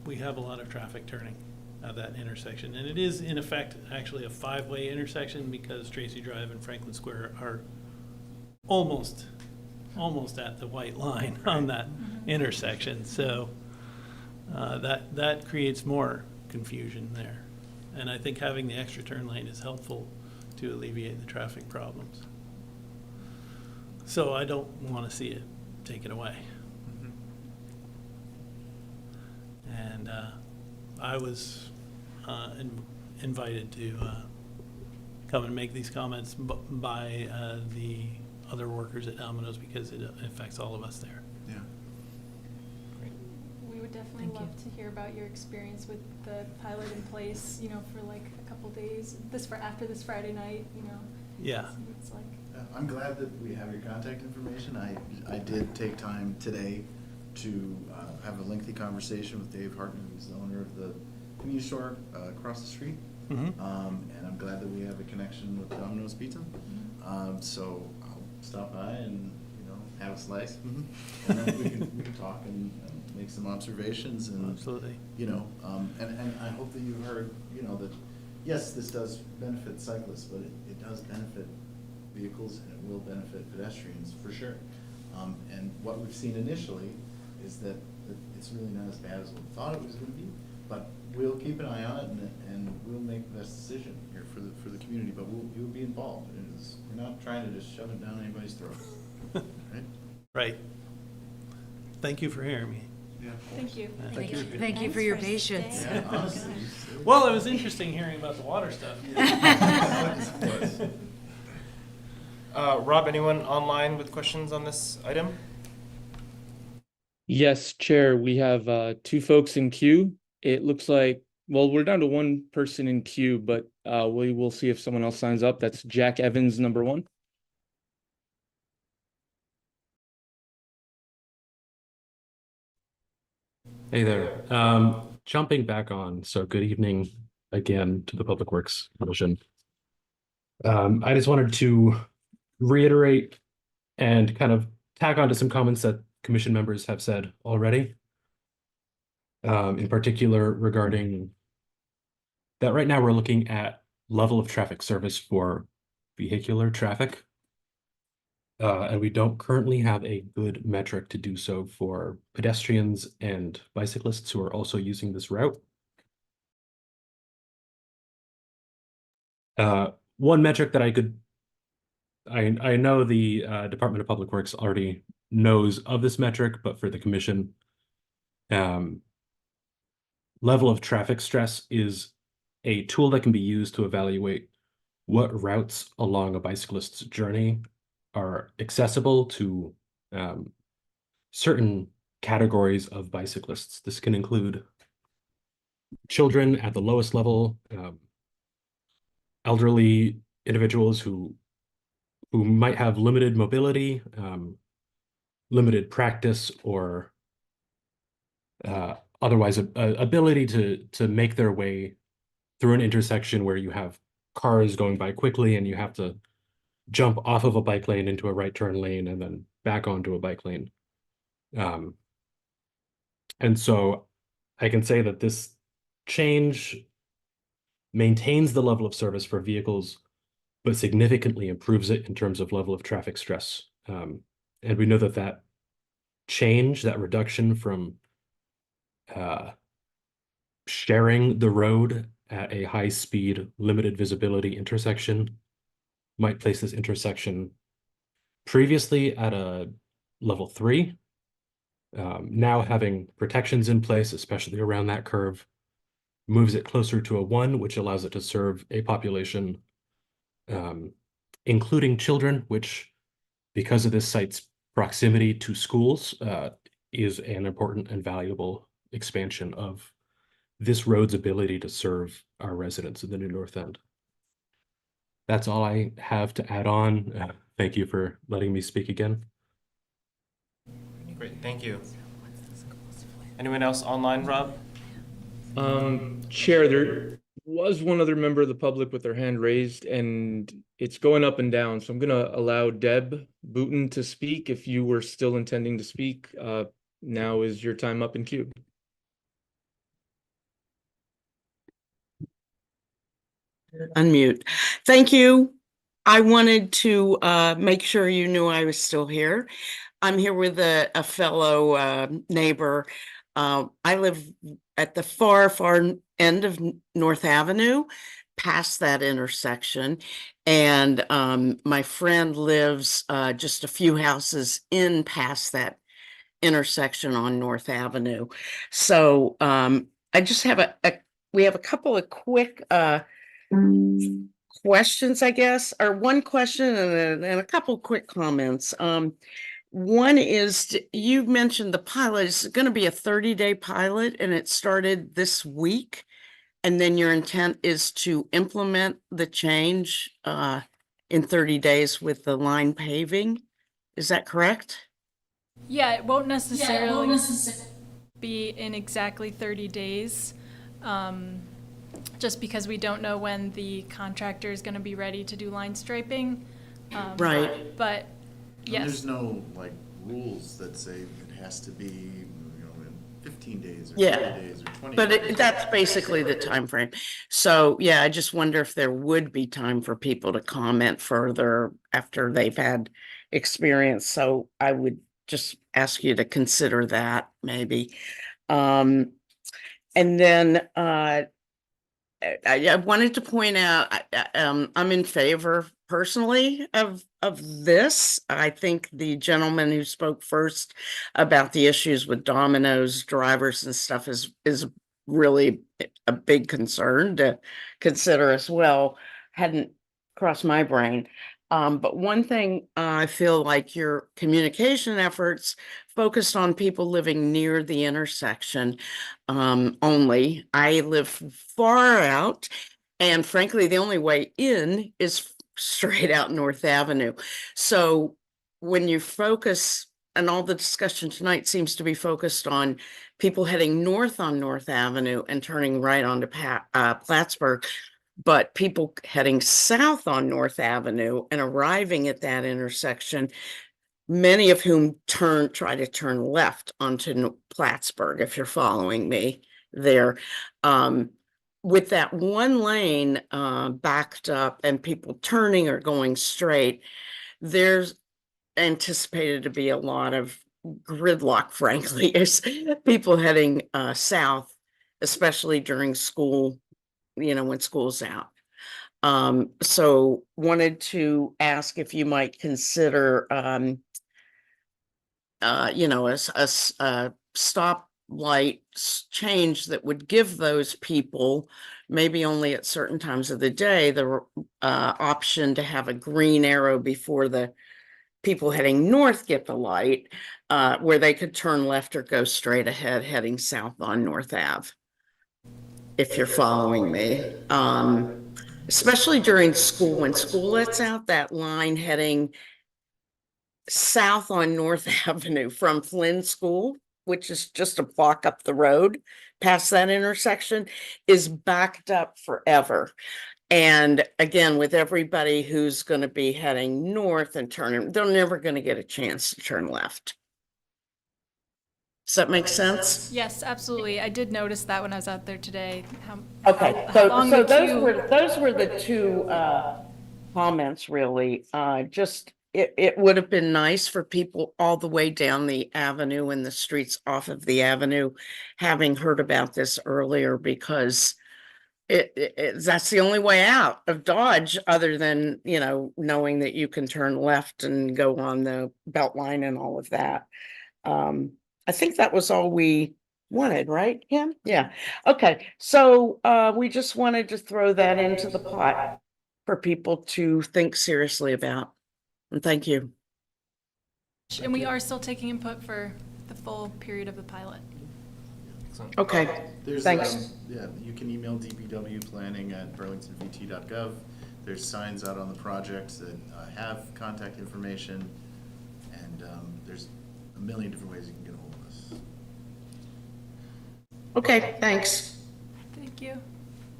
we have a lot of traffic turning at that intersection, and it is in effect actually a 5-way intersection, because Tracy Drive and Franklin Square are almost at the white line on that intersection. So that creates more confusion there, and I think having the extra turn lane is helpful to alleviate the traffic problems. So I don't want to see it taken away. And I was invited to come and make these comments by the other workers at Domino's, because it affects all of us there. Yeah. We would definitely love to hear about your experience with the pilot in place, you know, for like a couple days, after this Friday night, you know. Yeah. See what it's like. I'm glad that we have your contact information. I did take time today to have a lengthy conversation with Dave Hartman, who's the owner of the convenience store across the street. And I'm glad that we have a connection with Domino's Pizza. So I'll stop by and, you know, have a slice, and then we can talk and make some observations. And absolutely, you know, and I hope that you heard, you know, that yes, this does benefit cyclists, but it does benefit vehicles, and it will benefit pedestrians for sure. And what we've seen initially is that it's really not as bad as we thought it was going to be, but we'll keep an eye on it, and we'll make the best decision here for the community. But you'll be involved. We're not trying to just shove it down anybody's throat, right? Right. Thank you for hearing me. Yeah. Thank you. Thank you for your patience. Yeah, honestly. Well, it was interesting hearing about the water stuff. Rob, anyone online with questions on this item? Yes, Chair, we have 2 folks in queue. It looks like, well, we're down to 1 person in queue, but we will see if someone else signs up. That's Jack Evans, number 1. Hey there. Jumping back on, so good evening again to the Public Works Commission. I just wanted to reiterate and kind of tag on to some comments that commission members have said already. In particular regarding that right now we're looking at level of traffic service for vehicular traffic. And we don't currently have a good metric to do so for pedestrians and bicyclists who are also using this route. One metric that I know the Department of Public Works already knows of this metric, but for the commission, level of traffic stress is a tool that can be used to evaluate what routes along a bicyclist's journey are accessible to certain categories of bicyclists. This can include children at the lowest level, elderly individuals who might have limited mobility, limited practice, or otherwise ability to make their way through an intersection where you have cars going by quickly and you have to jump off of a bike lane into a right turn lane and then back onto a bike lane. And so I can say that this change maintains the level of service for vehicles, but significantly improves it in terms of level of traffic stress. And we know that that change, that reduction from sharing the road at a high-speed, limited visibility intersection might place this intersection previously at a level 3. Now having protections in place, especially around that curve, moves it closer to a 1, which allows it to serve a population, including children, which, because of this site's proximity to schools, is an important and valuable expansion of this road's ability to serve our residents in the New North End. That's all I have to add on. Thank you for letting me speak again. Great, thank you. Anyone else online, Rob? Chair, there was one other member of the public with their hand raised, and it's going up and down. So I'm going to allow Deb Booton to speak if you were still intending to speak. Now is your time up in queue. Unmute. Thank you. I wanted to make sure you knew I was still here. I'm here with a fellow neighbor. I live at the far end of North Avenue, past that intersection. And my friend lives just a few houses in past that intersection on North Avenue. So I just have we have a couple of quick questions, I guess, or one question and a couple quick comments. One is, you mentioned the pilot is going to be a 30-day pilot, and it started this week. And then your intent is to implement the change in 30 days with the line paving. Is that correct? Yeah, it won't necessarily be in exactly 30 days. Just because we don't know when the contractor is going to be ready to do line striping. Right. But yes. There's no like rules that say it has to be, in 15 days or 30 days or 20 but days. that's basically the time frame. So yeah, I just wonder if there would be time for people to comment further after they've had experience. So I would just ask you to consider that maybe. And then I wanted to point out, I'm in favor personally of this. I think the gentleman who spoke first about the issues with Domino's drivers and stuff is really a big concern to consider as well. Hadn't crossed my brain. But one thing, I feel like your communication efforts focused on people living near the intersection only. I live far out, and frankly, the only way in is straight out North Avenue. So when you focus, and all the discussion tonight seems to be focused on people heading north on North Avenue and turning right onto Plattsburg, but people heading south on North Avenue and arriving at that intersection, many of whom try to turn left onto Plattsburg, if you're following me there. With that one lane backed up and people turning or going straight, there's anticipated to be a lot of gridlock, frankly, as people heading south, especially during school, when school's out. So wanted to ask if you might consider, a stoplight change that would give those people, maybe only at certain times of the day, the option to have a green arrow before the people heading north get the light, where they could turn left or go straight ahead heading south on North Ave. If you're following me, especially during school, when school lets out, that line heading south on North Avenue from Flynn School, which is just a block up the road past that intersection, is backed up forever. And again, with everybody who's going to be heading north and turning, they're never going to get a chance to turn left. Does that make sense? Yes, absolutely. I did notice that when I was out there today. Okay, how so, long so the those queue- were the two, comments really. Just, it would have been nice for people all the way down the avenue and the streets off of the avenue, having heard about this earlier, because that's the only way out of Dodge, other than, you know, knowing that you can turn left and go on the Beltline and all of that. I think that was all we wanted, right, Kim? Yeah. Okay, so we just wanted to throw that into the pot for people to think seriously about. And thank you. And we are still taking input for the full period of the pilot. Okay, There's, thanks. yeah, you can email dpw@burlingtonvt.gov. There's signs out on the project that have contact information, and there's a million different ways you can get a hold of us. Okay, thanks. Thank you.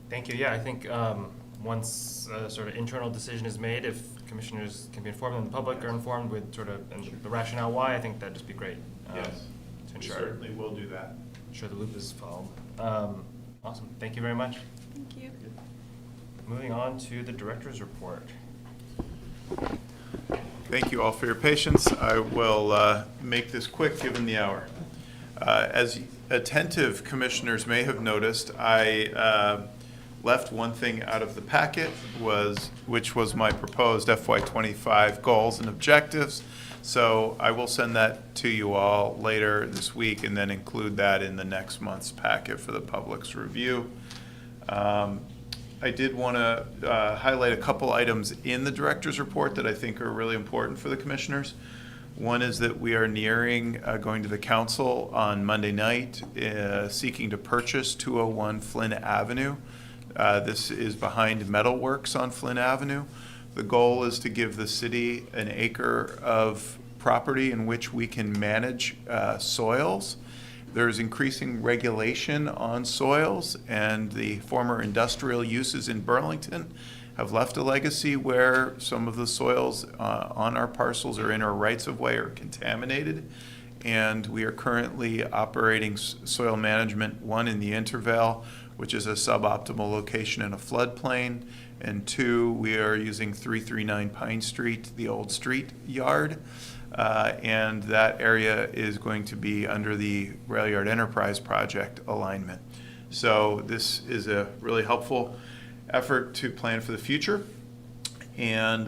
Thank you. Yeah, I think once a sort of internal decision is made, if commissioners can be informed and the public are informed with sort of and the rationale why, I think that'd just be great. Yes, to we ensure, certainly will do that. ensure the loop is followed. Awesome. Thank you very much. Thank you. Moving on to the director's report. Thank you all for your patience. I will make this quick given the hour. As attentive commissioners may have noticed, I left one thing out of the packet, which was my proposed FY25 goals and objectives. So I will send that to you all later this week and then include that in the next month's packet for the public's review. I did want to highlight a couple items in the director's report that I think are really important for the commissioners. One is that we are nearing going to the council on Monday night, seeking to purchase 201 Flynn Avenue. This is behind Metalworks on Flynn Avenue. The goal is to give the city an acre of property in which we can manage soils. There's increasing regulation on soils, and the former industrial uses in Burlington have left a legacy where some of the soils on our parcels or in our rights-of-way are contaminated. And we are currently operating soil management, one in the Intervale, which is a suboptimal location in a floodplain, and two, we are using 339 Pine Street, the old street yard, and that area is going to be under the Rail Yard Enterprise Project alignment. So this is a really helpful effort to plan for the future, and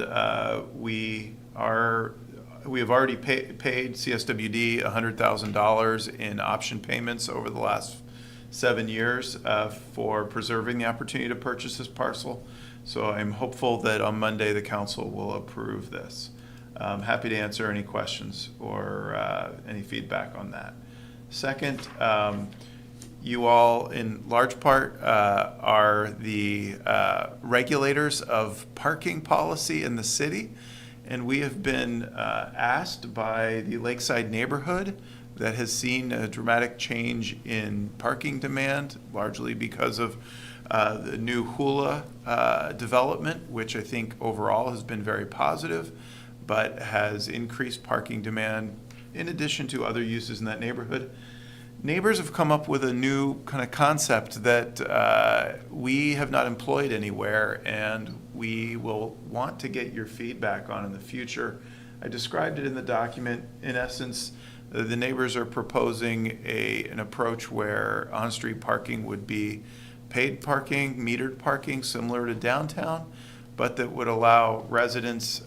we have already paid CSWD $100,000 in option payments over the last 7 years for preserving the opportunity to purchase this parcel. So I'm hopeful that on Monday the council will approve this. I'm happy to answer any questions or any feedback on that. Second, you all in large part are the regulators of parking policy in the city, and we have been asked by the Lakeside neighborhood that has seen a dramatic change in parking demand, largely because of the new Hula development, which I think overall has been very positive, but has increased parking demand in addition to other uses in that neighborhood. Neighbors have come up with a new kind of concept that we have not employed anywhere, and we will want to get your feedback on in the future. I described it in the document. In essence, the neighbors are proposing an approach where on-street parking would be paid parking, metered parking, similar to downtown, but that would allow residents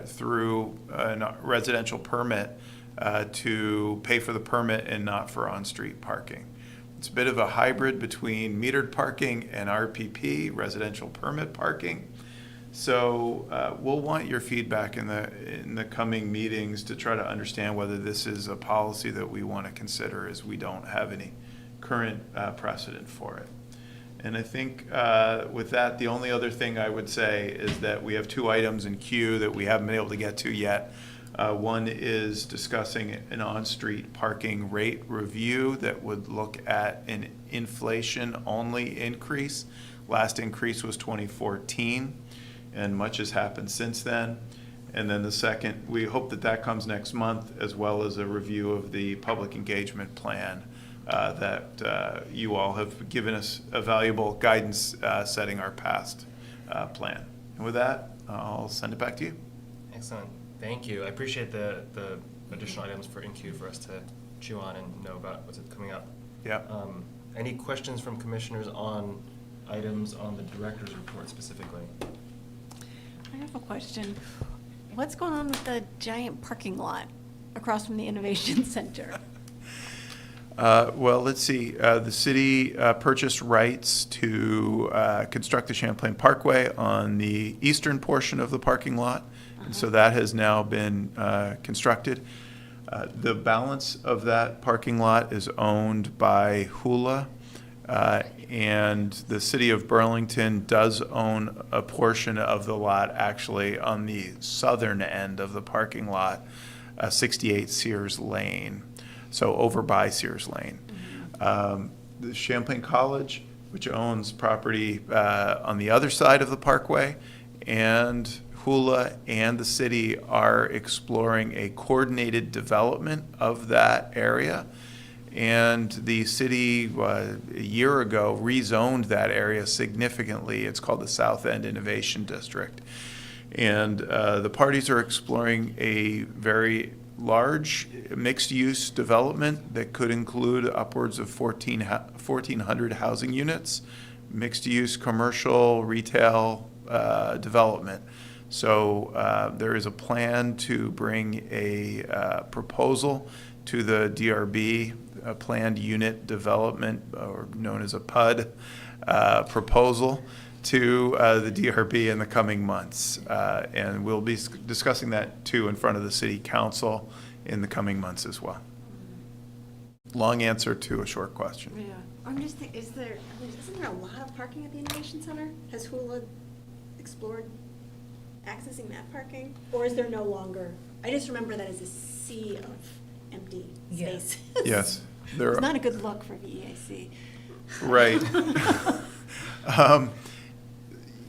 through a residential permit to pay for the permit and not for on-street parking. It's a bit of a hybrid between metered parking and RPP, residential permit parking. So we'll want your feedback in the coming meetings to try to understand whether this is a policy that we want to consider, as we don't have any current precedent for it. And I think with that, the only other thing I would say is that we have 2 items in queue that we haven't been able to get to yet. One is discussing an on-street parking rate review that would look at an inflation-only increase. Last increase was 2014, and much has happened since then. And then the second, we hope that that comes next month, as well as a review of the public engagement plan that you all have given us a valuable guidance setting our past plan. And with that, I'll send it back to you. Excellent. Thank you. I appreciate the additional items for in-queue for us to chew on and know about what's coming up. Yeah. Any questions from commissioners on items on the director's report specifically? I have a question. What's going on with the giant parking lot across from the Innovation Center? Well, let's see. The city purchased rights to construct the Champlain Parkway on the eastern portion of the parking lot. And so that has now been constructed. The balance of that parking lot is owned by Hula. And the city of Burlington does own a portion of the lot actually on the southern end of the parking lot, 68 Sears Lane. So over by Sears Lane. The Champlain College, which owns property on the other side of the parkway, and Hula and the city are exploring a coordinated development of that area. And the city, a year ago, rezoned that area significantly. It's called the South End Innovation District. And the parties are exploring a very large mixed-use development that could include upwards of 1,400 housing units, mixed-use commercial, retail development. So there is a plan to bring a proposal to the DRB, a planned unit development, or known as a PUD, proposal to the DRB in the coming months. And we'll be discussing that too in front of the city council in the coming months as well. Long answer to a short question. Yeah, I'm just thinking, isn't there a lot of parking at the Innovation Center? Has Hula explored accessing that parking? Or is there no longer? I just remember that as a sea of empty space. Yes. It's not a good look for VEAC. Right.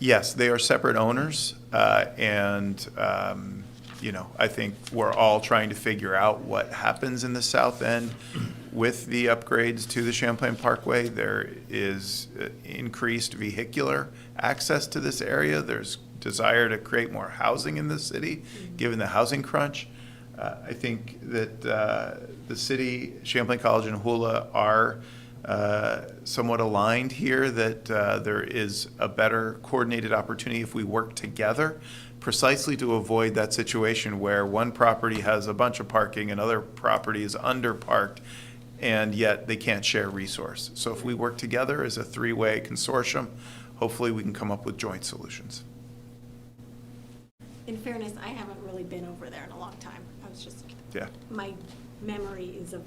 Yes, they are separate owners, and I think we're all trying to figure out what happens in the south end with the upgrades to the Champlain Parkway. There is increased vehicular access to this area. There's desire to create more housing in the city, given the housing crunch. I think that the city, Champlain College and Hula are somewhat aligned here, that there is a better coordinated opportunity if we work together, precisely to avoid that situation where one property has a bunch of parking, another property is underparked, and yet they can't share resource. So if we work together as a three-way consortium, hopefully we can come up with joint solutions. In fairness, I haven't really been over there in a long time. I was just, my memory is of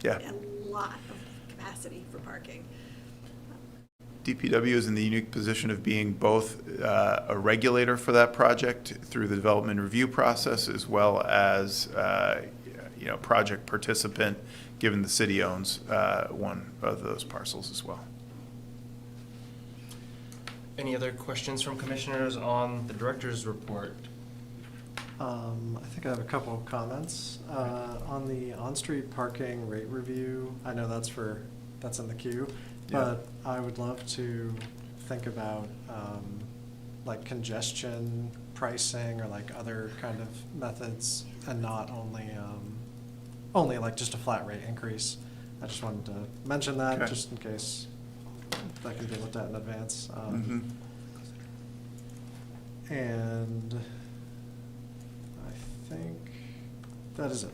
a lot of capacity for parking. DPW is in the unique position of being both a regulator for that project through the development review process, as well as project participant, given the city owns one of those parcels as well. Any other questions from commissioners on the director's report? I think I have a couple of comments. On the on-street parking rate review, I know that's in the queue, but I would love to think about like congestion pricing or like other kind of methods, and not only like just a flat rate increase. I just wanted to mention that just in case that can be looked at in advance. And I think that is it.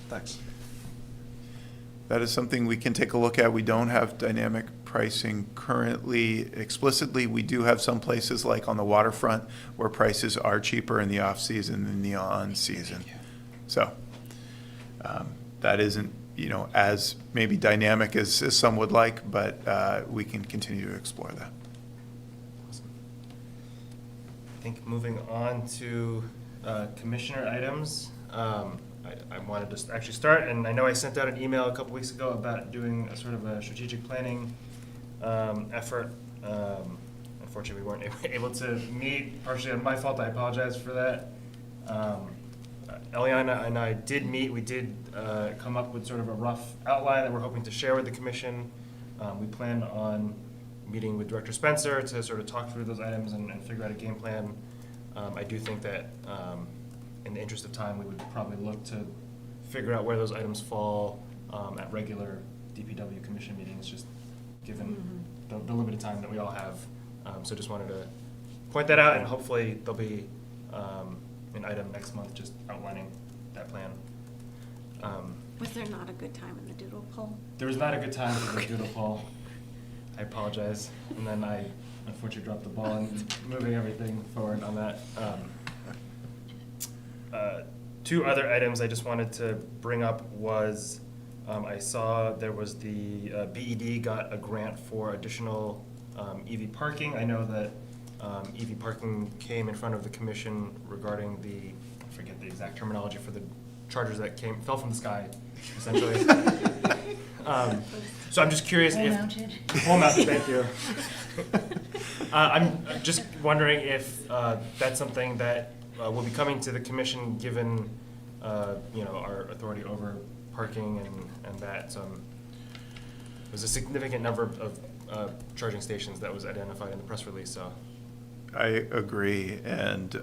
Thanks. That is something we can take a look at. We don't have dynamic pricing currently explicitly. We do have some places like on the waterfront where prices are cheaper in the off-season than the on-season. So that isn't as maybe dynamic as some would like, but we can continue to explore that. Awesome. I think moving on to commissioner items. I wanted to actually start, and I know I sent out an email a couple weeks ago about doing a sort of a strategic planning effort. Unfortunately, we weren't able to meet, partially on my fault. I apologize for that. Eliana and I did meet. We did come up with sort of a rough outline that we're hoping to share with the commission. We plan on meeting with Director Spencer to sort of talk through those items and figure out a game plan. I do think that in the interest of time, we would probably look to figure out where those items fall at regular DPW commission meetings, just given the limited time that we all have. So just wanted to point that out, and hopefully there'll be an item next month just outlining that plan. Was there not a good time in the doodle poll? There was not a good time for the doodle poll. I apologize. And then I unfortunately dropped the ball in moving everything forward on that. Two other items I just wanted to bring up was I saw there was the BED got a grant for additional EV parking. I know that EV parking came in front of the commission regarding I forget the exact terminology for the chargers that fell from the sky, essentially. So I'm just curious pole mounted, thank you. I'm just wondering if that's something that will be coming to the commission, given our authority over parking and that. So there's a significant number of charging stations that was identified in the press release. So I agree, and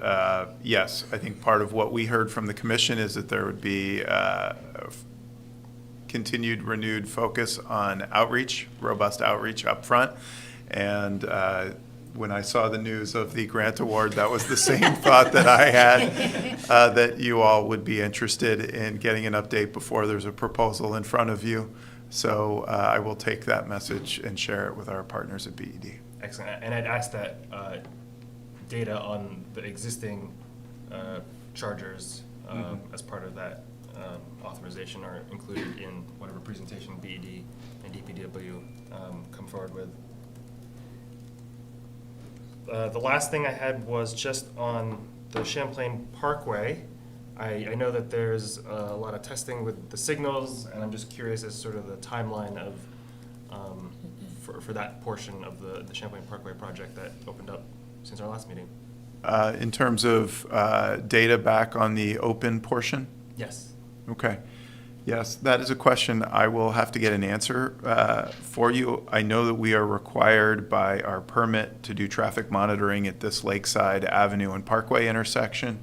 yes, I think part of what we heard from the commission is that there would be continued renewed focus on outreach, robust outreach up front. And when I saw the news of the grant award, that was the same thought that I had, that you all would be interested in getting an update before there's a proposal in front of you. So I will take that message and share it with our partners at BED. excellent. And I'd asked that data on the existing chargers as part of that authorization are included in whatever presentation BED and DPW come forward with. The last thing I had was just on the Champlain Parkway. I know that there's a lot of testing with the signals, and I'm just curious as sort of the timeline of for that portion of the Champlain Parkway project that opened up since our last meeting. In terms of data back on the open portion? Yes. Okay. Yes, that is a question I will have to get an answer for you. I know that we are required by our permit to do traffic monitoring at this Lakeside Avenue and Parkway intersection.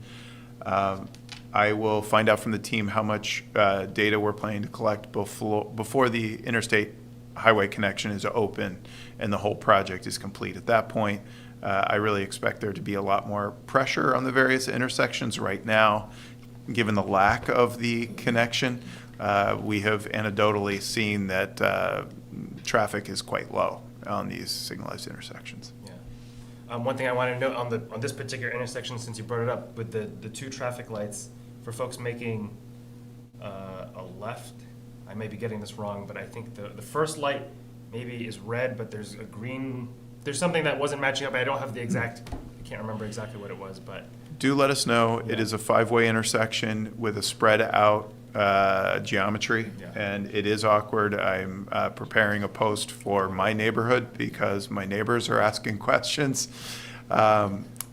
I will find out from the team how much data we're planning to collect before the interstate highway connection is open and the whole project is complete. At that point, I really expect there to be a lot more pressure on the various intersections right now, given the lack of the connection. We have anecdotally seen that traffic is quite low on these signalized intersections. Yeah. One thing I wanted to note on this particular intersection, since you brought it up, with the two traffic lights for folks making a left. I may be getting this wrong, but I think the first light maybe is red, but there's a green. There's something that wasn't matching up. I don't have the exact. I can't remember exactly what it was, but. Do let us know. Yeah. It is a 5-way intersection with a spread out geometry, and it is awkward. I'm preparing a post for my neighborhood because my neighbors are asking questions.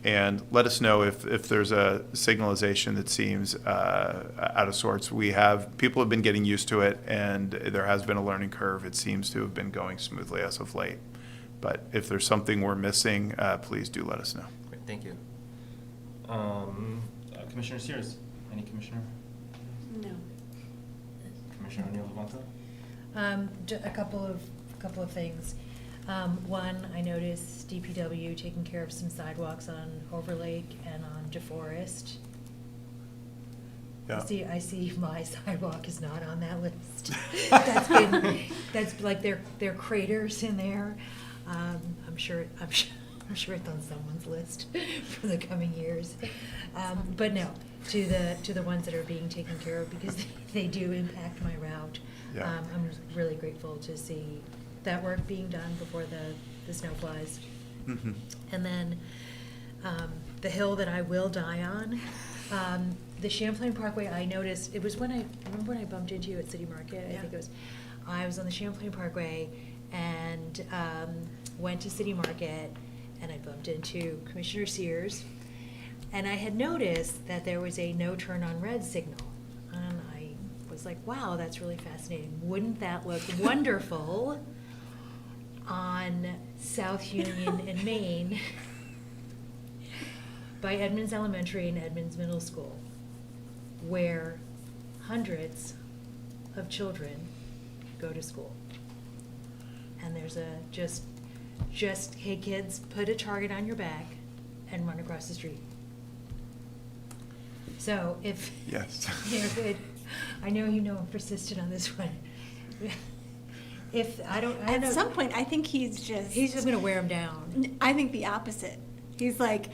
And let us know if there's a signalization that seems out of sorts. People have been getting used to it, and there has been a learning curve. It seems to have been going smoothly as of late. But if there's something we're missing, please do let us know. Great, thank you. Commissioner Sears, any commissioner? No. Commissioner O'Neill Levanto? A couple of things. One, I noticed DPW taking care of some sidewalks on Overlake and on DeForest. Yeah. I see my sidewalk is not on that list. That's like there craters in there. I'm sure it's on someone's list for the coming years. But no, to the ones that are being taken care of, because they do impact my route. Yeah. I'm really grateful to see that work being done before the snow flies. Mm-hmm. And then the hill that I will die on, the Champlain Parkway, I noticed, it was remember when I bumped into you at City Market? Yeah. I think I was on the Champlain Parkway and went to City Market, and I bumped into Commissioner Sears. And I had noticed that there was a no turn on red signal. And I was like, wow, that's really fascinating. Wouldn't that look wonderful on South Union and Main by Edmonds Elementary and Edmonds Middle School, where hundreds of children go to school. And there's a just, hey kids, put a target on your back and run across the street. So if, Yes. I know you know I'm persistent on this one. If, I don't At know. some point, I think he's just gonna wear them down. I think the opposite. He's like,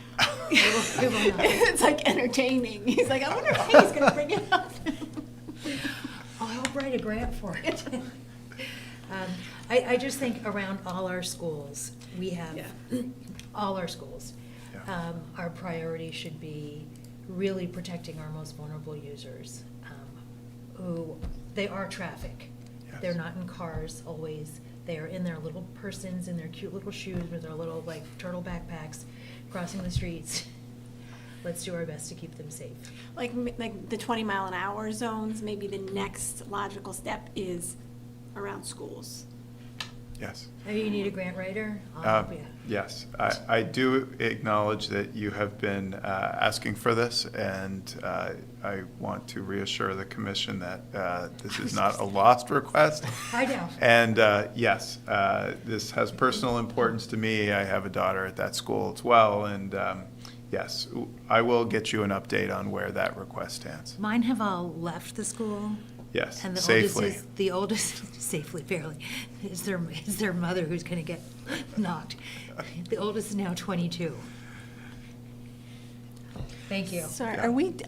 It will not. it's like entertaining. He's like, I wonder if he's gonna bring it up. I'll help write a grant for it. I just think around all our schools, we have, all our schools, our priority should be really protecting our most vulnerable users, who, they are traffic. They're not in cars always. They are in their little persons, in their cute little shoes with their little like turtle backpacks, crossing the streets. Let's do our best to keep them safe. Like the 20-mile-an-hour zones, maybe the next logical step is around schools. Yes. Maybe you need a grant writer? I'll help you. Yes, I do acknowledge that you have been asking for this, and I want to reassure the commission that this is not a lost request. I know. And yes, this has personal importance to me. I have a daughter at that school as well, and yes, I will get you an update on where that request stands. Mine have all left the school. Yes, And safely. the oldest, safely, barely, is their mother who's gonna get knocked. The oldest is now 22. Thank you. Sorry,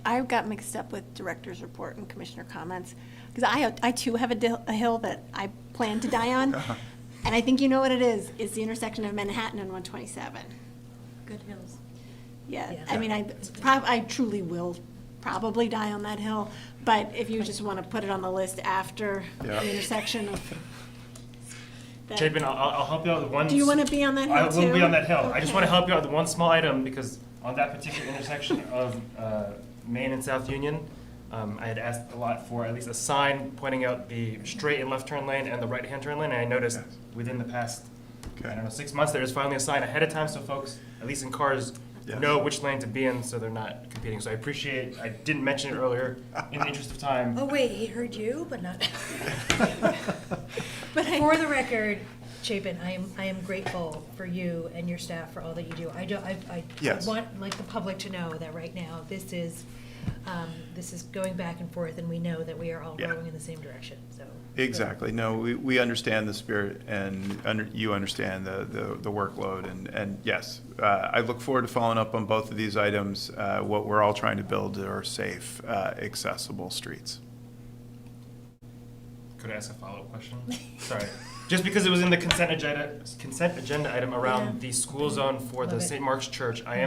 I got mixed up with director's report and commissioner comments, because I too have a hill that I plan to die on. And I think you know what it is. It's the intersection of Manhattan and 127. Good hills. Yeah, Yeah. I mean, I truly will probably die on that hill, but if you just want to put it on the list after Yeah. the intersection of. Chapin, I'll help you out with one. Do you want to be on that hill I too? will be on that hill. I just want to Okay. help you out with one small item, because on that particular intersection of Main and South Union, I had asked a lot for at least a sign pointing out the straight and left turn lane and the right-hand turn lane, and I noticed Yes. within the past, Okay. I don't know, 6 months, there is finally a sign ahead of time, so folks, at least in cars, Yes. know which lane to be in, so they're not competing. So I appreciate, I didn't mention it earlier, in the interest of time. Oh, wait, he heard you, but not. But For the record, Chapin, I am grateful for you and your staff for all that you do. I Yes. want, like, the public to know that right now, this is going back and forth, and we know that we are all Yeah. rowing in the same direction, so. Exactly. No, we understand the spirit, and you understand the workload, and yes, I look forward to following up on both of these items. What we're all trying to build are safe, accessible streets. Could I ask a follow-up question? Sorry. Just because it was in the consent agenda item around the school zone for the Love it. St. Mark's Church, I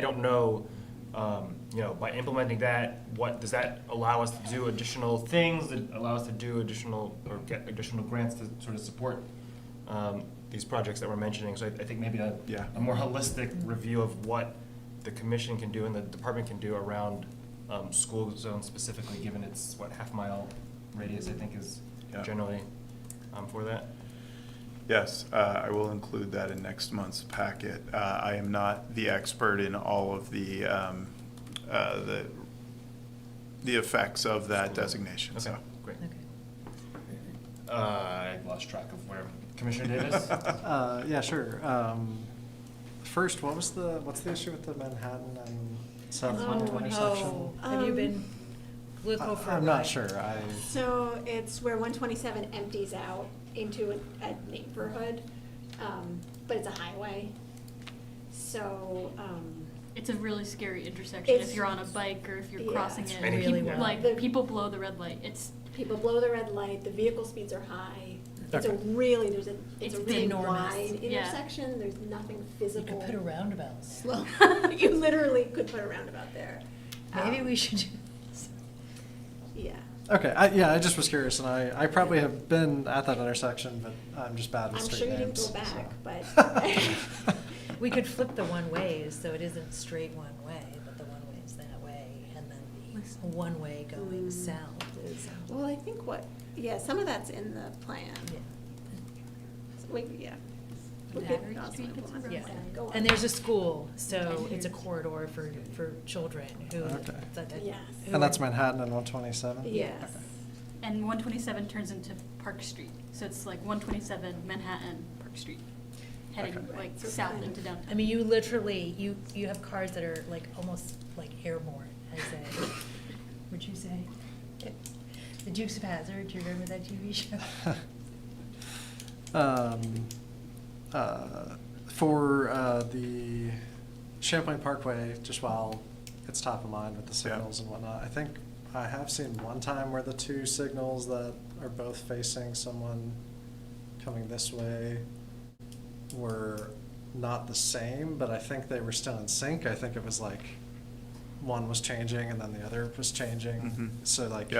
don't know, by implementing that, what, does that allow us to do additional things, that allow us to do additional, or get additional grants to sort of support these projects that we're mentioning? So I think maybe a more holistic review of what the commission can do and the department can do around school zone specifically, given its, half-mile radius, I think, is generally for that. Yes, I will include that in next month's packet. I am not the expert in all of the effects of that designation, so. Okay, great. I lost track of where Commissioner Davis. Yeah, sure. First, what's the issue with the Manhattan and South Union intersection? Have you been political for a while? I'm not sure. So it's where 127 empties out into a neighborhood, but it's a highway. So, It's a really scary intersection It's- if you're on a bike or if you're Yeah. crossing It's it. really People- wild. Like, people blow the red light. people blow the red light, the vehicle speeds are high. It's Okay. it's a It's really enormous. wide Yeah. intersection, there's nothing You physical. could put a roundabout. Slow. You literally could put a roundabout there. Maybe we should do Yeah. Okay, I just was curious, and I probably have been at that intersection, but I'm just bad with I'm street sure you didn't names. go back, so. but. We could flip the one ways, so it isn't straight one way, but the one way is that way, and then the one way going south is. Well, I think some of that's in the plan. Yeah. Yeah. Battery Street gets a road Yeah, Go on. and there's a school, so it's a corridor for children who. Okay. Yes. who And that's are- Manhattan and 127? Yes. And 127 turns into Park Street, so it's like 127 Manhattan, Park Street, heading Okay. like south into downtown. I mean, you literally, you have cars that are like almost like airborne, I say. Would you say? The Dukes of Hazzard, do you remember that TV show? For the Champlain Parkway, just while it's top of mind with the signals and whatnot, I think I have seen one time where the two signals that are both facing someone coming this way were not the same, but I think they were still in sync. I think it was like one was changing and then the other was changing. So like,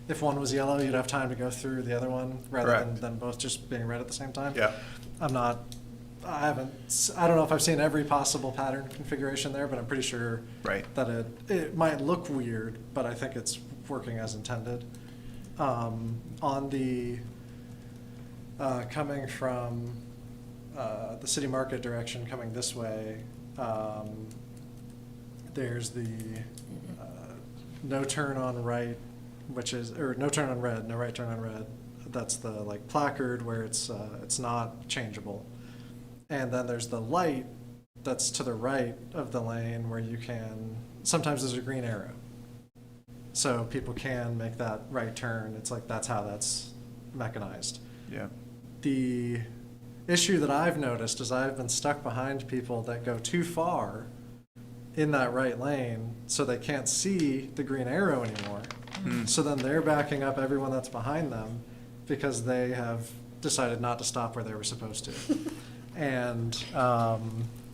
if one was yellow, you'd have time to go through the other one rather than both just being red at the same time. I don't know if I've seen every possible pattern configuration there, but I'm pretty sure that it might look weird, but I think it's working as intended. On the coming from the city market direction coming this way, there's the no turn on right, or no turn on red, no right turn on red. That's the like placard where it's not changeable. And then there's the light that's to the right of the lane where you can, sometimes there's a green arrow. So people can make that right turn. It's like, that's how that's mechanized. Yeah. The issue that I've noticed is I've been stuck behind people that go too far in that right lane so they can't see the green arrow anymore. So then they're backing up everyone that's behind them because they have decided not to stop where they were supposed to. And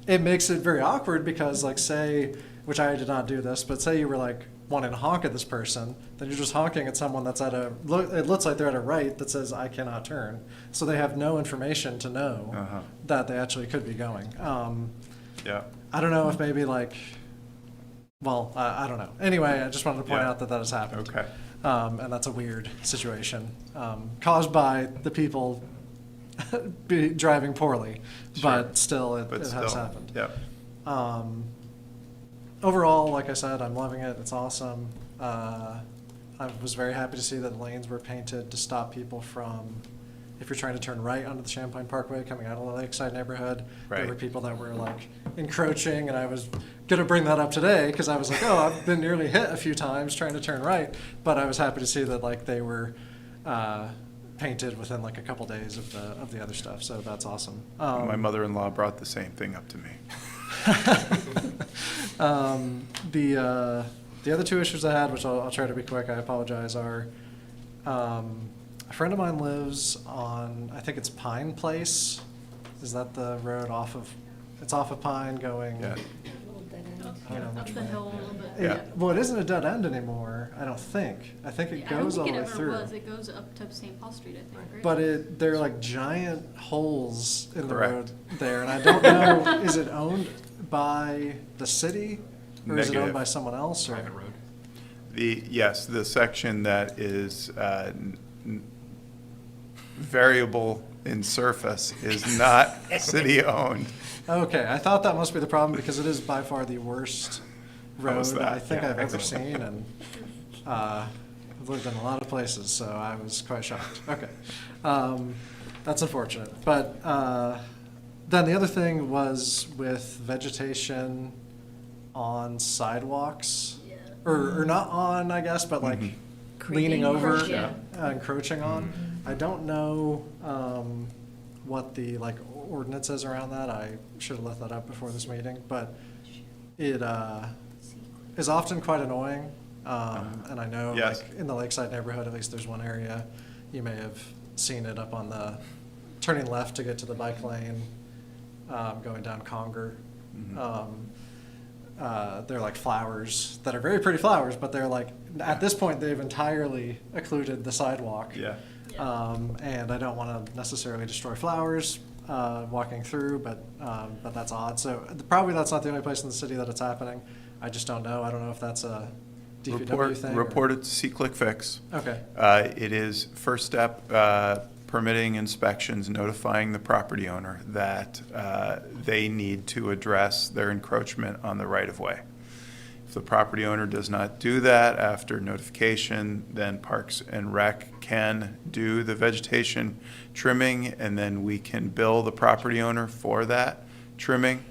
it makes it very awkward because, like, say, which I did not do this, but say you were like wanting to honk at this person, then you're just honking at someone that's at it looks like they're at a right that says I cannot turn. So they have no information to know that they actually could be going. I don't know if maybe like, well, I don't know. Anyway, I just wanted to point out that has happened. Okay. And that's a weird situation caused by the people driving poorly, but still it has happened. Overall, like I said, I'm loving it. It's awesome. I was very happy to see that the lanes were painted to stop people from, if you're trying to turn right onto the Champlain Parkway coming out of the Lakeside neighborhood, there were people that were like encroaching, and I was going to bring that up today because I was like, oh, I've been nearly hit a few times trying to turn right, but I was happy to see that like they were painted within like a couple days of the other stuff, so that's awesome. My mother-in-law brought the same thing up to me. The other two issues I had, which I'll try to be quick, I apologize, are a friend of mine lives on, I think it's Pine Place. Is that the road off of Pine going? Yeah. I don't know Up which the way. hill a little bit. Yeah. Well, it isn't a dead end anymore, I don't think. I think it goes all the way I don't think it through. ever was. It goes up to St. Paul Street, I think, right? But they're like giant holes in the road there, and I don't know, is it owned by the city? Or is it owned by someone else? Or? Private road. Yes, the section that is variable in surface is not city-owned. Okay, I thought that must be the problem because it is by far the worst road that? I think Yeah. I've ever seen, and I've lived in a lot of places, so I was quite shocked. Okay, that's unfortunate. But then the other thing was with vegetation on sidewalks, or not on, I guess, but like leaning over, encroaching on. I don't know what the like ordinance is around that. I should have left that up before this meeting, but it is often quite annoying. And I know like in the Lakeside neighborhood, at least there's one area, you may have seen it up on the turning left to get to the bike lane, going down Conger. They're like flowers that are very pretty flowers, but they're like, at this point, they've entirely occluded the sidewalk. And I don't want to necessarily destroy flowers, walking through, but that's odd. So probably that's not the only place in the city that it's happening. I just don't know. I don't know if that's a DPW thing. Report it to See-Click Fix. Okay. It is first step, permitting inspections, notifying the property owner that they need to address their encroachment on the right-of-way. If the property owner does not do that after notification, then Parks and Rec can do the vegetation trimming, and then we can bill the property owner for that trimming.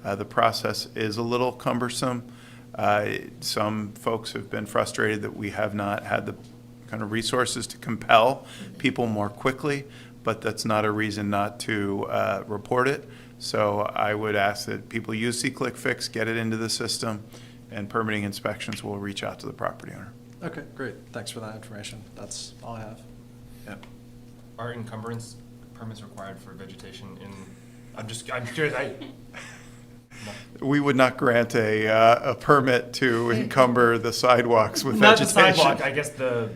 The process is a little cumbersome. Some folks have been frustrated that we have not had the kind of resources to compel people more quickly, but that's not a reason not to report it. So I would ask that people use See-Click Fix, get it into the system, and permitting inspections will reach out to the property owner. Okay, great. Thanks for that information. That's all I have. Yeah. Are encumbrance permits required for vegetation in, I'm curious, We would not grant a permit to encumber the sidewalks with not the vegetation. sidewalk, I guess the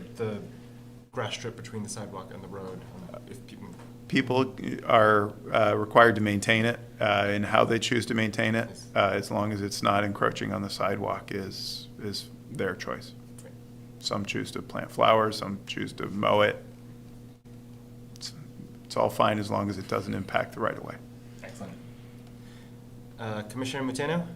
grass strip between the sidewalk and the road. If people, People are required to maintain it, and how they choose to maintain it, as long as it's not encroaching on the sidewalk, is their choice. Some choose to plant flowers, some choose to mow it. It's all fine as long as it doesn't impact the right-of-way. Excellent. Commissioner Mutano?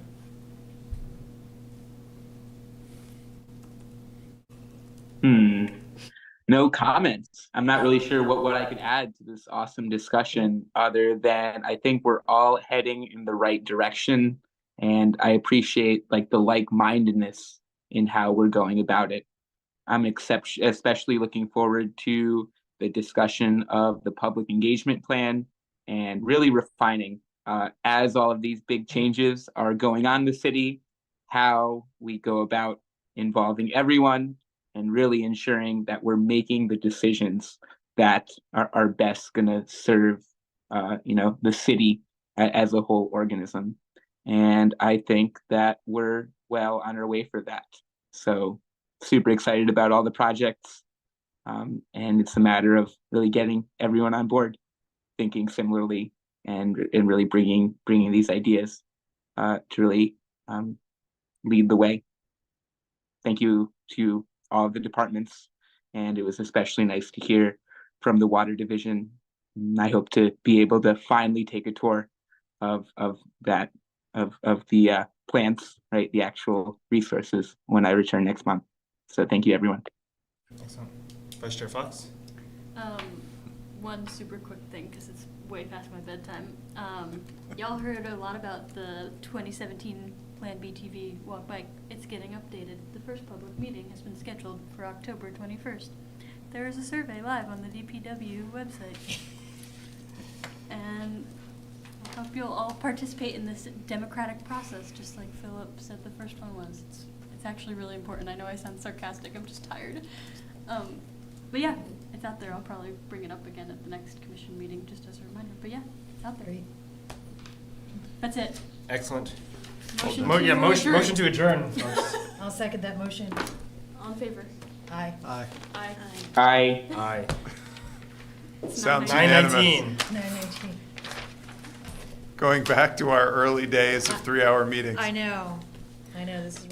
No comments. I'm not really sure what I could add to this awesome discussion other than I think we're all heading in the right direction, and I appreciate like the like-mindedness in how we're going about it. I'm especially looking forward to the discussion of the public engagement plan and really refining as all of these big changes are going on in the city, how we go about involving everyone and really ensuring that we're making the decisions that are best going to serve, the city as a whole organism. And I think that we're well on our way for that. So super excited about all the projects. And it's a matter of really getting everyone on board, thinking similarly, and really bringing these ideas to really lead the way. Thank you to all of the departments, and it was especially nice to hear from the water division. I hope to be able to finally take a tour of the plants, right, the actual resources when I return next month. So thank you, everyone. Excellent. Vice Chair Fox? One super quick thing, because it's way past my bedtime. Y'all heard a lot about the 2017 Plan BTV walk bike. It's getting updated. The first public meeting has been scheduled for October 21st. There is a survey live on the DPW website. And I hope you'll all participate in this democratic process, just like Philip said the first one was. It's actually really important. I know I sound sarcastic. I'm just tired. But yeah, it's out there. I'll probably bring it up again at the next commission meeting, just as a reminder. But yeah, it's out there. That's it. Excellent. Motion to adjourn, folks. I'll second that motion. All in favor? Aye. Aye. Aye. Sounds 9:19. unanimous. 9:19. Going back to our early days of 3-hour meetings. I know, this is.